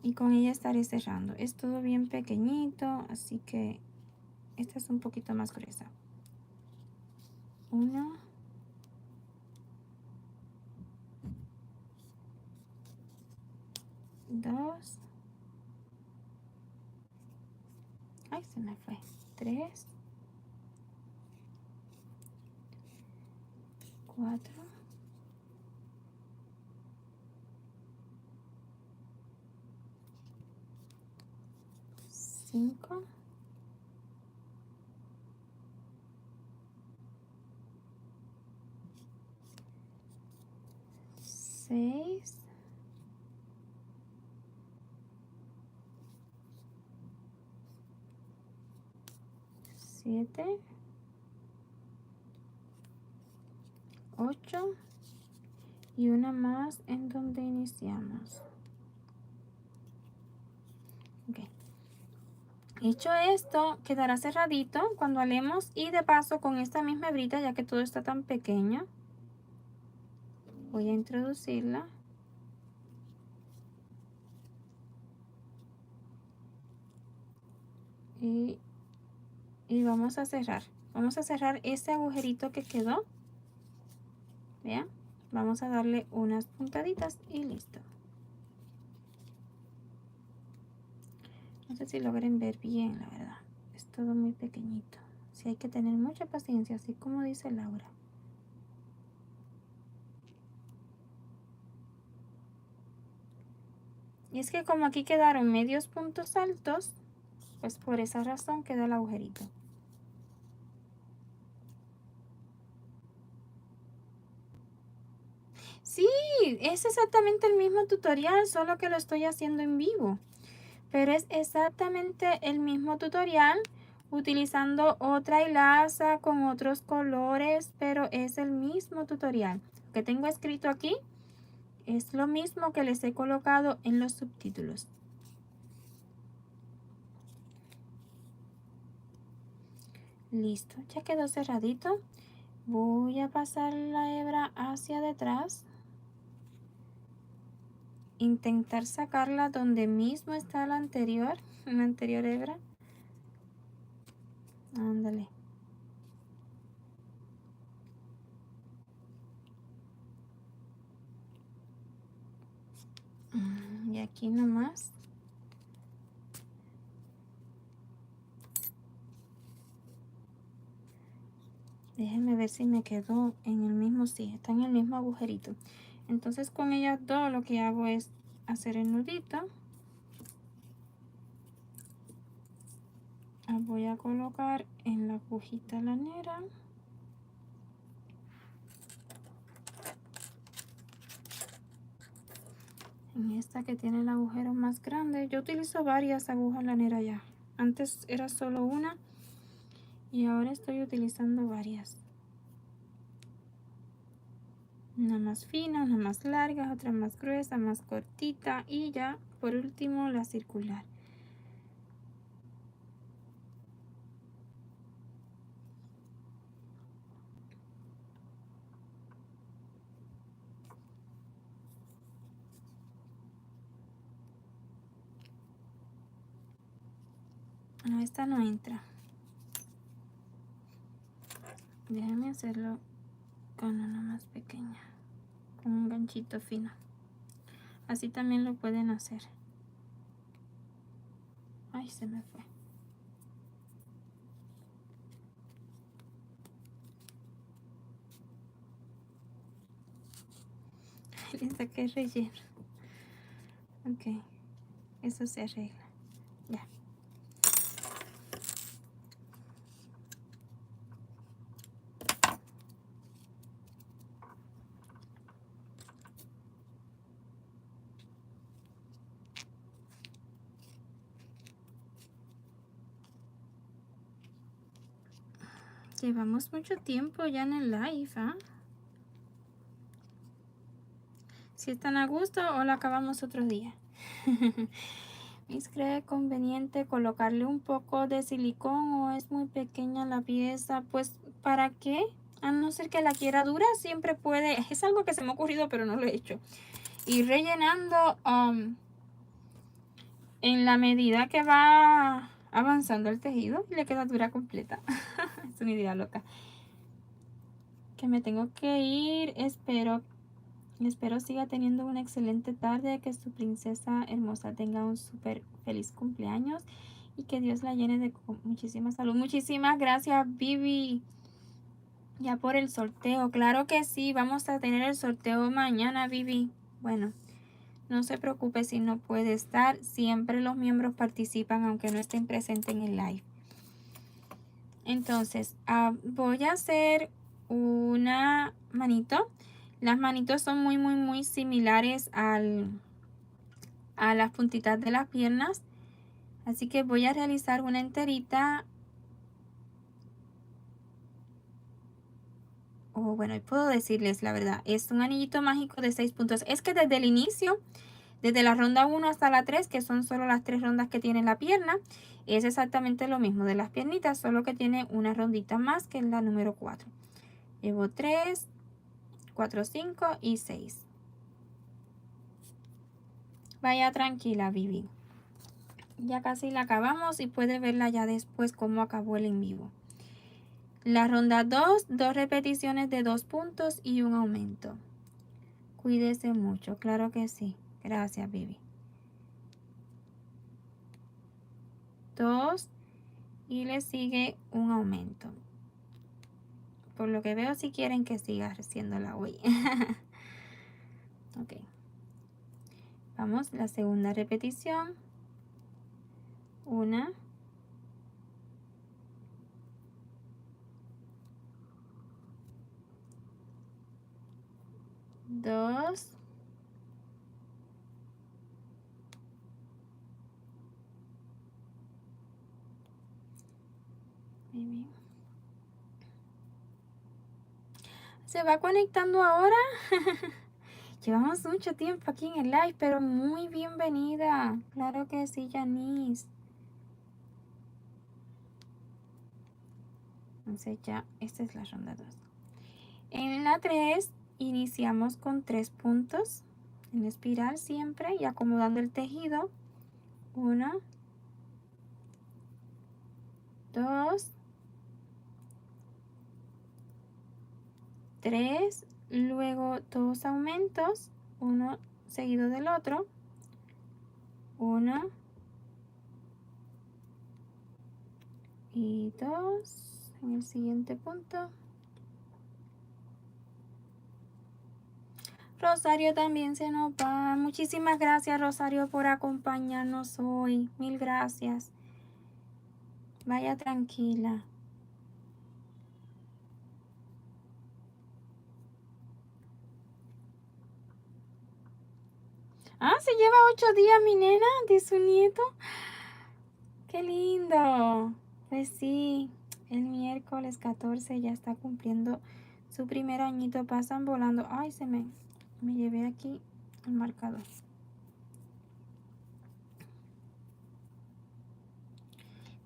Y con ella estaré cerrando. Es todo bien pequeñito, así que esta es un poquito más gruesa. 1, 2, ay, se me fue. 3, 4, 5, 6, 7, 8 y una más en donde iniciamos. Ok. Hecho esto, quedará cerradito cuando alemos y de paso con esta misma hebrita, ya que todo está tan pequeño, voy a introducirla. Y vamos a cerrar. Vamos a cerrar este agujerito que quedó. Vean, vamos a darle unas puntaditas y listo. No sé si logren ver bien, la verdad. Es todo muy pequeñito. Sí, hay que tener mucha paciencia, así como dice Laura. Y es que como aquí quedaron medios puntos altos, pues por esa razón queda el agujerito. Sí, es exactamente el mismo tutorial, solo que lo estoy haciendo en vivo. Pero es exactamente el mismo tutorial utilizando otra hilaza con otros colores, pero es el mismo tutorial. Lo que tengo escrito aquí es lo mismo que les he colocado en los subtítulos. Listo, ya quedó cerradito. Voy a pasar la hebra hacia detrás. Intentar sacarla donde mismo está la anterior hebra. Ándale. Y aquí nomás. Déjenme ver si me quedó en el mismo, sí, está en el mismo agujerito. Entonces con ellas dos lo que hago es hacer el nudito. Voy a colocar en la agujita lanera. En esta que tiene el agujero más grande. Yo utilizo varias agujas laneras ya. Antes era solo una y ahora estoy utilizando varias. Una más fina, una más larga, otra más gruesa, más cortita y ya por último la circular. No, esta no entra. Déjame hacerlo con una más pequeña, con un ganchito fino. Así también lo pueden hacer. Ay, se me fue. Le saqué relleno. Ok, eso se arregla. Ya. Llevamos mucho tiempo ya en el live, ¿ah? Si están a gusto o lo acabamos otro día. ¿Cree conveniente colocarle un poco de silicón o es muy pequeña la pieza? Pues, ¿para qué? A no ser que la quiera dura, siempre puede. Es algo que se me ha ocurrido, pero no lo he hecho. Ir rellenando en la medida que va avanzando el tejido y le queda dura completa. Es una idea loca. Que me tengo que ir. Espero siga teniendo una excelente tarde, que su princesa hermosa tenga un súper feliz cumpleaños y que Dios la llene de muchísima salud. Muchísimas gracias, Vivi, ya por el sorteo. Claro que sí, vamos a tener el sorteo mañana, Vivi. Bueno, no se preocupe si no puede estar. Siempre los miembros participan aunque no estén presentes en el live. Entonces, voy a hacer una manito. Las manitos son muy similares a las puntitas de las piernas. Así que voy a realizar una enterita. O bueno, puedo decirles la verdad. Es un anillito mágico de 6 puntos. Es que desde el inicio, desde la ronda 1 hasta la 3, que son solo las 3 rondas que tiene la pierna, es exactamente lo mismo de las piernitas, solo que tiene una rondita más que es la número 4. Llevo 3, 4, 5 y 6. Vaya tranquila, Vivi. Ya casi la acabamos y puede verla ya después cómo acabó el en vivo. La ronda 2, 2 repeticiones de 2 puntos y un aumento. Cuídese mucho, claro que sí. Gracias, Vivi. 2 y le sigue un aumento. Por lo que veo, si quieren que siga haciéndola hoy. Ok. Vamos, la segunda repetición. 1, 2 ¿Se va conectando ahora? Llevamos mucho tiempo aquí en el live, pero muy bienvenida. Claro que sí, Janice. Entonces ya, esta es la ronda 2. En la 3 iniciamos con 3 puntos en espiral siempre y acomodando el tejido. 1, 2, 3, luego 2 aumentos, uno seguido del otro. 1 y 2 en el siguiente punto. Rosario también se nos va. Muchísimas gracias, Rosario, por acompañarnos hoy. Mil gracias. Vaya tranquila. Ah, se lleva 8 días mi nena de su nieto. Qué lindo. Pues sí, el miércoles 14 ya está cumpliendo su primer añito. Pasan volando. Ay, me llevé aquí el marcador.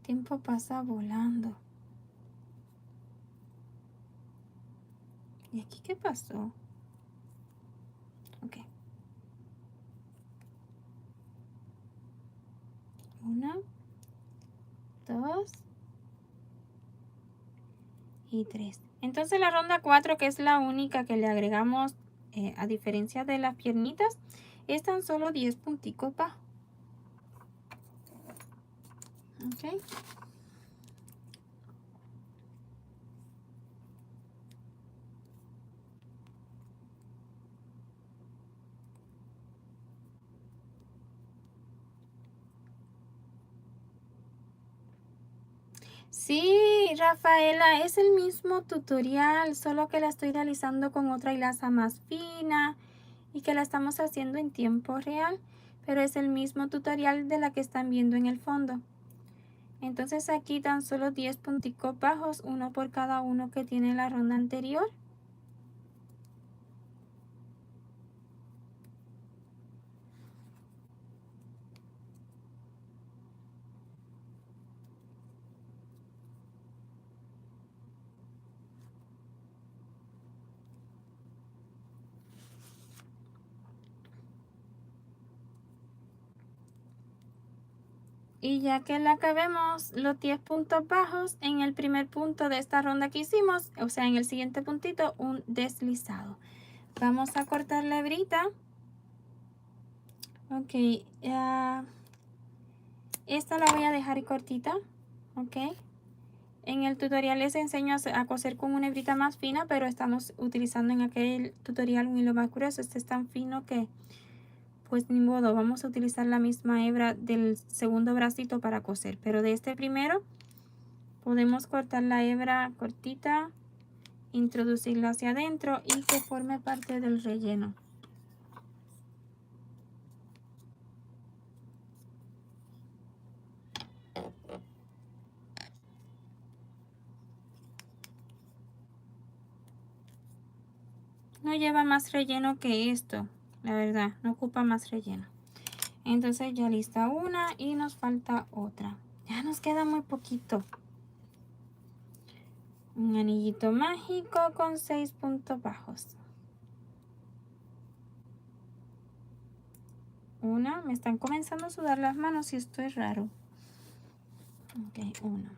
Tiempo pasa volando. ¿Y aquí qué pasó? Ok. 1, 2 y 3. Entonces la ronda 4, que es la única que le agregamos, a diferencia de las piernitas, es tan solo 10 punticos bajos. Ok. Sí, Rafaela, es el mismo tutorial, solo que la estoy realizando con otra hilaza más fina y que la estamos haciendo en tiempo real, pero es el mismo tutorial de la que están viendo en el fondo. Entonces aquí tan solo 10 punticos bajos, uno por cada uno que tiene la ronda anterior. Y ya que la acabemos los 10 puntos bajos, en el primer punto de esta ronda que hicimos, o sea, en el siguiente puntito, un deslizado. Vamos a cortar la hebrita. Ok, esta la voy a dejar cortita, ok. En el tutorial les enseño a coser con una hebrita más fina, pero estamos utilizando en aquel tutorial un hilo más grueso. Este es tan fino que, pues ni modo, vamos a utilizar la misma hebra del segundo bracito para coser. Pero de este primero, podemos cortar la hebra cortita, introducirla hacia adentro y que forme parte del relleno. No lleva más relleno que esto, la verdad, no ocupa más relleno. Entonces ya lista una y nos falta otra. Ya nos queda muy poquito. Un anillito mágico con 6 puntos bajos. Una, me están comenzando a sudar las manos y esto es raro. Ok, 1,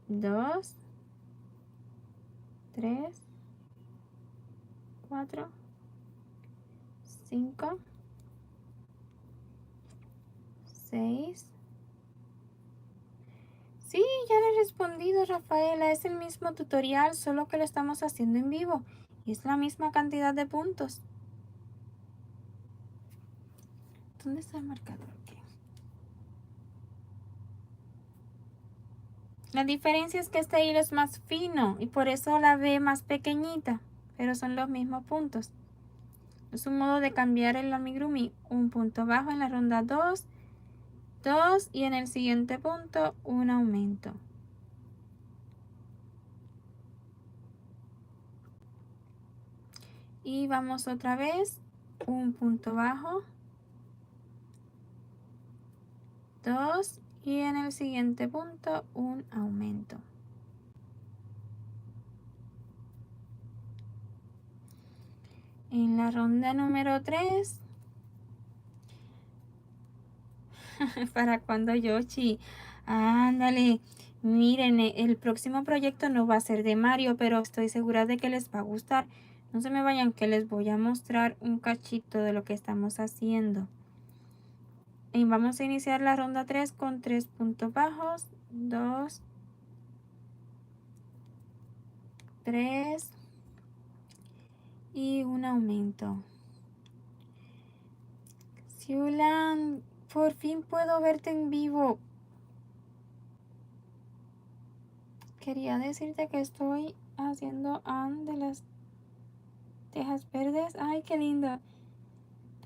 2, 3, 4, 5, 6. Sí, ya le he respondido, Rafaela. Es el mismo tutorial, solo que lo estamos haciendo en vivo. Y es la misma cantidad de puntos. ¿Dónde está el marcador? Okay. La diferencia es que este hilo es más fino y por eso la ve más pequeñita, pero son los mismos puntos. Es un modo de cambiar el amigurumi. Un punto bajo en la ronda 2, 2 y en el siguiente punto un aumento. Y vamos otra vez, un punto bajo, 2 y en el siguiente punto un aumento. En la ronda número 3, ¿para cuando, Yoshi? Ándale, miren, el próximo proyecto no va a ser de Mario, pero estoy segura de que les va a gustar. No se me vayan, que les voy a mostrar un cachito de lo que estamos haciendo. Y vamos a iniciar la ronda 3 con 3 puntos bajos, 2, 3 y un aumento. Siulan, por fin puedo verte en vivo. Quería decirte que estoy haciendo de las tejas verdes. Ay, qué lindo.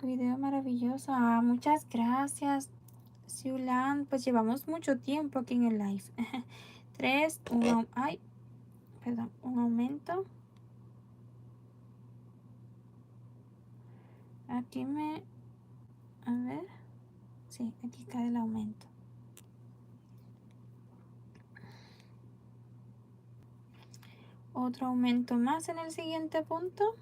Tu video maravilloso. Muchas gracias, Siulan. Pues llevamos mucho tiempo aquí en el live. 3, un aumento. Aquí a ver. Sí, aquí cae el aumento. Otro aumento más en el siguiente punto.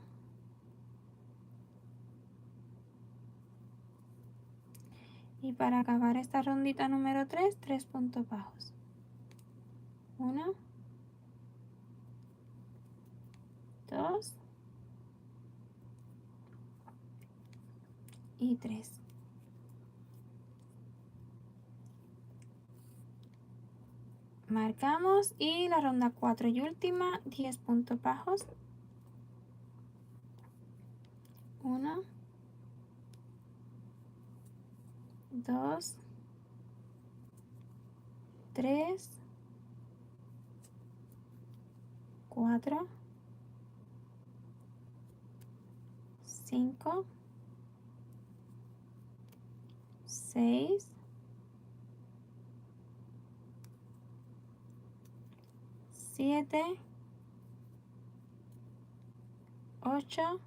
Y para acabar esta rondita número 3, 3 puntos bajos. 1, 2 y 3. Marcamos y la ronda 4 y última, 10 puntos bajos. 1, 2, 3, 4, 5, 6, 7, 8,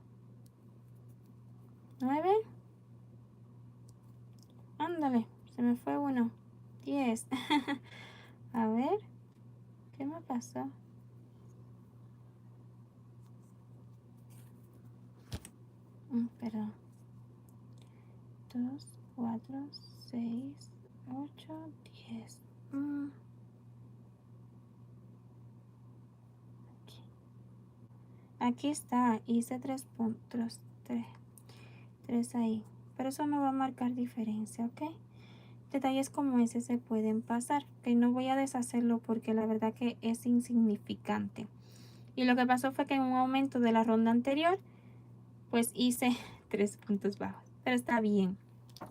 9. Ándale, se me fue uno. 10. A ver, ¿qué me pasó? Perdón. 2, 4, 6, 8, 10. Aquí está, hice 3 puntos, 3 ahí, pero eso no va a marcar diferencia, ¿ok? Detalles como ese se pueden pasar, que no voy a deshacerlo porque la verdad que es insignificante. Y lo que pasó fue que en un aumento de la ronda anterior, pues hice 3 puntos bajos, pero está bien.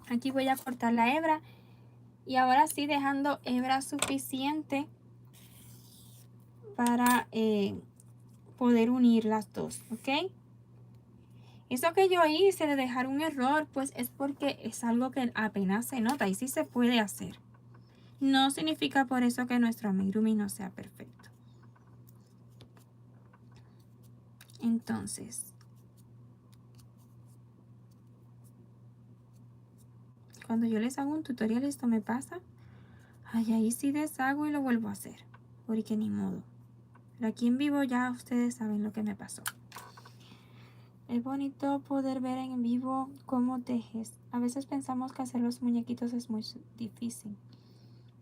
Aquí voy a cortar la hebra y ahora sí dejando hebra suficiente para poder unir las dos, ¿ok? Eso que yo hice de dejar un error, pues es porque es algo que apenas se nota y sí se puede hacer. No significa por eso que nuestro amigurumi no sea perfecto. Entonces, cuando yo les hago un tutorial, esto me pasa. Ay, ahí sí deshago y lo vuelvo a hacer. Porque ni modo. Pero aquí en vivo ya ustedes saben lo que me pasó. Es bonito poder ver en vivo cómo tejes. A veces pensamos que hacer los muñequitos es muy difícil.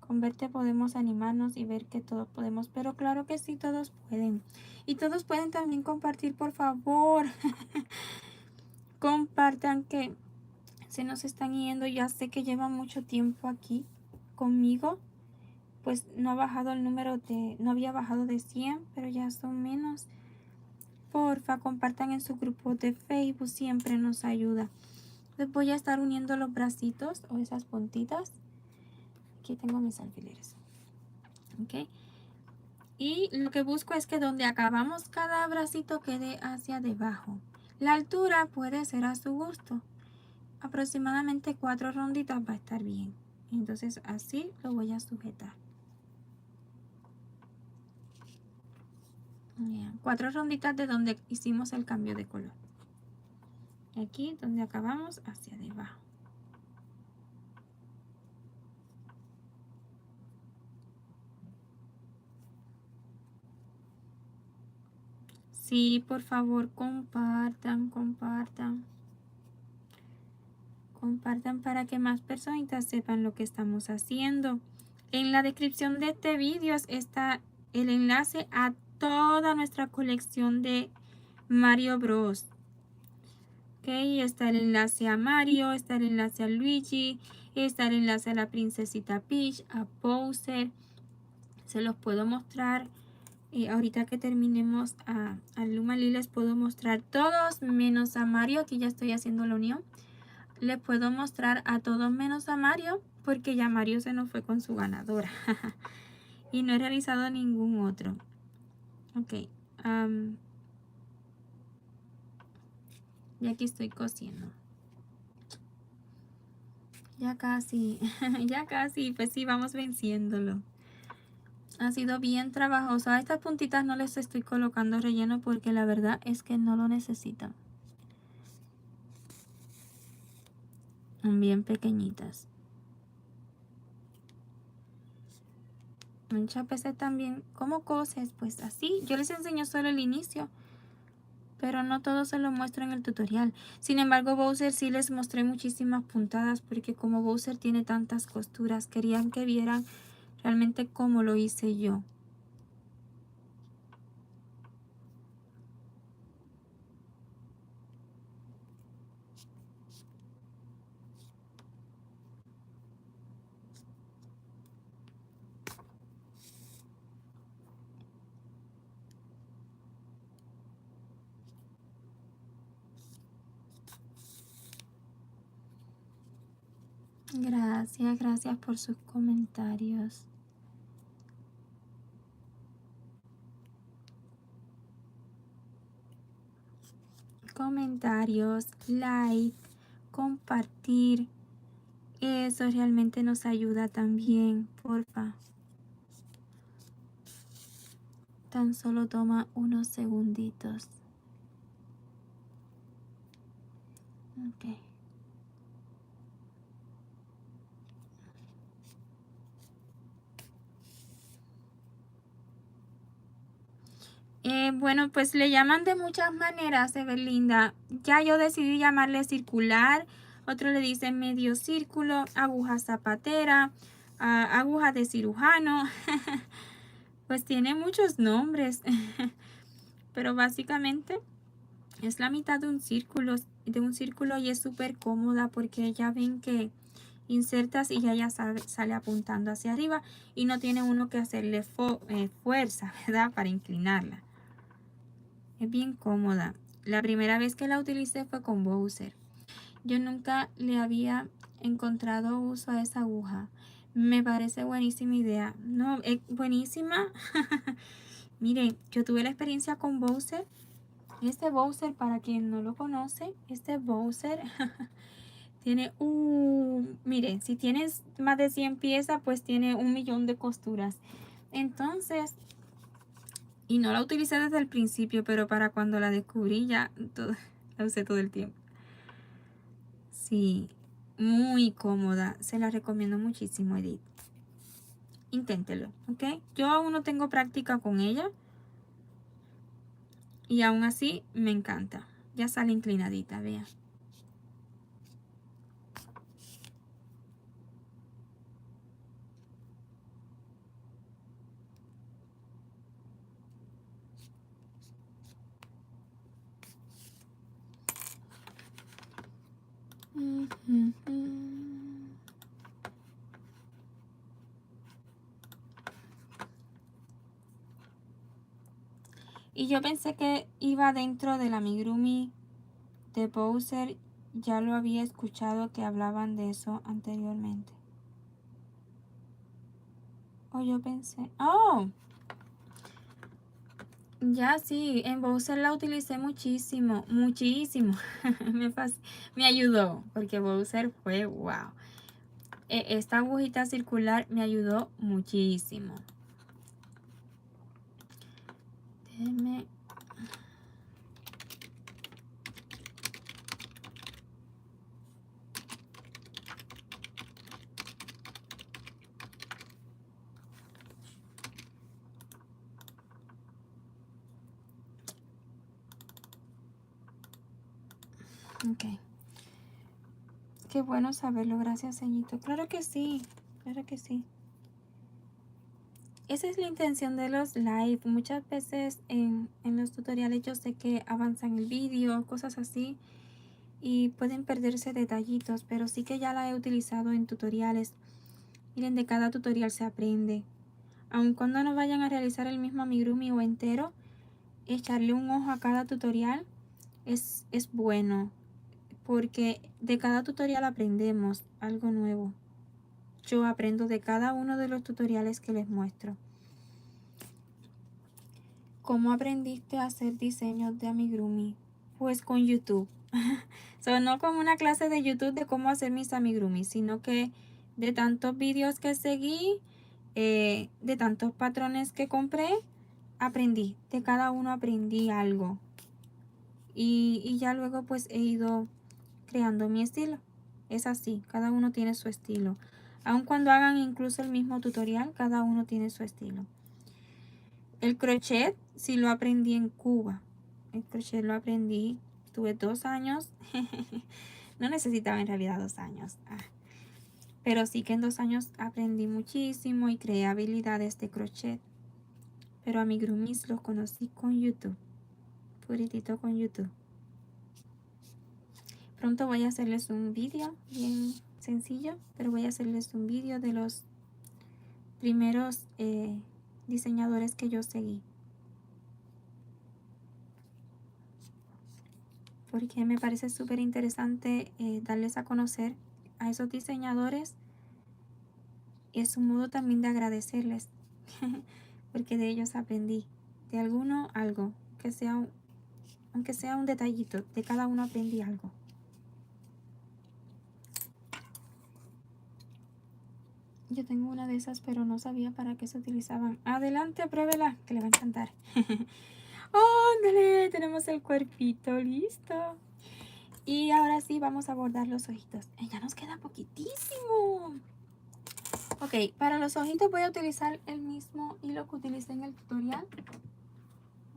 Con verte podemos animarnos y ver que todos podemos, pero claro que sí, todos pueden. Y todos pueden también compartir, por favor. Compartan, que se nos están yendo. Ya sé que llevan mucho tiempo aquí conmigo. Pues no ha bajado el número no había bajado de 100, pero ya son menos. Porfa, compartan en su grupo de Facebook, siempre nos ayuda. Les voy a estar uniendo los bracitos o esas puntitas. Aquí tengo mis alfileres. Ok. Y lo que busco es que donde acabamos cada bracito quede hacia debajo. La altura puede ser a su gusto. Aproximadamente 4 ronditas va a estar bien. Entonces así lo voy a sujetar. Bien, 4 ronditas de donde hicimos el cambio de color. aquí donde acabamos hacia debajo. Sí, por favor, compartan, compartan. Compartan para que más personitas sepan lo que estamos haciendo. En la descripción de este vídeo está el enlace a toda nuestra colección de Mario Bros. Ok, está el enlace a Mario, está el enlace a Luigi, está el enlace a la princesita Peach, a Bowser. Se los puedo mostrar. Ahorita que terminemos a Lumali les puedo mostrar todos menos a Mario. Aquí ya estoy haciendo la unión. Les puedo mostrar a todos menos a Mario porque ya Mario se nos fue con su ganadora. Y no he realizado ningún otro. Ok. Y aquí estoy cosiendo. Ya casi. Ya casi. Pues sí, vamos venciéndolo. Ha sido bien trabajoso. A estas puntitas no les estoy colocando relleno porque la verdad es que no lo necesitan. Bien pequeñitas. Muchas veces también, ¿cómo coses? Pues así, yo les enseño solo el inicio, pero no todo se lo muestro en el tutorial. Sin embargo, Bowser sí les mostré muchísimas puntadas porque como Bowser tiene tantas costuras, querían que vieran realmente cómo lo hice yo. Gracias, gracias por sus comentarios. Comentarios, like, compartir. Eso realmente nos ayuda también, porfa. Tan solo toma unos segunditos. Ok. Bueno, pues le llaman de muchas maneras, Evelinda. Ya yo decidí llamarle circular, otro le dicen medio círculo, aguja zapatera, aguja de cirujano. Pues tiene muchos nombres, pero básicamente es la mitad de un círculo y es súper cómoda porque ya ven que insertas y ya sale apuntando hacia arriba y no tiene uno que hacerle fuerza, ¿verdad? Para inclinarla. Es bien cómoda. La primera vez que la utilicé fue con Bowser. Yo nunca le había encontrado uso a esa aguja. Me parece buenísima idea. No, es buenísima. Miren, yo tuve la experiencia con Bowser. Este Bowser, para quien no lo conoce, este Bowser tiene miren, si tienes más de 100 piezas, pues tiene 1.000.000 de costuras. Entonces, y no la utilicé desde el principio, pero para cuando la descubrí ya la usé todo el tiempo. Sí, muy cómoda. Se la recomiendo muchísimo, Edith. Inténtelo, ¿ok? Yo aún no tengo práctica con ella. Y aún así me encanta. Ya sale inclinadita, vean. Y yo pensé que iba dentro del amigurumi de Bowser. Ya lo había escuchado que hablaban de eso anteriormente. O yo pensé, oh, ya sí, en Bowser la utilicé muchísimo, muchísimo. Me ayudó, porque Bowser fue wow. Esta agujita circular me ayudó muchísimo. Déjenme. Ok. Qué bueno saberlo, gracias, Señito. Claro que sí, claro que sí. Esa es la intención de los live. Muchas veces en los tutoriales yo sé que avanzan el vídeo, cosas así, y pueden perderse detallitos, pero sí que ya la he utilizado en tutoriales. Miren, de cada tutorial se aprende. Aun cuando no vayan a realizar el mismo amigurumi o entero, echarle un ojo a cada tutorial es bueno, porque de cada tutorial aprendemos algo nuevo. Yo aprendo de cada uno de los tutoriales que les muestro. ¿Cómo aprendiste a hacer diseños de amigurumi? Pues con YouTube. No como una clase de YouTube de cómo hacer mis amigurumi, sino que de tantos vídeos que seguí, de tantos patrones que compré, aprendí. De cada uno aprendí algo. Y ya luego pues he ido creando mi estilo. Es así, cada uno tiene su estilo. Aun cuando hagan incluso el mismo tutorial, cada uno tiene su estilo. El crochet sí lo aprendí en Cuba. El crochet lo aprendí, tuve 2 años. No necesitaba en realidad 2 años. Pero sí que en 2 años aprendí muchísimo y creé habilidades de crochet. Pero amigurumis los conocí con YouTube. Puritito con YouTube. Pronto voy a hacerles un vídeo bien sencillo, pero voy a hacerles un vídeo de los primeros diseñadores que yo seguí. Porque me parece súper interesante darles a conocer a esos diseñadores. Es un modo también de agradecerles, porque de ellos aprendí. De alguno algo, que sea aunque sea un detallito, de cada uno aprendí algo. Yo tengo una de esas, pero no sabía para qué se utilizaban. Adelante, pruébela, que le va a encantar. ¡Ándale! Tenemos el cuerpito listo. Y ahora sí, vamos a bordar los ojitos. Ya nos queda poquitísimo. Ok, para los ojitos voy a utilizar el mismo hilo que utilicé en el tutorial.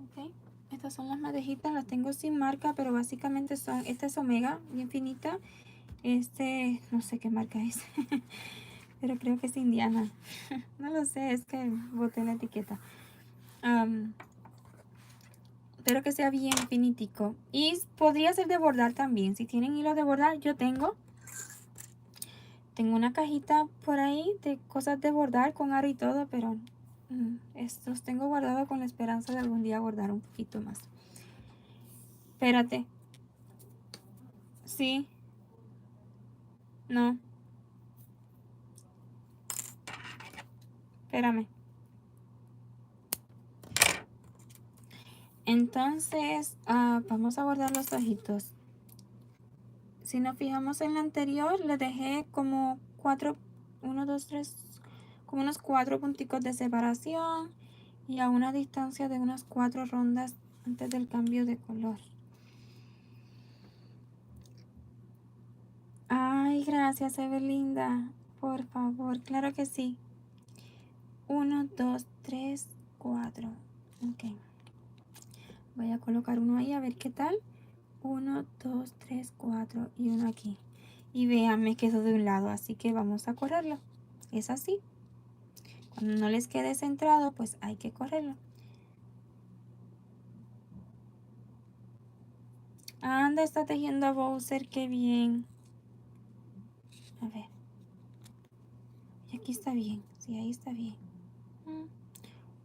Ok, estas son las madejitas, las tengo sin marca, pero básicamente son, esta es Omega, bien finita. No sé qué marca es, pero creo que es Indiana. No lo sé, es que boté la etiqueta. Espero que sea bien finitico. Y podría ser de bordar también. Si tienen hilo de bordar, yo tengo una cajita por ahí de cosas de bordar con aro y todo, pero estos tengo guardados con la esperanza de algún día bordar un poquito más. Espérate. Sí. No. Espérame. Entonces, vamos a bordar los ojitos. Si nos fijamos en la anterior, le dejé como 4, 1, 2, 3, como unos 4 punticos de separación y a una distancia de unas 4 rondas antes del cambio de color. Ay, gracias, Evelinda. Por favor, claro que sí. 1, 2, 3, 4. Ok. Voy a colocar uno ahí a ver qué tal. 1, 2, 3, 4 y uno aquí. Y vean, me quedó de un lado, así que vamos a correrlo. Es así. Cuando no les quede centrado, pues hay que correrlo. Anda, está tejiendo a Bowser, qué bien. A ver. Y aquí está bien. Sí, ahí está bien.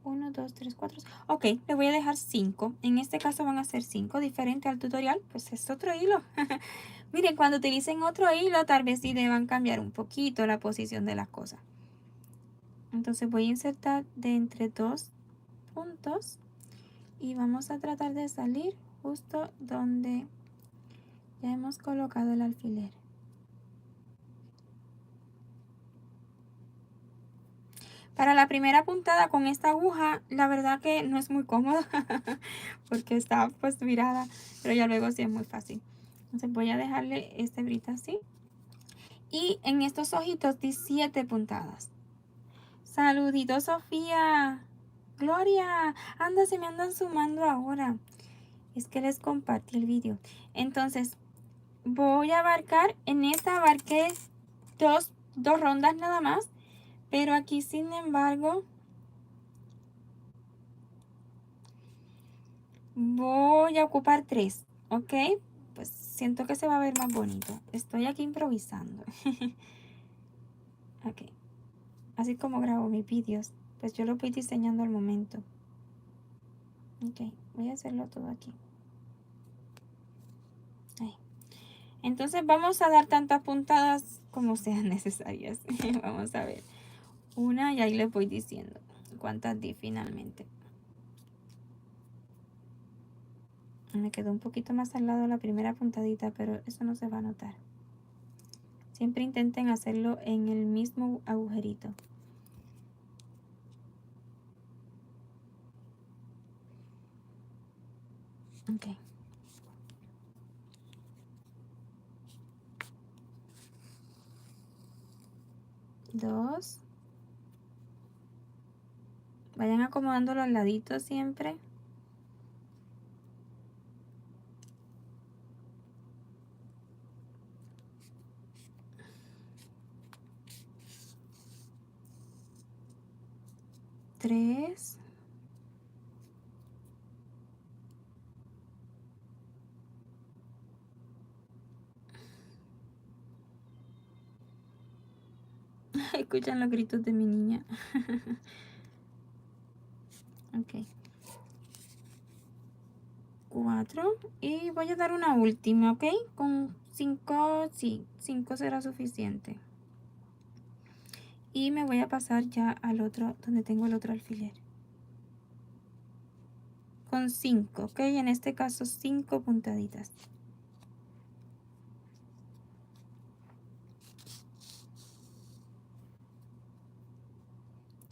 1, 2, 3, 4. Ok, le voy a dejar 5. En este caso van a ser 5. Diferente al tutorial, pues es otro hilo. Miren, cuando utilicen otro hilo, tal vez sí deban cambiar un poquito la posición de las cosas. Entonces voy a insertar de entre 2 puntos. Y vamos a tratar de salir justo donde ya hemos colocado el alfiler. Para la primera puntada con esta aguja, la verdad que no es muy cómoda porque está pues virada, pero ya luego sí es muy fácil. Entonces voy a dejarle este brita así. Y en estos ojitos di 7 puntadas. Saluditos, Sofía. Gloria, anda, se me andan sumando ahora. Es que les compartí el vídeo. Entonces, voy a abarcar, en esta abarqué dos rondas nada más, pero aquí sin embargo voy a ocupar 3, ¿ok? Pues siento que se va a ver más bonito. Estoy aquí improvisando. Ok, así como grabo mis vídeos, pues yo lo voy diseñando al momento. Ok, voy a hacerlo todo aquí. Ahí. Entonces vamos a dar tantas puntadas como sean necesarias. Vamos a ver. Una y ahí les voy diciendo cuántas di finalmente. Me quedó un poquito más al lado la primera puntadita, pero eso no se va a notar. Siempre intenten hacerlo en el mismo agujerito. Ok. Dos. Vayan acomodando los laditos siempre. 3. Escuchan los gritos de mi niña. Ok. 4. Y voy a dar una última, ¿ok? Con 5, sí, 5 será suficiente. Y me voy a pasar ya al otro, donde tengo el otro alfiler. Con 5, ¿ok? En este caso 5 puntaditas.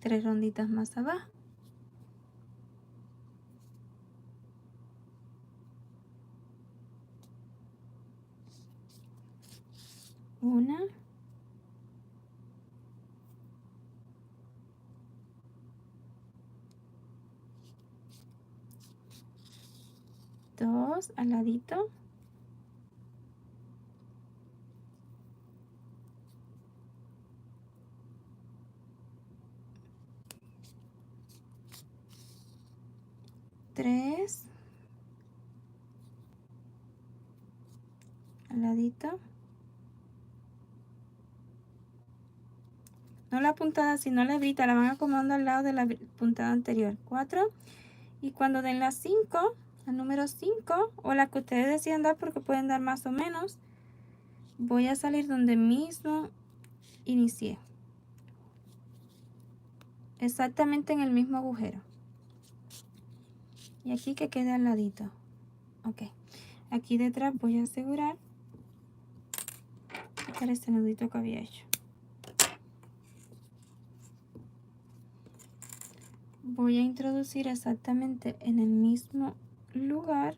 3 ronditas más abajo. Una. Dos, al ladito. 3. Al ladito. No la puntada, sino la hebrita, la van acomodando al lado de la puntada anterior. 4. Y cuando den las 5, el número 5, o la que ustedes decidan dar, porque pueden dar más o menos, voy a salir donde mismo inicié. Exactamente en el mismo agujero. Y aquí que quede al ladito. Ok. Aquí detrás voy a asegurar sacar este nudito que había hecho. Voy a introducir exactamente en el mismo lugar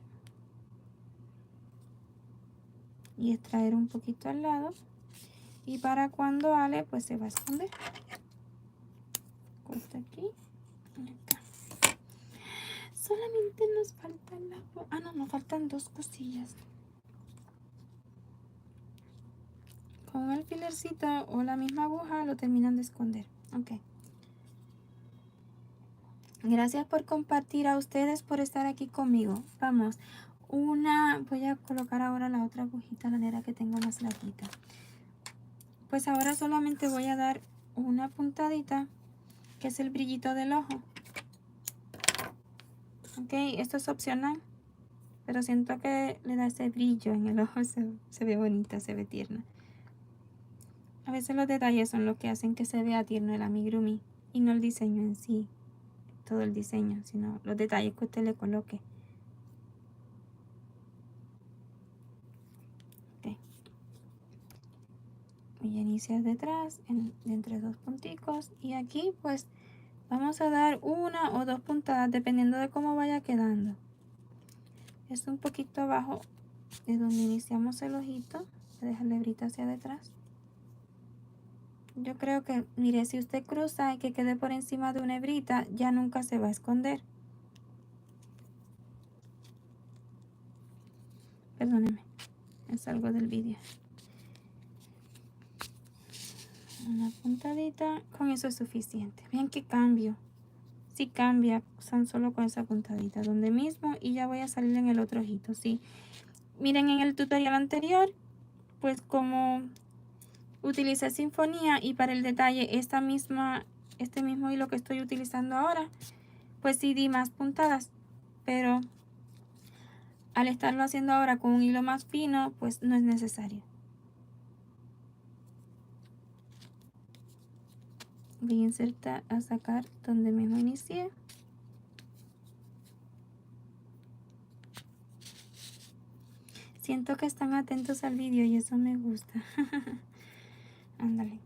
y extraer un poquito al lado, y para cuando ale pues se va a esconder. Corta aquí, acá. Solamente nos falta la nos faltan 2 cosillas. Con un alfilercito o la misma aguja lo terminan de esconder. Ok. Gracias por compartir, a ustedes por estar aquí conmigo. Vamos, voy a colocar ahora la otra agujita, la manera que tengo más larguita. Pues ahora solamente voy a dar una puntadita, que es el brillito del ojo. Ok, esto es opcional, pero siento que le da ese brillo en el ojo, se ve bonita, se ve tierna. A veces los detalles son los que hacen que se vea tierno el amigurumi, y no el diseño en sí, todo el diseño, sino los detalles que usted le coloque. Ok. Voy a iniciar detrás, entre 2 punticos, y aquí pues vamos a dar 1 o 2 puntadas dependiendo de cómo vaya quedando. Es un poquito abajo de donde iniciamos el ojito. Voy a dejar la hebrita hacia detrás. Yo creo que, mire, si usted cruza y que quede por encima de una hebrita, ya nunca se va a esconder. Perdónenme, me salgo del vídeo. Una puntadita, con eso es suficiente. Vean que cambio. Sí cambia, son solo con esa puntadita, donde mismo, y ya voy a salir en el otro ojito. Sí, miren en el tutorial anterior, pues como utilicé sinfonía, y para el detalle este mismo hilo que estoy utilizando ahora, pues sí di más puntadas, pero al estarlo haciendo ahora con un hilo más fino, pues no es necesario. Voy a insertar, a sacar donde mismo inicié. Siento que están atentos al vídeo y eso me gusta. Ándale.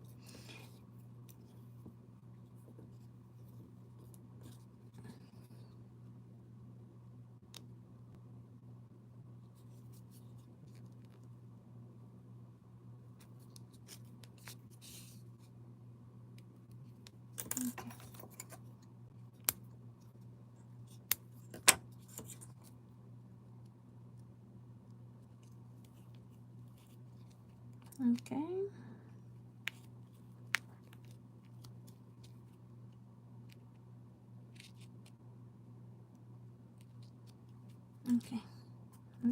Ok. Ok.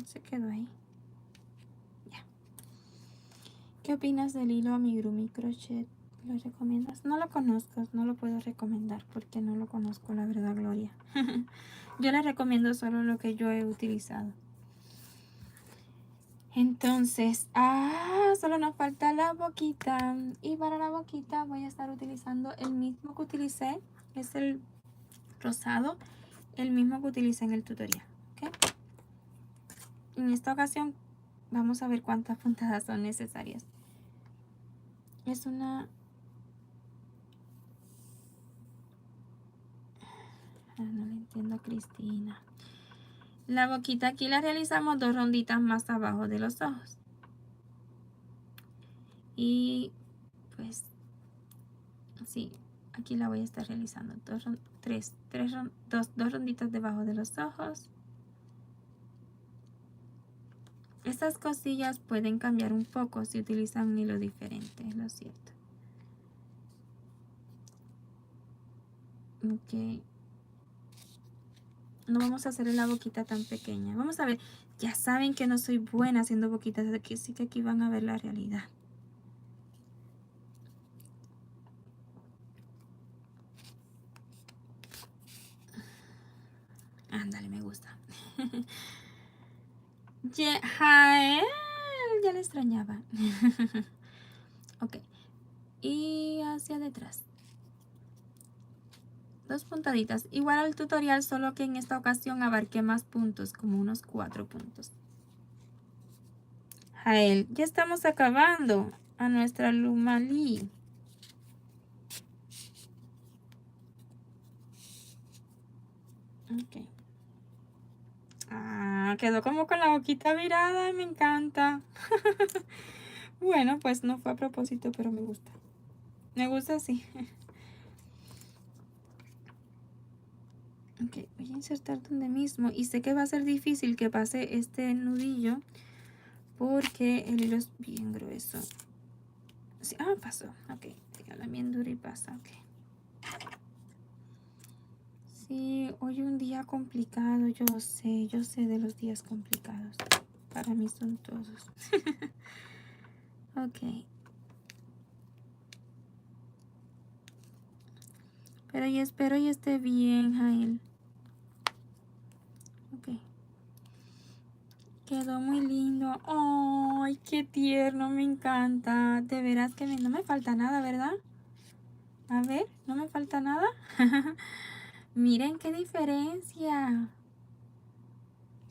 Se quedó ahí. Ya. ¿Qué opinas del hilo amigurumi crochet? ¿Lo recomiendas? No lo conozco, no lo puedo recomendar porque no lo conozco, la verdad, Gloria. Yo les recomiendo solo lo que yo he utilizado. Entonces, solo nos falta la boquita. Y para la boquita voy a estar utilizando el mismo que utilicé. Es el rosado, el mismo que utilicé en el tutorial. ¿Okay? En esta ocasión vamos a ver cuántas puntadas son necesarias. Es una... no le entiendo a Cristina. La boquita aquí la realizamos 2 ronditas más abajo de los ojos. Y pues sí, aquí la voy a estar realizando 2 ronditas debajo de los ojos. Estas cosillas pueden cambiar un poco si utilizan un hilo diferente, es lo cierto. Ok. No vamos a hacer la boquita tan pequeña. Vamos a ver, ya saben que no soy buena haciendo boquitas, así que aquí van a ver la realidad. Ándale, me gusta. Jael, ya le extrañaba. Ok. Y hacia detrás. 2 puntaditas. Igual al tutorial, solo que en esta ocasión abarqué más puntos, como unos 4 puntos. Jael, ya estamos acabando a nuestra Lumalí. Ok. Quedó como con la boquita virada, me encanta. Bueno, pues no fue a propósito, pero me gusta. Me gusta así. Ok, voy a insertar donde mismo. Y sé que va a ser difícil que pase este nudillo porque el hilo es bien grueso. Sí, pasó. Ok, déjala bien dura y pasa. Ok. Sí, hoy un día complicado, yo sé de los días complicados. Para mí son todos. Ok. Pero yo espero y esté bien, Jael. Ok. Quedó muy lindo. ¡Ay, qué tierno! Me encanta. De veras que no me falta nada, ¿verdad? A ver, ¿no me falta nada? Miren qué diferencia.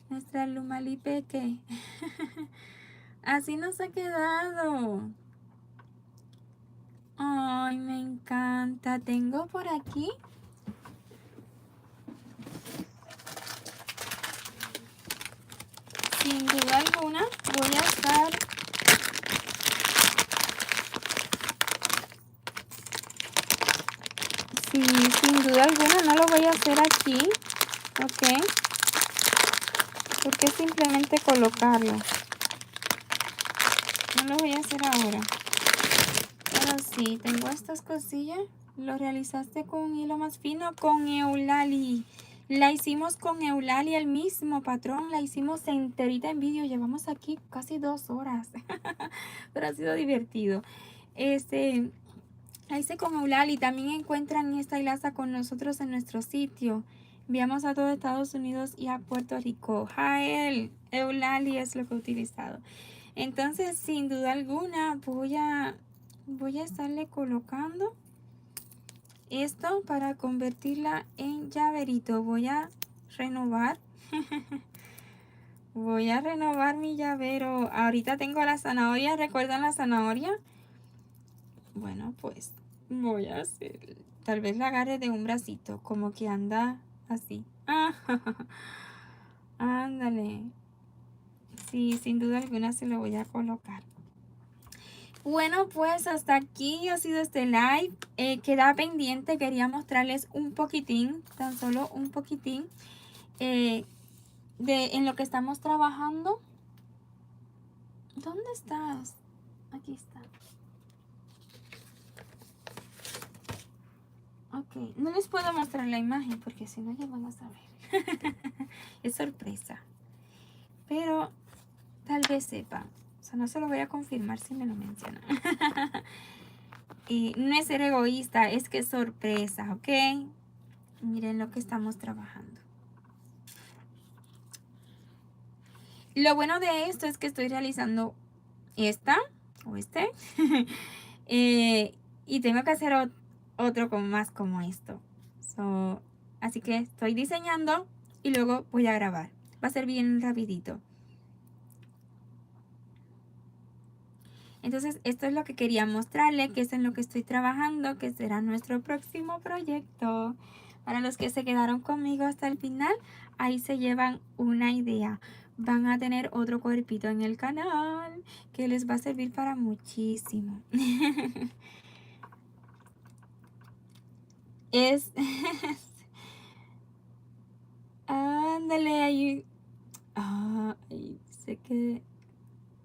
Nuestra Lumalí Peque. Así nos ha quedado. Ay, me encanta. Tengo por aquí. Sin duda alguna voy a estar... Sí, sin duda alguna no lo voy a hacer aquí. Ok. Porque simplemente colocarlo. No lo voy a hacer ahora. Pero sí, tengo estas cosillas. Lo realizaste con hilo más fino, con Eulalie. La hicimos con Eulalie, el mismo patrón. La hicimos enterita en vídeo. Llevamos aquí casi 2 horas. Pero ha sido divertido. La hice con Eulalie. También encuentran esta hilaza con nosotros en nuestro sitio. Enviamos a todo Estados Unidos y a Puerto Rico. Jael, Eulalie es lo que he utilizado. Entonces, sin duda alguna, voy a estarle colocando esto para convertirla en llaverito. Voy a renovar. Voy a renovar mi llavero. Ahorita tengo la zanahoria. ¿Recuerdan la zanahoria? Bueno, pues voy a hacer. Tal vez la agarre de un bracito. Como que anda así. Ándale. Sí, sin duda alguna se lo voy a colocar. Bueno, pues hasta aquí ha sido este live. Queda pendiente, quería mostrarles un poquitín, tan solo un poquitín, en lo que estamos trabajando. ¿Dónde estás? Aquí está. Ok, no les puedo mostrar la imagen porque si no ya van a saber. Es sorpresa. Pero tal vez sepan. O sea, no se lo voy a confirmar si me lo mencionan. Y no es ser egoísta, es que es sorpresa, ¿ok? Miren lo que estamos trabajando. Lo bueno de esto es que estoy realizando esta o y tengo que hacer otro más como esto. Así que estoy diseñando y luego voy a grabar. Va a ser bien rapidito. Entonces esto es lo que quería mostrarle, que es en lo que estoy trabajando, que será nuestro próximo proyecto. Para los que se quedaron conmigo hasta el final, ahí se llevan una idea. Van a tener otro cuerpito en el canal que les va a servir para muchísimo. Es... Ándale, ahí... Ay, sé que...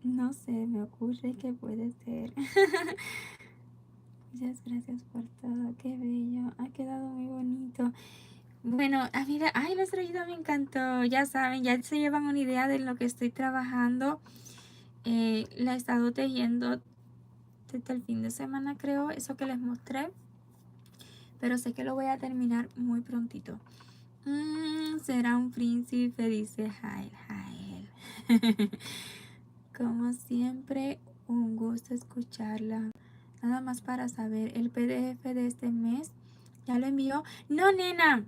No sé, me ocurre que puede ser. Muchas gracias por todo, qué bello, ha quedado muy bonito. Bueno, mira, ay, la estrellita me encantó, ya saben, ya se llevan una idea de lo que estoy trabajando. La he estado tejiendo desde el fin de semana, creo, eso que les mostré, pero sé que lo voy a terminar muy prontito. Será un príncipe, dice Jael, Jael. Como siempre, un gusto escucharla. Nada más para saber, el PDF de este mes ya lo envió. No, nena,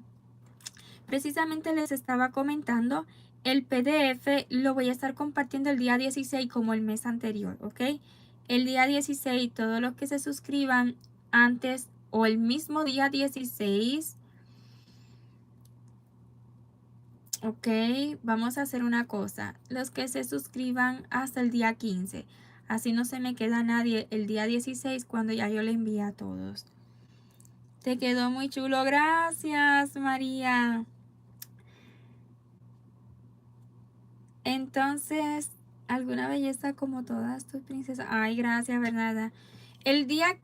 precisamente les estaba comentando, el PDF lo voy a estar compartiendo el día 16 como el mes anterior, ¿ok? El día 16, todos los que se suscriban antes o el mismo día 16, ok, vamos a hacer una cosa, los que se suscriban hasta el día 15, así no se me queda nadie el día 16 cuando ya yo le envíe a todos. Te quedó muy chulo, gracias María. Entonces, alguna belleza como todas tus princesas. Ay, gracias Bernarda. El día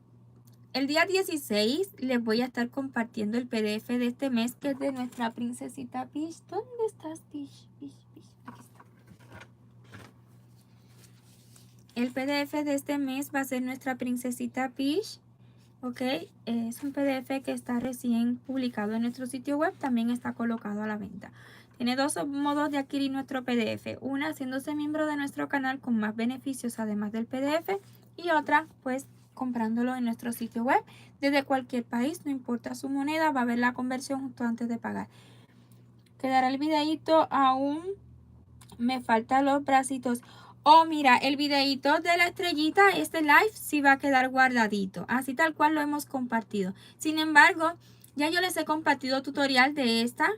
16 les voy a estar compartiendo el PDF de este mes, que es de nuestra princesita Peach. ¿Dónde estás, Peach? Peach, Peach. Aquí está. El PDF de este mes va a ser nuestra princesita Peach. Ok, es un PDF que está recién publicado en nuestro sitio web. También está colocado a la venta. Tiene 2 modos de adquirir nuestro PDF. Una, haciéndose miembro de nuestro canal con más beneficios además del PDF. Y otra, pues comprándolo en nuestro sitio web desde cualquier país, no importa su moneda, va a haber la conversión justo antes de pagar. Quedará el videito, aún me faltan los bracitos. Oh, mira, el videito de la estrellita, este live sí va a quedar guardadito, así tal cual lo hemos compartido. Sin embargo, ya yo les he compartido tutorial de esta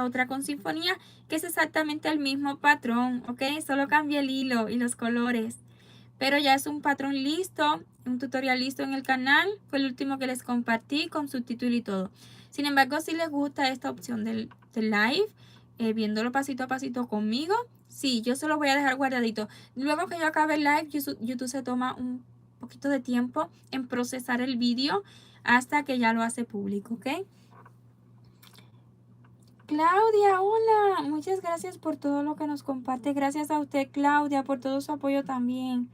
otra con sinfonía, que es exactamente el mismo patrón, ¿ok? Solo cambié el hilo y los colores. Pero ya es un patrón listo, un tutorial listo en el canal. Fue el último que les compartí con subtítulo y todo. Sin embargo, si les gusta esta opción del live, viéndolo pasito a pasito conmigo, sí, yo se lo voy a dejar guardadito. Luego que yo acabe el live, YouTube se toma un poquito de tiempo en procesar el vídeo hasta que ya lo hace público, ¿ok? Claudia, hola, muchas gracias por todo lo que nos comparte. Gracias a usted, Claudia, por todo su apoyo también.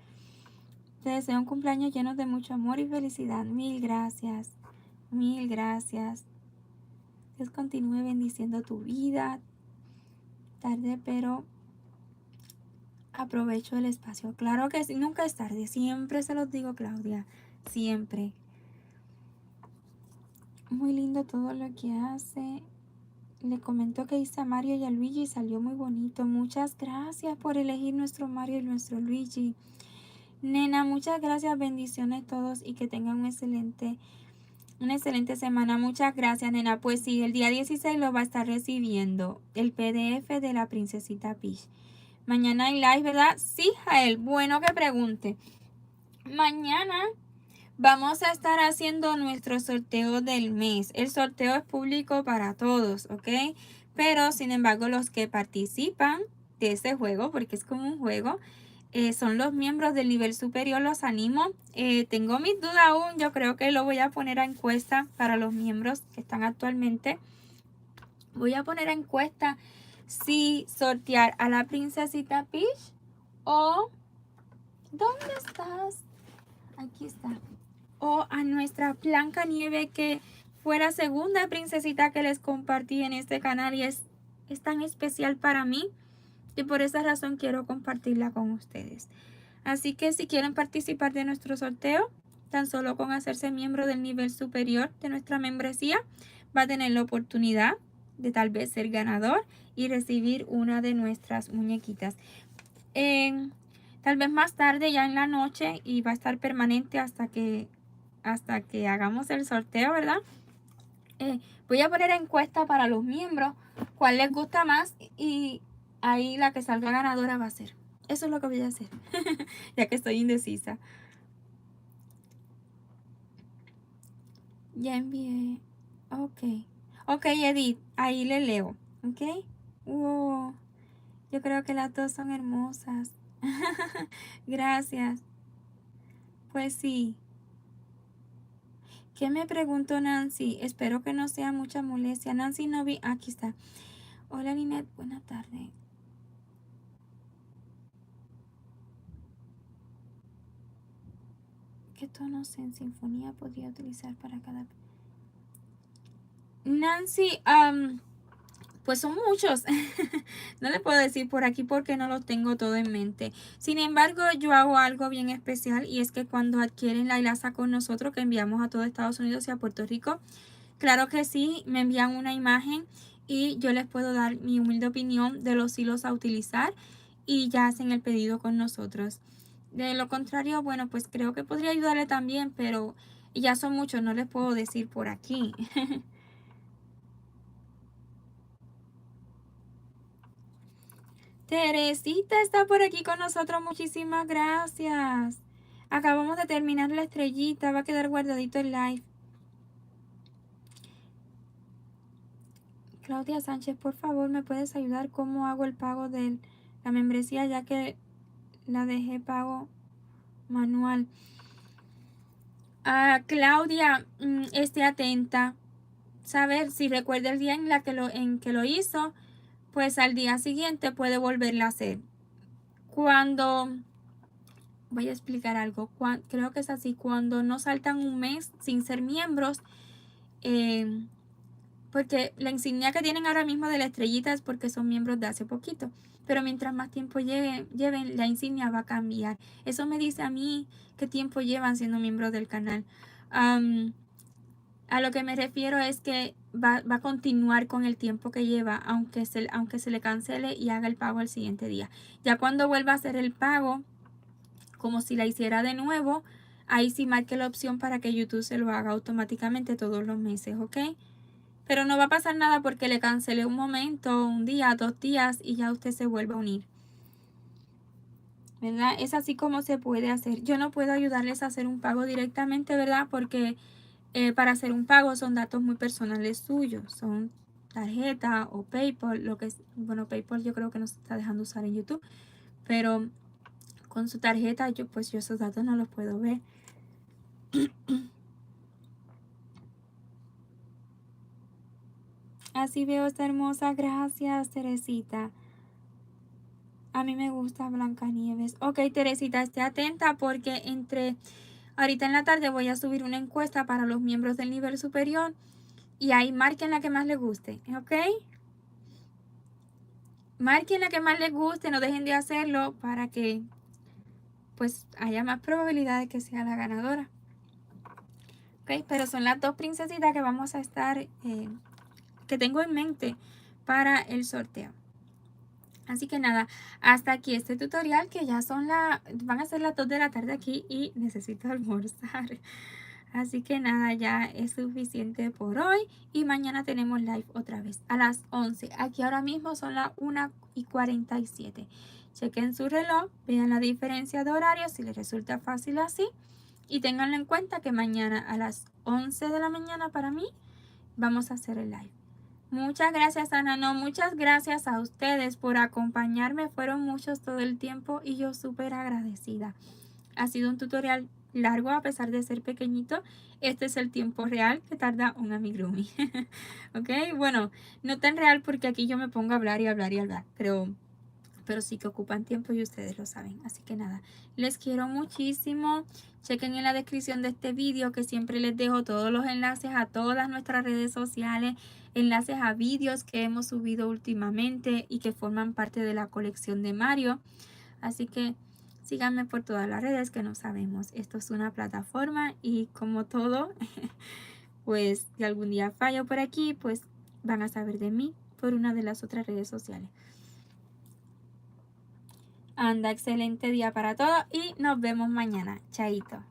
Te deseo un cumpleaños lleno de mucho amor y felicidad. Mil gracias. Mil gracias. Dios continúe bendiciendo tu vida. Tarde, pero aprovecho el espacio. Claro que sí, nunca es tarde. Siempre se los digo, Claudia. Siempre. Muy lindo todo lo que hace. Le comento que hice a Mario y a Luigi y salió muy bonito. Muchas gracias por elegir nuestro Mario y nuestro Luigi. Nena, muchas gracias. Bendiciones a todos y que tengan una excelente semana. Muchas gracias, nena. Pues sí, el día 16 lo va a estar recibiendo el PDF de la Princesita Peach. Mañana hay live, ¿verdad? Sí, Jael. Bueno que pregunte. Mañana vamos a estar haciendo nuestro sorteo del mes. El sorteo es público para todos, ¿ok? Pero, sin embargo, los que participan de ese juego, porque es como un juego, son los miembros del nivel superior. Los animo. Tengo mis dudas aún. Yo creo que lo voy a poner a encuesta para los miembros que están actualmente. Voy a poner a encuesta si sortear a la Princesita Peach o... ¿Dónde estás? Aquí está. O a nuestra Blancanieves, que fue la segunda princesita que les compartí en este canal y es tan especial para mí y por esa razón quiero compartirla con ustedes. Así que si quieren participar de nuestro sorteo, tan solo con hacerse miembro del nivel superior de nuestra membresía, va a tener la oportunidad de tal vez ser ganador y recibir una de nuestras muñequitas. Tal vez más tarde, ya en la noche, y va a estar permanente hasta que hagamos el sorteo, ¿verdad? Voy a poner encuesta para los miembros cuál les gusta más y ahí la que salga ganadora va a ser. Eso es lo que voy a hacer, ya que estoy indecisa. Ya envié. Ok. Ok, Edith, ahí le leo. Ok. Wow. Yo creo que las dos son hermosas. Gracias. Pues sí. ¿Qué me preguntó Nancy? Espero que no sea mucha molestia. Nancy no vi. Aquí está. Hola, Linet. Buena tarde. ¿Qué tonos en sinfonía podría utilizar para cada...? Nancy, pues son muchos. No le puedo decir por aquí porque no los tengo todo en mente. Sin embargo, yo hago algo bien especial y es que cuando adquieren la ILASA con nosotros, que enviamos a todo Estados Unidos y a Puerto Rico, claro que sí, me envían una imagen y yo les puedo dar mi humilde opinión de los hilos a utilizar y ya hacen el pedido con nosotros. De lo contrario, bueno, pues creo que podría ayudarle también, pero ya son muchos, no les puedo decir por aquí. Teresita está por aquí con nosotros, muchísimas gracias. Acabamos de terminar la estrellita, va a quedar guardadito el live. Claudia Sánchez, por favor, ¿me puedes ayudar cómo hago el pago de la membresía ya que la dejé pago manual? Claudia, esté atenta. Saber si recuerda el día en que lo hizo, pues al día siguiente puede volverla a hacer. Voy a explicar algo, creo que es así, cuando no saltan un mes sin ser miembros, porque la insignia que tienen ahora mismo de la estrellita es porque son miembros de hace poquito, pero mientras más tiempo lleven, la insignia va a cambiar. Eso me dice a mí qué tiempo llevan siendo miembros del canal. A lo que me refiero es que va a continuar con el tiempo que lleva, aunque se le cancele y haga el pago el siguiente día. Ya cuando vuelva a hacer el pago, como si la hiciera de nuevo, ahí sí marque la opción para que YouTube se lo haga automáticamente todos los meses, ¿ok? Pero no va a pasar nada porque le cancelé un momento, un día, 2 días y ya usted se vuelve a unir. ¿Verdad? Es así como se puede hacer. Yo no puedo ayudarles a hacer un pago directamente, ¿verdad? Porque para hacer un pago son datos muy personales suyos. Son tarjeta o PayPal, lo que es, bueno, PayPal yo creo que no se está dejando usar en YouTube, pero con su tarjeta yo esos datos no los puedo ver. Así veo esta hermosa, gracias Teresita. A mí me gusta Blancanieves. Ok, Teresita, esté atenta porque ahorita en la tarde voy a subir una encuesta para los miembros del nivel superior y ahí marquen la que más les guste, ¿ok? Marquen la que más les guste, no dejen de hacerlo para que pues haya más probabilidad de que sea la ganadora. Ok, pero son las dos princesitas que vamos a estar, que tengo en mente para el sorteo. Así que nada, hasta aquí este tutorial que ya van a ser las 2 de la tarde aquí y necesito almorzar. Así que nada, ya es suficiente por hoy y mañana tenemos live otra vez a las 11. Aquí ahora mismo son las 1:47. Chequen su reloj, vean la diferencia de horario si les resulta fácil así y ténganlo en cuenta que mañana a las 11 de la mañana para mí vamos a hacer el live. Muchas gracias, Ana. No, muchas gracias a ustedes por acompañarme. Fueron muchos todo el tiempo y yo súper agradecida. Ha sido un tutorial largo a pesar de ser pequeñito. Este es el tiempo real que tarda un amigurumi. Ok, bueno, no tan real porque aquí yo me pongo a hablar y hablar y hablar, pero sí que ocupan tiempo y ustedes lo saben. Así que nada, les quiero muchísimo. Chequen en la descripción de este vídeo que siempre les dejo todos los enlaces a todas nuestras redes sociales, enlaces a vídeos que hemos subido últimamente y que forman parte de la colección de Mario. Así que síganme por todas las redes que no sabemos. Esto es una plataforma y como todo, pues si algún día fallo por aquí, pues van a saber de mí por una de las otras redes sociales. Anda, excelente día para todos y nos vemos mañana. Chaito.